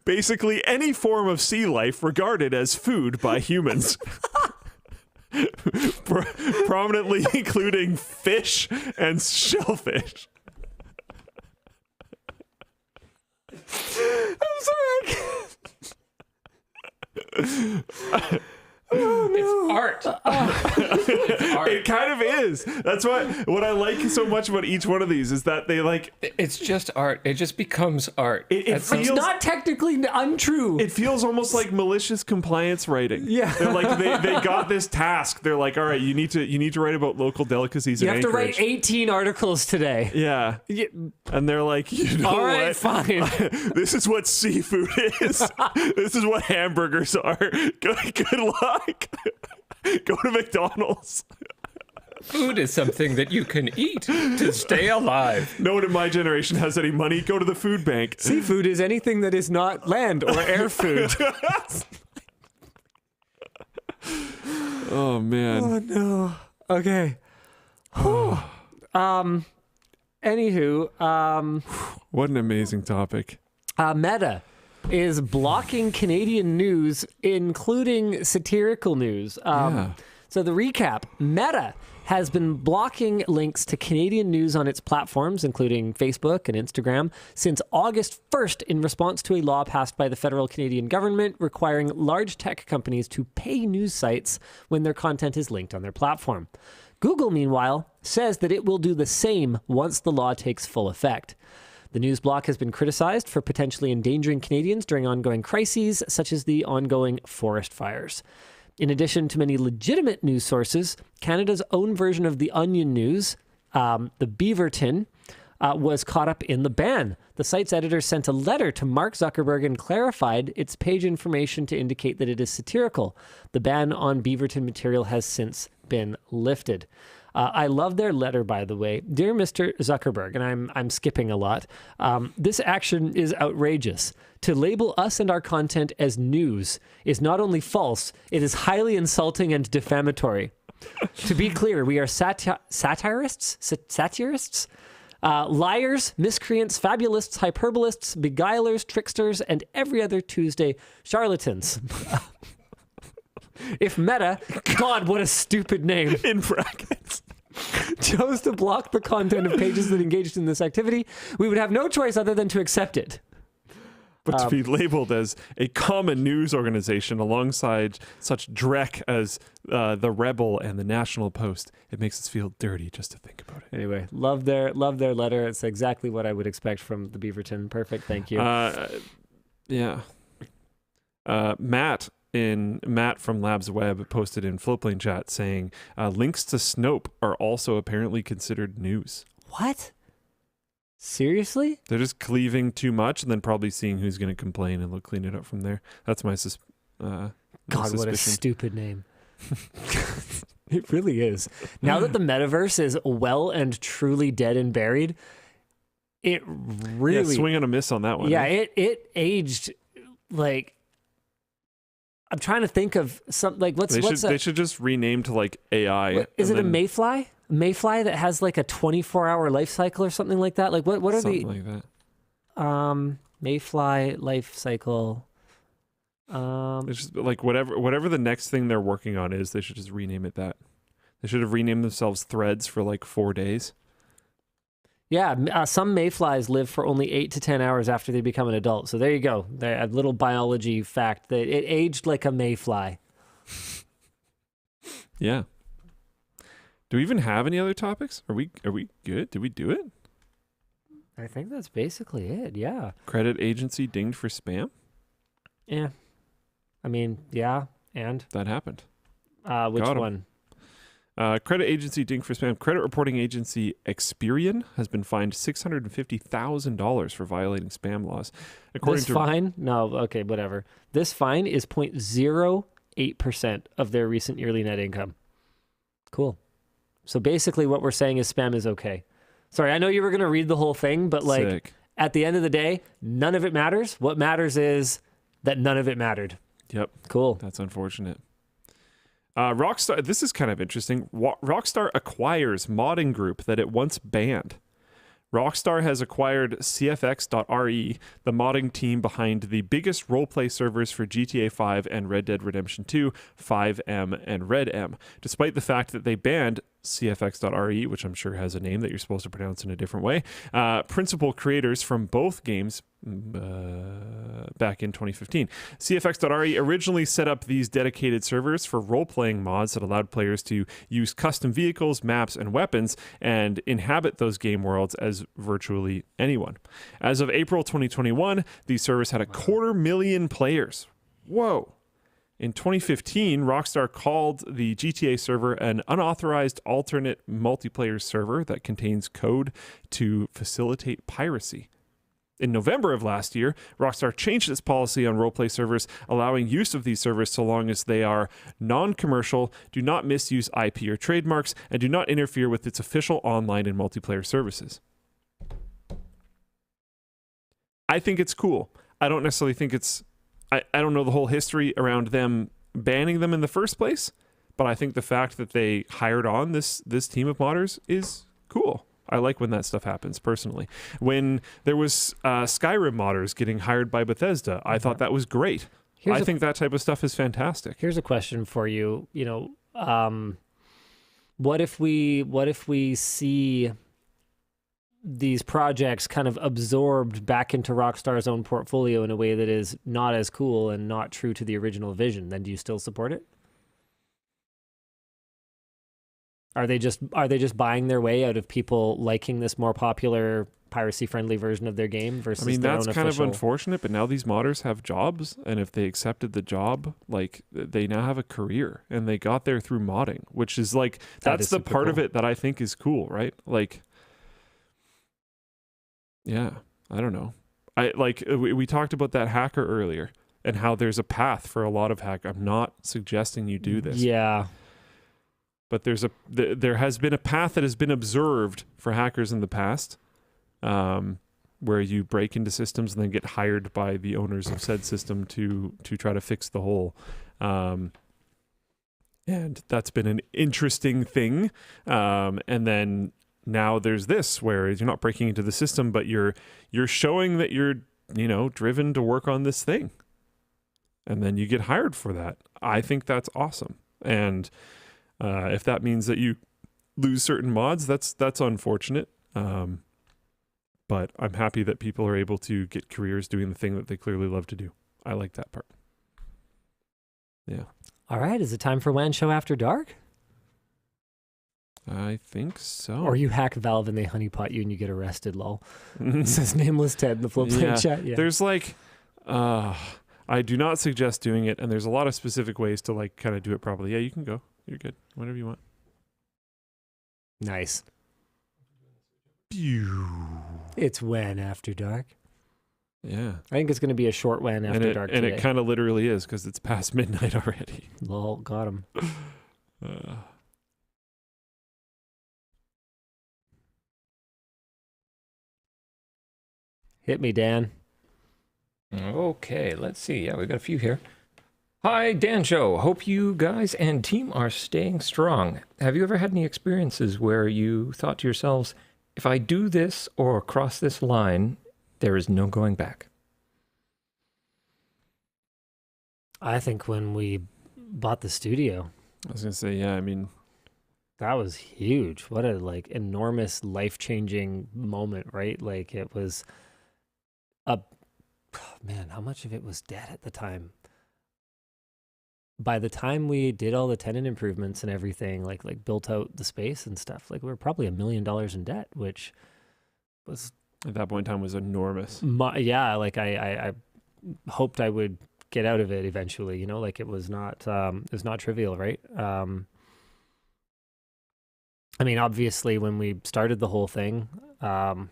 basically any form of sea life regarded as food by humans. Prominently including fish and shellfish. I'm sorry. Oh, no. It's art. It's art. It kind of is. That's what I like so much about each one of these is that they like. It's just art. It just becomes art. It feels It's not technically untrue. It feels almost like malicious compliance writing. Yeah. They're like they got this task. They're like, all right, you need to write about local delicacies. You in have to Anchorage. write 18 articles today. Yeah. And they're like, you know All right, what? fine. This is what seafood is. This is what hamburgers are. Good luck. Go to McDonald's. Food is something that you can eat to stay alive. No one in my generation has any money. Go to the food bank. Seafood is anything that is not land or air food. Oh, man. Oh, no. Okay. Anywho, What an amazing topic. Meta is blocking Canadian news, including satirical news. So the recap, Meta has been blocking links to Canadian news on its platforms, including Facebook and Instagram, since August 1st in response to a law passed by the federal Canadian government requiring large tech companies to pay news sites when their content is linked on their platform. Google, meanwhile, says that it will do the same once the law takes full effect. The news block has been criticized for potentially endangering Canadians during ongoing crises, such as the ongoing forest fires. In addition to many legitimate news sources, Canada's own version of the Onion News, the Beaverton, was caught up in the ban. The site's editor sent a letter to Mark Zuckerberg and clarified its page information to indicate that it is satirical. The ban on Beaverton material has since been lifted. I love their letter, by the way. Dear Mr. Zuckerberg, and I'm skipping a lot, this action is outrageous. To label us and our content as news is not only false, it is highly insulting and defamatory. To be clear, we are satirists? Liars, miscreants, fabulists, hyperbolists, beguilers, tricksters, and every other Tuesday charlatans. If Meta, God, what a stupid name, In brackets. chose to block the content of pages that engaged in this activity, we would have no choice other than to accept it. But to be labeled as a common news organization alongside such dreck as the Rebel and the National Post, it makes us feel dirty just to think about it. Anyway, love their letter. It's exactly what I would expect from the Beaverton. Perfect, thank you. Yeah. Matt from Labs Web posted in Floatplane chat saying links to Snope are also apparently considered news. What? Seriously? They're just cleaving too much and then probably seeing who's going to complain and they'll clean it up from there. That's my God, suspicion. what a stupid name. It really is. Now that the metaverse is well and truly dead and buried, it really... Yeah, swing and a miss on that one. Yeah, eh? it aged like... I'm trying to think of some like They should just rename to like AI. Is it a mayfly? A mayfly that has like a 24-hour life cycle or something like that? Like what are something like that? Mayfly life cycle. It's just like whatever the next thing they're working on is, they should just rename it that. They should have renamed themselves Threads for like 4 days. Yeah, some mayflies live for only 8 to 10 hours after they become an adult. So there you go. A little biology fact that it aged like a mayfly. Yeah. Do we even have any other topics? Are we good? Did we do it? I think that's basically it. Yeah. Credit agency dinged for spam? Yeah. I mean, yeah, and That happened. which Got 'em. one? Credit agency dinged for spam. Credit reporting agency Experian has been fined $650,000 for violating spam laws. According This to fine? No, okay, whatever. This fine is 0.08% of their recent yearly net income. Cool. So basically what we're saying is spam is okay. Sorry, I know you were going to read the whole thing, but like Sick. at the end of the day, none of it matters. What matters is that none of it mattered. Yep. Cool. That's unfortunate. Rockstar, this is kind of interesting. Rockstar acquires modding group that it once banned. Rockstar has acquired Cfx.re, the modding team behind the biggest roleplay servers for GTA 5 and Red Dead Redemption 2, 5M, and RedM, despite the fact that they banned Cfx.re, which I'm sure has a name that you're supposed to pronounce in a different way, principal creators from both games back in 2015. Cfx.re originally set up these dedicated servers for role-playing mods that allowed players to use custom vehicles, maps, and weapons and inhabit those game worlds as virtually anyone. As of April 2021, these servers had 250,000 players. Whoa. In 2015, Rockstar called the GTA server an unauthorized alternate multiplayer server that contains code to facilitate piracy. In November of last year, Rockstar changed its policy on roleplay servers, allowing use of these servers so long as they are non-commercial, do not misuse IP or trademarks, and do not interfere with its official online and multiplayer services. I think it's cool. I don't necessarily think it's... I don't know the whole history around them banning them in the first place, but I think the fact that they hired on this team of modders is cool. I like when that stuff happens, personally. When there was Skyrim modders getting hired by Bethesda, I thought that was great. I think that type of stuff is fantastic. Here's a question for you. You know, what if we see these projects kind of absorbed back into Rockstar's own portfolio in a way that is not as cool and not true to the original vision? Then do you still support it? Are they just buying their way out of people liking this more popular piracy-friendly version of their game versus their own official? That's kind of unfortunate, but now these modders have jobs, and if they accepted the job, like, they now have a career, and they got there through modding, which is like, that's the part of it that I think is cool, right? Like, yeah, I don't know. We talked about that hacker earlier, and how there's a path for a lot of hack. I'm not suggesting you do this. Yeah. But there has been a path that has been observed for hackers in the past, where you break into systems and then get hired by the owners of said system to try to fix the hole. And that's been an interesting thing. And then now there's this, where you're not breaking into the system, but you're showing that you're, driven to work on this thing. And then you get hired for that. I think that's awesome. And if that means that you lose certain mods, that's unfortunate. But I'm happy that people are able to get careers doing the thing that they clearly love to do. I like that part. Yeah. All right. Is it time for WAN Show After Dark? I think so. Or you hack Valve and they honeypot you and you get arrested, lol. It says Nameless Ted in the Flipside chat. Yeah. There's I do not suggest doing it, and there's a lot of specific ways to kind of do it properly. Yeah, you can go. You're good. Whatever you want. Nice. It's WAN After Dark. Yeah. I think it's going to be a short WAN After Dark and today. it kind of literally is, because it's past midnight already. Lol, got him. Hit me, Dan. Okay, let's see. Yeah, we've got a few here. Hi, Dan Show. Hope you guys and team are staying strong. Have you ever had any experiences where you thought to yourselves, if I do this or cross this line, there is no going back? I think when we bought the studio, I was gonna say, yeah. I mean, that was huge. What a enormous life-changing moment, right? Like it was man, how much of it was debt at the time? By the time we did all the tenant improvements and everything, like built out the space and stuff, like we were probably $1 million in debt, which was at that point in time was enormous. yeah. Like I hoped I would get out of it eventually. You know, like it was not trivial, right? I mean, obviously, when we started the whole thing, yeah.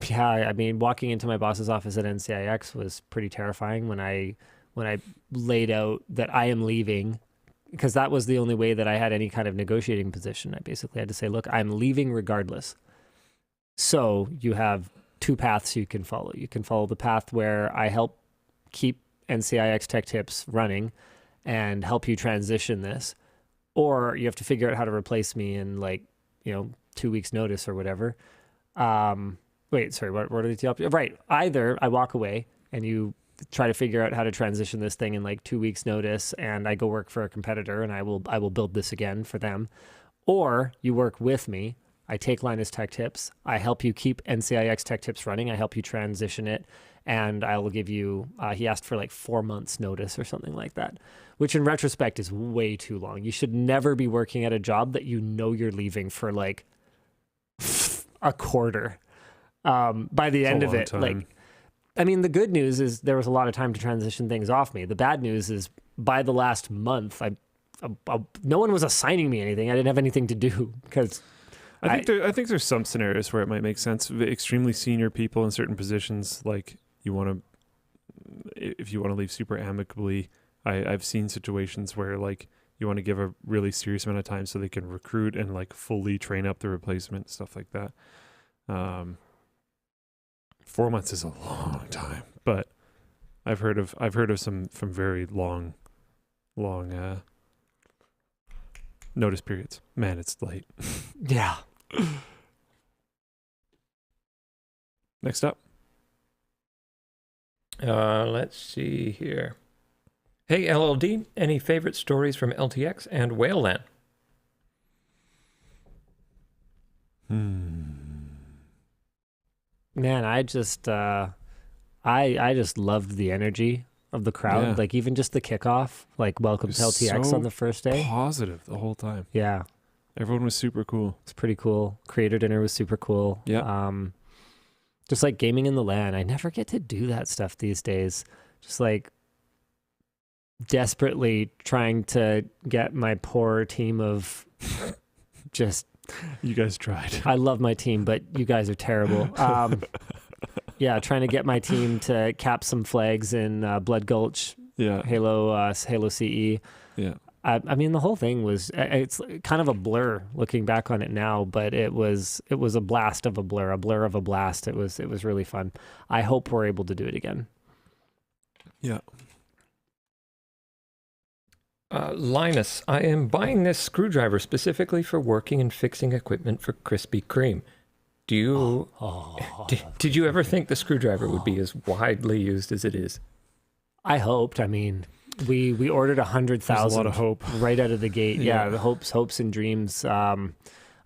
I mean, walking into my boss's office at NCIX was pretty terrifying when I laid out that I am leaving, because that was the only way that I had any kind of negotiating position. I basically had to say, look, I'm leaving regardless. So you have two paths you can follow. You can follow the path where I help keep NCIX Tech Tips running and help you transition this, or you have to figure out how to replace me in 2 weeks notice or whatever. Wait, sorry, what are the two options? Right. Either I walk away and you try to figure out how to transition this thing in 2 weeks notice, and I go work for a competitor and I will build this again for them. Or you work with me. I take Linus Tech Tips. I help you keep NCIX Tech Tips running. I help you transition it. And I will give you, he asked for 4 months notice or something like that, which in retrospect is way too long. You should never be working at a job that you know you're leaving for a quarter. By the end of it, I mean, the good news is there was a lot of time to transition things off me. The bad news is by the last month, no one was assigning me anything. I didn't have anything to do because I think there's some scenarios where it might make sense. Extremely senior people in certain positions, like if you want to leave super amicably. I've seen situations where you want to give a really serious amount of time so they can recruit and fully train up the replacement, stuff like that. 4 months is a long time, but I've heard of some very long notice periods. Man, it's late. Yeah. Next up. Let's see here. Hey, LLD, any favorite stories from LTX and Whale LAN? Man, I just loved the energy of the crowd. Yeah. Even just the kickoff, welcome to LTX so on the first day. Positive the whole time. Yeah. Everyone was super cool. It's pretty cool. Creator dinner was super cool. Yeah. Just gaming in the LAN. I never get to do that stuff these days. Just desperately trying to get my poor team of just... You guys tried. I love my team, but you guys are terrible. Yeah, trying to get my team to cap some flags in Blood Gulch, Yeah. Halo CE. Yeah. I mean, the whole thing it's kind of a blur looking back on it now, but it was a blast of a blur of a blast. It was really fun. I hope we're able to do it again. Yeah. Linus, I am buying this screwdriver specifically for working and fixing equipment for Krispy Kreme. Do you did you ever think the screwdriver would be as widely used as it is? I hoped. I mean, we ordered 100,000. There's a lot of hope right out of the gate. Yeah. The hopes and dreams. I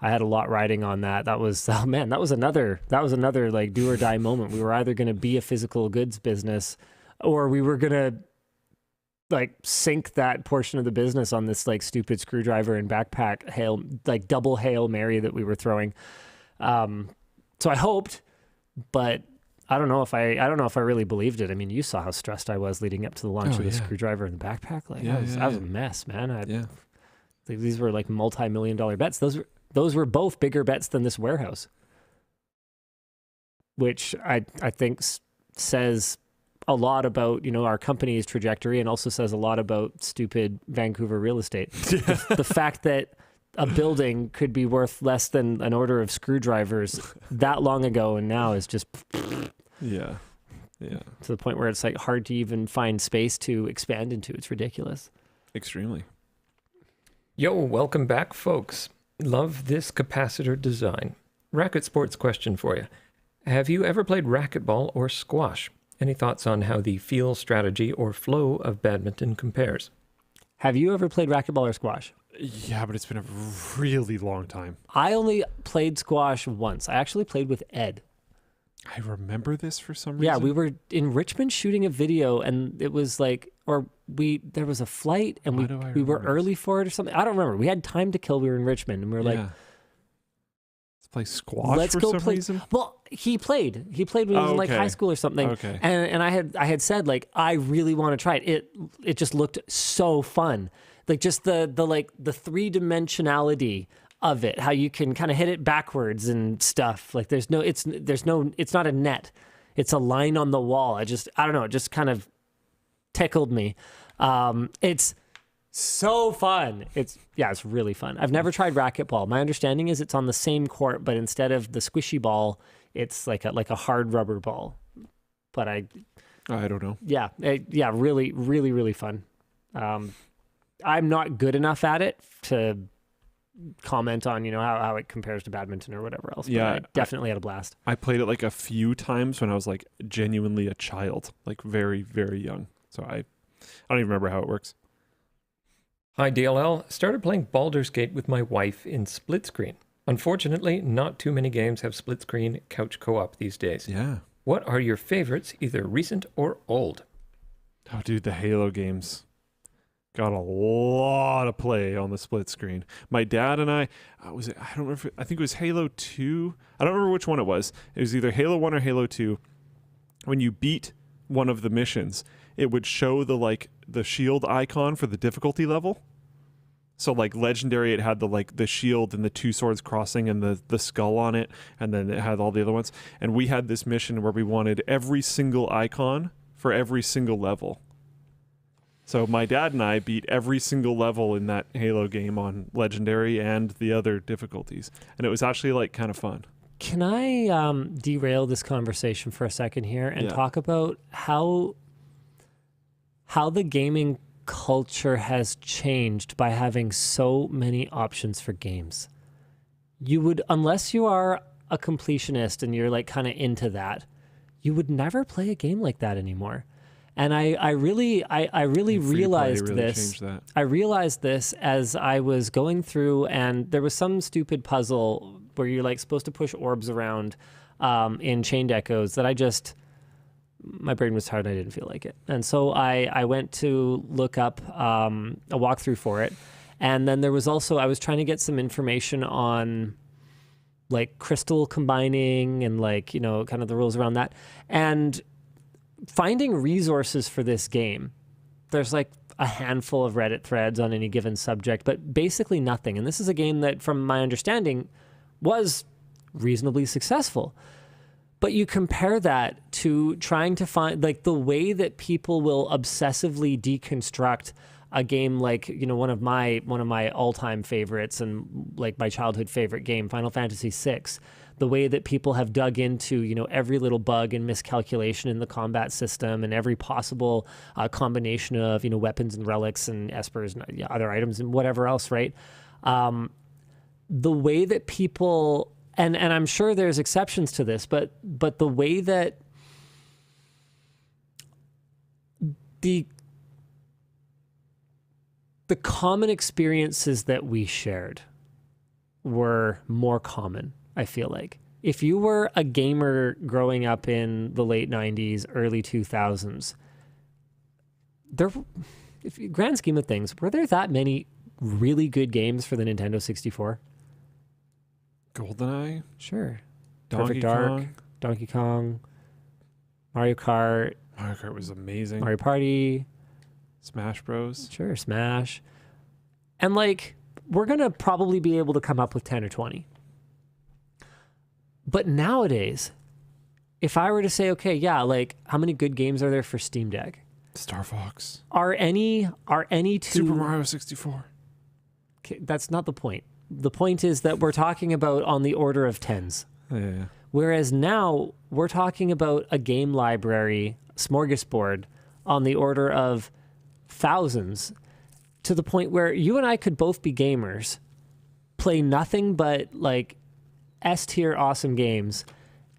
had a lot riding on that. That was another do or die moment. We were either going to be a physical goods business, or we were going to sink that portion of the business on this stupid screwdriver and backpack double Hail Mary that we were throwing. So I hoped, but I don't know if I really believed it. I mean, you saw how stressed I was leading up to the launch of the screwdriver and the backpack. I was a mess, man. These were multi-million-dollar bets. Those were both bigger bets than this warehouse, which I think says a lot about our company's trajectory, and also says a lot about stupid Vancouver real estate. The fact that a building could be worth less than an order of screwdrivers that long ago and now is just Yeah. To the point where it's like hard to even find space to expand into. It's ridiculous. Extremely. Yo, welcome back, folks. Love this capacitor design. Racket sports question for you. Have you ever played racquetball or squash? Any thoughts on how the feel, strategy, or flow of badminton compares? Have you ever played racquetball or squash? Yeah, but it's been a really long time. I only played squash once. I actually played with Ed. I remember this for some reason. Yeah, we were in Richmond shooting a video, and it was like, there was a flight, and we were early for it or something. I don't remember. We had time to kill. We were in Richmond, and we were like, let's play squash. Let's for go some play. reason? Well, he played. He played when he was in like high school or something. Okay. And I had said like I really want to try it. It just looked so fun. Like just the three dimensionality of it, how you can kind of hit it backwards and stuff. Like it's not a net. It's a line on the wall. I don't know, it just kind of tickled me. It's so fun. It's really fun. I've never tried racquetball. My understanding is it's on the same court, but instead of the squishy ball, it's like a hard rubber ball. But I don't know. Yeah, really, really, really fun. I'm not good enough at it to comment on, how it compares to badminton or whatever else. Yeah, but I definitely had a blast. I played it like a few times when I was like genuinely a child, like very, very young. So I don't even remember how it works. Hi, DLL. Started playing Baldur's Gate with my wife in split screen. Unfortunately, not too many games have split screen couch co-op these days. Yeah. What are your favorites, either recent or old? Oh, dude, the Halo games. Got a lot of play on the split screen. My dad and I don't remember. I think it was Halo 2. I don't remember which one it was. It was either Halo 1 or Halo 2. When you beat one of the missions, it would show the shield icon for the difficulty level. So like legendary, it had the shield and the two swords crossing and the skull on it, and then it had all the other ones. And we had this mission where we wanted every single icon for every single level. So my dad and I beat every single level in that Halo game on Legendary and the other difficulties. And it was actually kind of fun. Can I derail this conversation for a second here and talk about how the gaming culture has changed by having so many options for games? You would, unless you are a completionist and you're kind of into that, you would never play a game like that anymore. And I really realized this. I realized this as I was going through, and there was some stupid puzzle where you're supposed to push orbs around in Chained Echoes that my brain was tired and I didn't feel like it. And so I went to look up a walkthrough for it. And then there was also, I was trying to get some information on crystal combining and kind of the rules around that. And finding resources for this game, there's a handful of Reddit threads on any given subject, but basically nothing. And this is a game that, from my understanding, was reasonably successful. But you compare that to trying to find the way that people will obsessively deconstruct a game one of my all-time favorites and my childhood favorite game, Final Fantasy VI. The way that people have dug into, every little bug and miscalculation in the combat system and every possible combination of, weapons and relics and espers and other items and whatever else, right? The way that people, and I'm sure there's exceptions to this, but the way that the common experiences that we shared were more common. I feel like if you were a gamer growing up in the late 90s, early 2000s, grand scheme of things, were there that many really good games for the Nintendo 64? GoldenEye? Sure. Donkey Perfect Dark, Kong. Donkey Kong, Mario Kart. Mario Kart was amazing. Mario Party. Smash Bros. Sure, Smash. And we're going to probably be able to come up with 10 or 20. But nowadays, if I were to say, okay, how many good games are there for Steam Deck? Star Fox. Are any two... Super Mario 64. Okay, that's not the point. The point is that we're talking about on the order of tens. Yeah. Whereas now we're talking about a game library smorgasbord on the order of thousands, to the point where you and I could both be gamers, play nothing but like S-tier awesome games,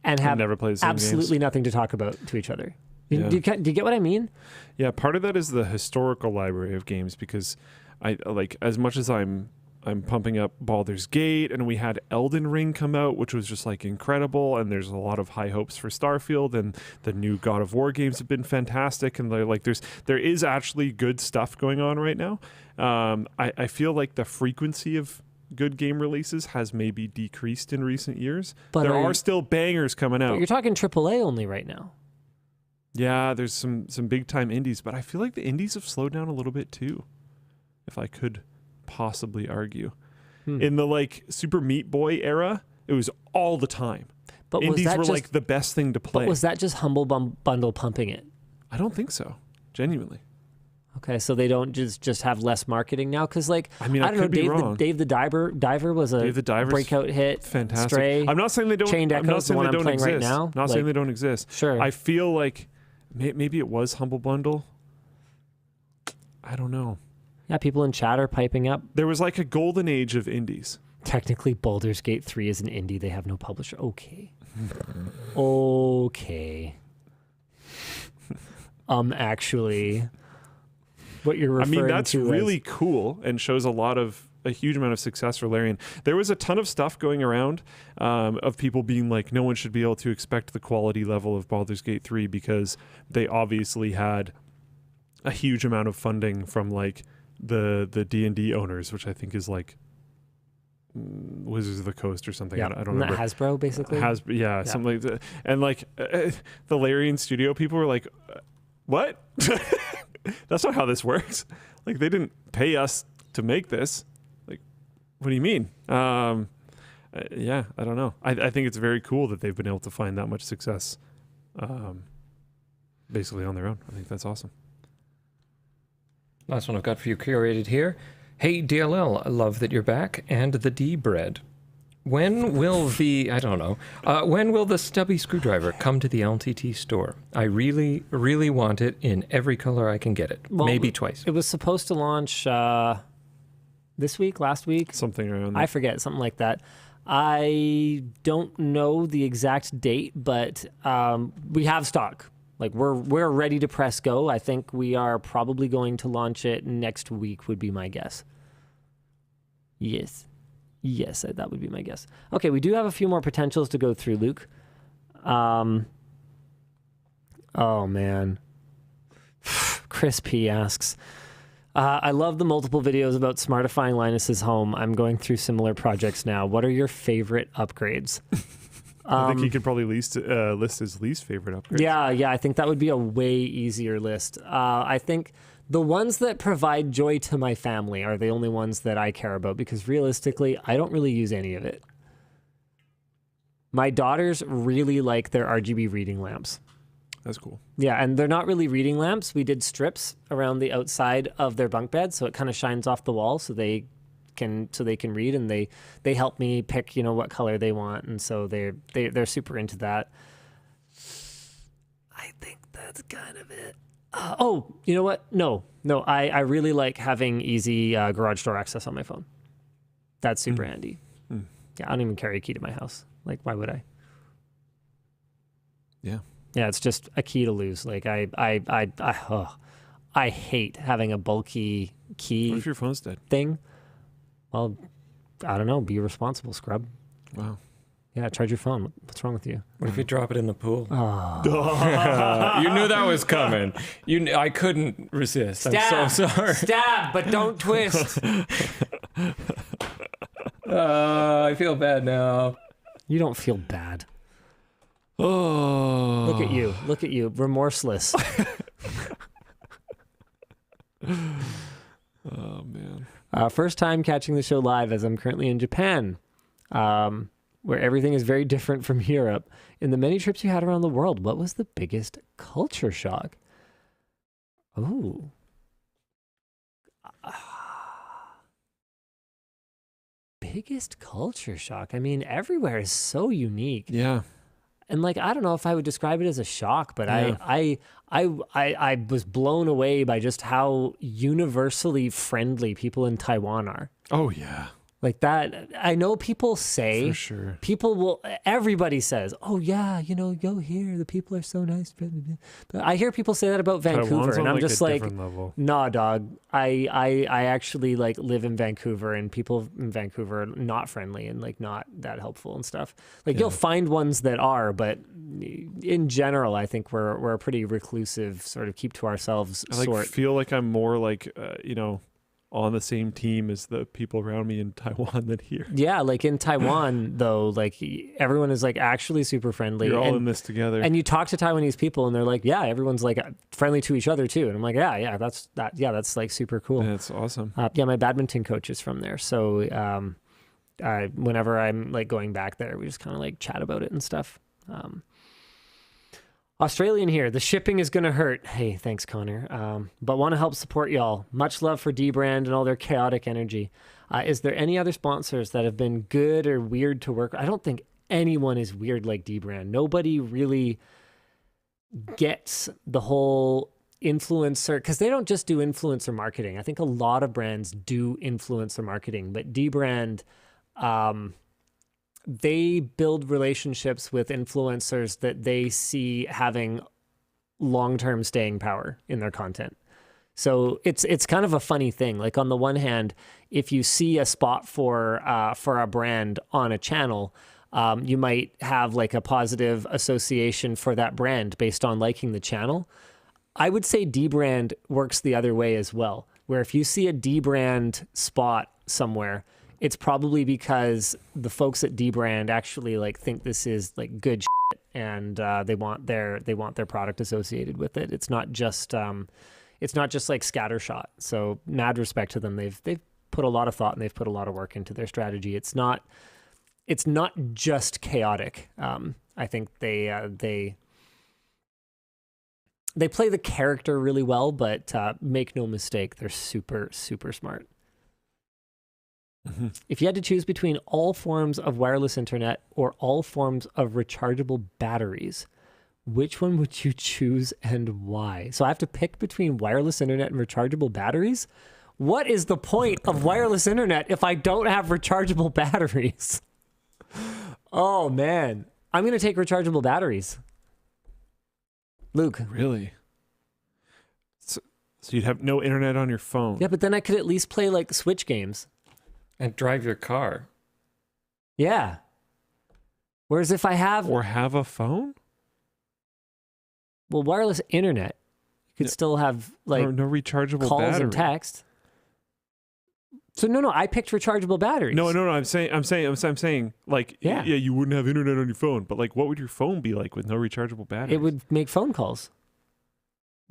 and have never play the same absolutely games. nothing to talk about to each other. Yeah. Do you get what I mean? Yeah, part of that is the historical library of games, because I like, as much as I'm pumping up Baldur's Gate, and we had Elden Ring come out, which was just like incredible, and there's a lot of high hopes for Starfield, and the new God of War games have been fantastic, and there is actually good stuff going on right now. I feel like the frequency of good game releases has maybe decreased in recent years. But there are still bangers coming But out. you're talking AAA only right now. Yeah, there's some big time indies, but I feel like the indies have slowed down a little bit too, if I could possibly argue. In the like Super Meat Boy era, it was all the time. But Indies were like the best thing to play. But was that just Humble Bundle pumping it? I don't think so. Genuinely. Okay, so they don't just have less marketing now? Because like, I mean, I don't know, could be wrong. Dave the Diver was a Dave the Diver's breakout hit. Fantastic. Stray. I'm not saying they don't. Chained I'm Echo's not the saying one they I'm don't playing exist. right now. Not saying Like, they don't exist. Sure. I feel like maybe it was Humble Bundle. I don't know. Yeah, people in chat are piping up. There was like a golden age of indies. Technically, Baldur's Gate 3 is an indie. They have no publisher. Okay. Okay. Actually, what you're I referring to mean, that's really cool and shows a huge amount of success for Larian. There was a ton of stuff going around of people being like, no one should be able to expect the quality level of Baldur's Gate 3 because they obviously had a huge amount of funding from like the D&D owners, which I think is like Wizards of the Coast or something. Yeah. I don't Isn't remember. that Hasbro, basically? Yeah, something like that. And like the Larian Studio people were like, what? That's not how this works. Like, they didn't pay us to make this. Like, what do you mean? Yeah, I don't know. I think it's very cool that they've been able to find that much success basically on their own. I think that's awesome. Last one I've got for you curated here. Hey, DLL, I love that you're back. And the dBrand. When will when will the Stubby screwdriver come to the LTT store? I really, really want it in every color I can get it. Well, maybe twice. It was supposed to launch this week, last week. Something around there. I forget, something like that. I don't know the exact date, but we have stock. Like, we're ready to press go. I think we are probably going to launch it next week, would be my guess. Yes, that would be my guess. Okay, we do have a few more potentials to go through, Luke. Oh, man. Chris P. asks, I love the multiple videos about smartifying Linus's home. I'm going through similar projects now. What are your favorite upgrades? I think he could probably list his least favorite upgrades. Yeah, I think that would be a way easier list. I think the ones that provide joy to my family are the only ones that I care about, because realistically, I don't really use any of it. My daughters really like their RGB reading lamps. That's cool. Yeah, and they're not really reading lamps. We did strips around the outside of their bunk bed, so it kind of shines off the wall, so they can read, and they help me pick what color they want, and so they're super into that. I think that's kind of it. Oh, you know what? No, I really like having easy garage door access on my phone. That's super handy. Yeah, I don't even carry a key to my house. Like, why would I? Yeah, it's just a key to lose. Like, I hate having a bulky key. What if your phone's dead? Thing. Well, I don't know. Be responsible, scrub. Wow. Yeah, charge your phone. What's wrong with you? What if you drop it in the pool? Oh. You knew that was coming. I couldn't resist. I'm so sorry. Stab, but don't twist. I feel bad now. You don't feel bad. Oh. Look at you. Remorseless. Oh, man. First time catching the show live, as I'm currently in Japan, where everything is very different from Europe. In the many trips you had around the world, what was the biggest culture shock? Oh. Biggest culture shock. I mean, everywhere is so unique. Yeah. And like, I don't know if I would describe it as a shock, but Yeah. I was blown away by just how universally friendly people in Taiwan are. Oh yeah, Like that, I know people say, for sure. everybody says, oh yeah, go here, the people are so nice. But I hear people say that about Vancouver, Taiwan's and on I'm just a like, different level. nah, dog. I actually like live in Vancouver, and people in Vancouver are not friendly and like not that helpful and stuff. Like Yeah. you'll find ones that are, but in general, I think we're a pretty reclusive, sort of keep to ourselves I like sort. feel like I'm more like on the same team as the people around me in Taiwan than here. Yeah, like in Taiwan though, like everyone is like actually super friendly. We're all and, in this together. and you talk to Taiwanese people and they're like, yeah, everyone's like friendly to each other too. And I'm like, yeah, that's like super cool. Yeah, it's awesome. Yeah, my badminton coach is from there, so whenever I'm like going back there, we just kind of like chat about it and stuff. Australian here. The shipping is going to hurt. Hey, thanks, Connor. But want to help support y'all. Much love for dBrand and all their chaotic energy. Is there any other sponsors that have been good or weird to work? I don't think anyone is weird like dBrand. Nobody really gets the whole influencer, because they don't just do influencer marketing. I think a lot of brands do influencer marketing, but dBrand, they build relationships with influencers that they see having long-term staying power in their content. So it's kind of a funny thing. Like on the one hand, if you see a spot for a brand on a channel, you might have like a positive association for that brand based on liking the channel. I would say dBrand works the other way as well, where if you see a dBrand spot somewhere, it's probably because the folks at dBrand actually like think this is like good shit, and they want their product associated with it. It's not just like scattershot. So mad respect to them. They've put a lot of thought and they've put a lot of work into their strategy. It's not just chaotic. I think they play the character really well, but make no mistake, they're super, super smart. Mm-hmm. If you had to choose between all forms of wireless internet or all forms of rechargeable batteries, which one would you choose and why? So I have to pick between wireless internet and rechargeable batteries? What is the point of wireless internet if I don't have rechargeable batteries? Oh, man. I'm going to take rechargeable batteries. Luke. Really? So you'd have no internet on your phone? Yeah, but then I could at least play like Switch games. And drive your car. Yeah. Whereas if I have... Or have a phone? Well, wireless internet, you could still have like no rechargeable calls battery. and text. So no, I picked rechargeable batteries. No. I'm saying, like, Yeah. You wouldn't have internet on your phone, but like, what would your phone be like with no rechargeable batteries? It would make phone calls.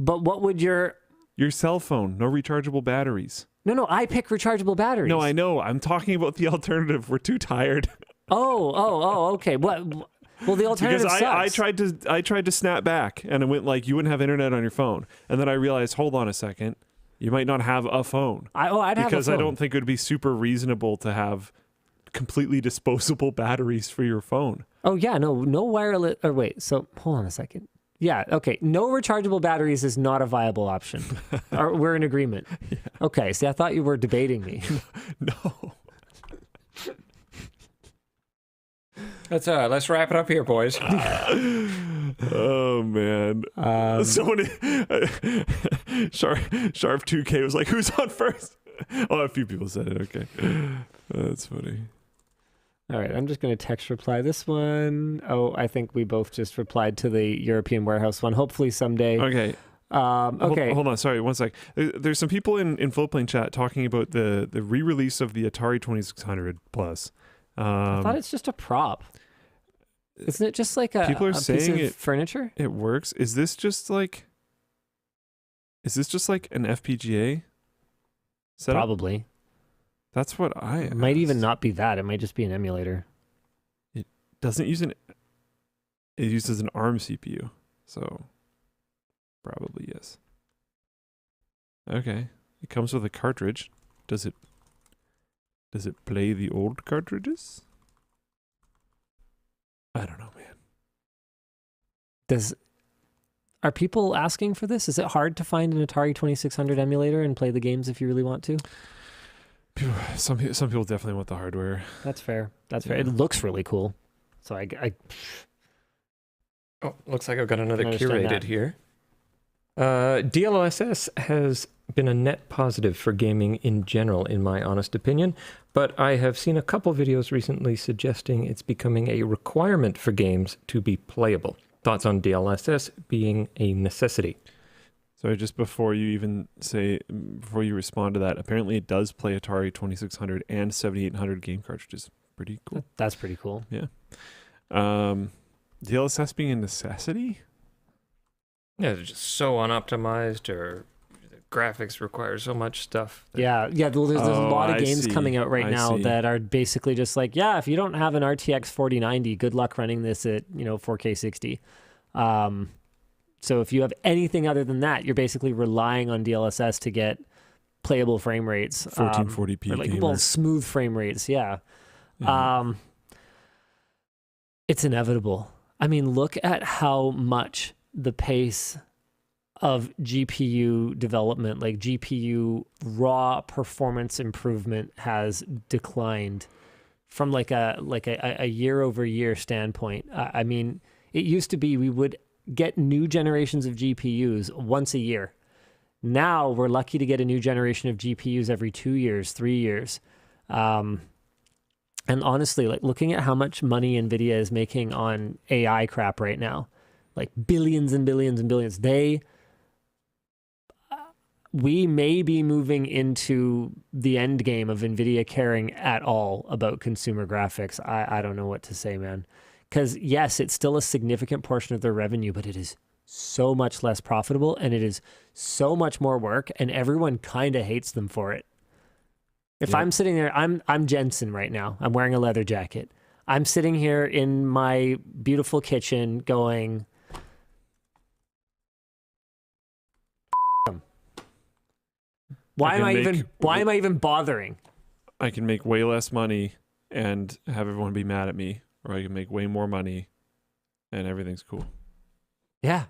But what would your cell phone, no rechargeable batteries. No, I pick rechargeable batteries. No, I know. I'm talking about the alternative. We're too tired. Oh, okay. What? Well, the alternative Because sucks. I tried to snap back, and it went like, you wouldn't have internet on your phone, and then I realized, hold on a second, you might not have a phone. I'd have a because I phone. don't think it would be super reasonable to have completely disposable batteries for your phone. Oh yeah, no wireless. Or wait, so hold on a second. Yeah, okay. No rechargeable batteries is not a viable option. We're in agreement. Yeah. Okay, see, I thought you were debating me. No. Let's wrap it up here, boys. Oh man. Someone Sharp 2K was like, who's on first? Oh, a few people said it. Okay. That's funny. All right, I'm just going to text reply this one. Oh, I think we both just replied to the European warehouse one. Hopefully someday. Okay. Okay. Hold on. Sorry, one sec. There's some people in Flowplane chat talking about the re-release of the Atari 2600 Plus. I thought it's just a prop. Isn't it just like a people are saying piece of furniture? It works. Is this just like an FPGA setup? Probably. That's what I It might even asked. not be that. It might just be an emulator. Doesn't use it uses an ARM CPU. So probably yes. Okay. It comes with a cartridge. Does it play the old cartridges? I don't know, man. Are people asking for this? Is it hard to find an Atari 2600 emulator and play the games if you really want to? Some people definitely want the hardware. That's fair. That's fair. It looks really cool. So Oh, looks like I've got another understand curated that. here. DLSS has been a net positive for gaming in general, in my honest opinion, but I have seen a couple videos recently suggesting it's becoming a requirement for games to be playable. Thoughts on DLSS being a necessity? So just before you respond to that, apparently it does play Atari 2600 and 7800 game cartridges. Pretty cool. That's pretty cool. Yeah. DLSS being a necessity? Yeah, they're just so unoptimized, or the graphics require so much stuff. Yeah. Well, there's a lot of games coming out right now see. that are basically just like, yeah, if you don't have an RTX 4090, good luck running this at 4K 60. So if you have anything other than that, you're basically relying on DLSS to get playable frame rates. 1440p or like, gamer. well, smooth frame rates. Yeah. Yeah. It's inevitable. I mean, look at how much the pace of GPU development, like GPU raw performance improvement, has declined from like a year over year standpoint. I mean, it used to be we would get new generations of GPUs once a year. Now we're lucky to get a new generation of GPUs every 2 years, 3 years. And honestly, like looking at how much money NVIDIA is making on AI crap right now, like billions and billions and billions, we may be moving into the end game of NVIDIA caring at all about consumer graphics. I don't know what to say, man. Because yes, it's still a significant portion of their revenue, but it is so much less profitable and it is so much more work, and everyone kind of hates them for it. If I'm sitting there, I'm Jensen right now. I'm wearing a leather jacket. I'm sitting here in my beautiful kitchen going, why am I even bothering? I can make way less money and have everyone be mad at me, or I can make way more money and everything's cool. Yeah.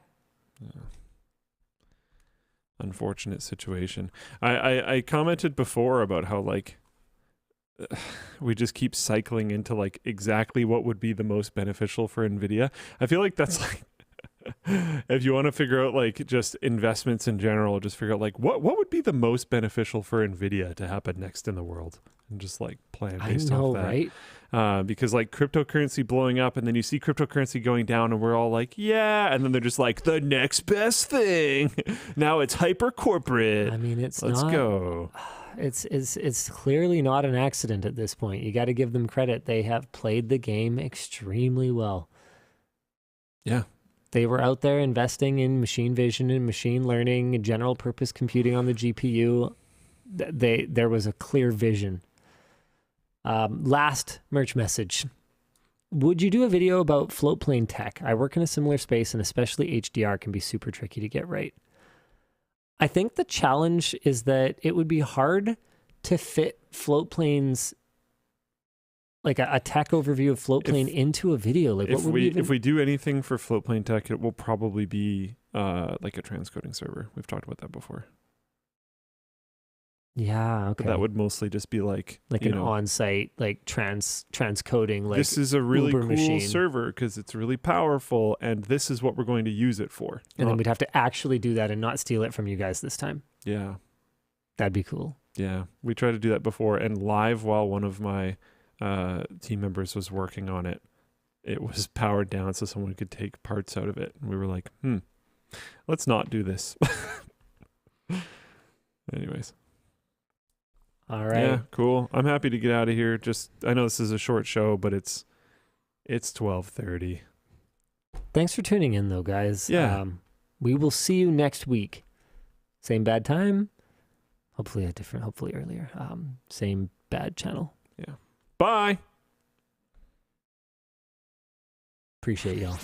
Unfortunate situation. I commented before about how like we just keep cycling into like exactly what would be the most beneficial for NVIDIA. I feel like that's like if you want to figure out like just investments in general, just figure out like what would be the most beneficial for NVIDIA to happen next in the world, and just like plan based off that. Right? Because like cryptocurrency blowing up, and then you see cryptocurrency going down, and we're all like, yeah, and then they're just like the next best thing. Now it's hyper corporate. I mean, Let's not, go. It's clearly not an accident at this point. You got to give them credit. They have played the game extremely well. Yeah. They were out there investing in machine vision and machine learning and general purpose computing on the GPU. There was a clear vision. Last merch message. Would you do a video about float plane tech? I work in a similar space, and especially HDR can be super tricky to get right. I think the challenge is that it would be hard to fit float planes, like a tech overview of float plane, into a video. Like, If we do anything for float plane tech, it will probably be like a transcoding server. We've talked about that before. Yeah, okay. But that would mostly just be like an on-site, like transcoding. Like, this is a really Uber cool machine. server because it's really powerful, and this is what we're going to use it for. And then we'd have to actually do that and not steal it from you guys this time. Yeah. That'd be cool. Yeah. We tried to do that before, and live while one of my team members was working on it, it was powered down so someone could take parts out of it. And we were like, let's not do this. Anyways. All right. Yeah, cool. I'm happy to get out of here. I know this is a short show, but it's 12:30. Thanks for tuning in, though, guys. Yeah. We will see you next week. Same bad time. Hopefully earlier. Same bad channel. Yeah. Bye. Appreciate y'all.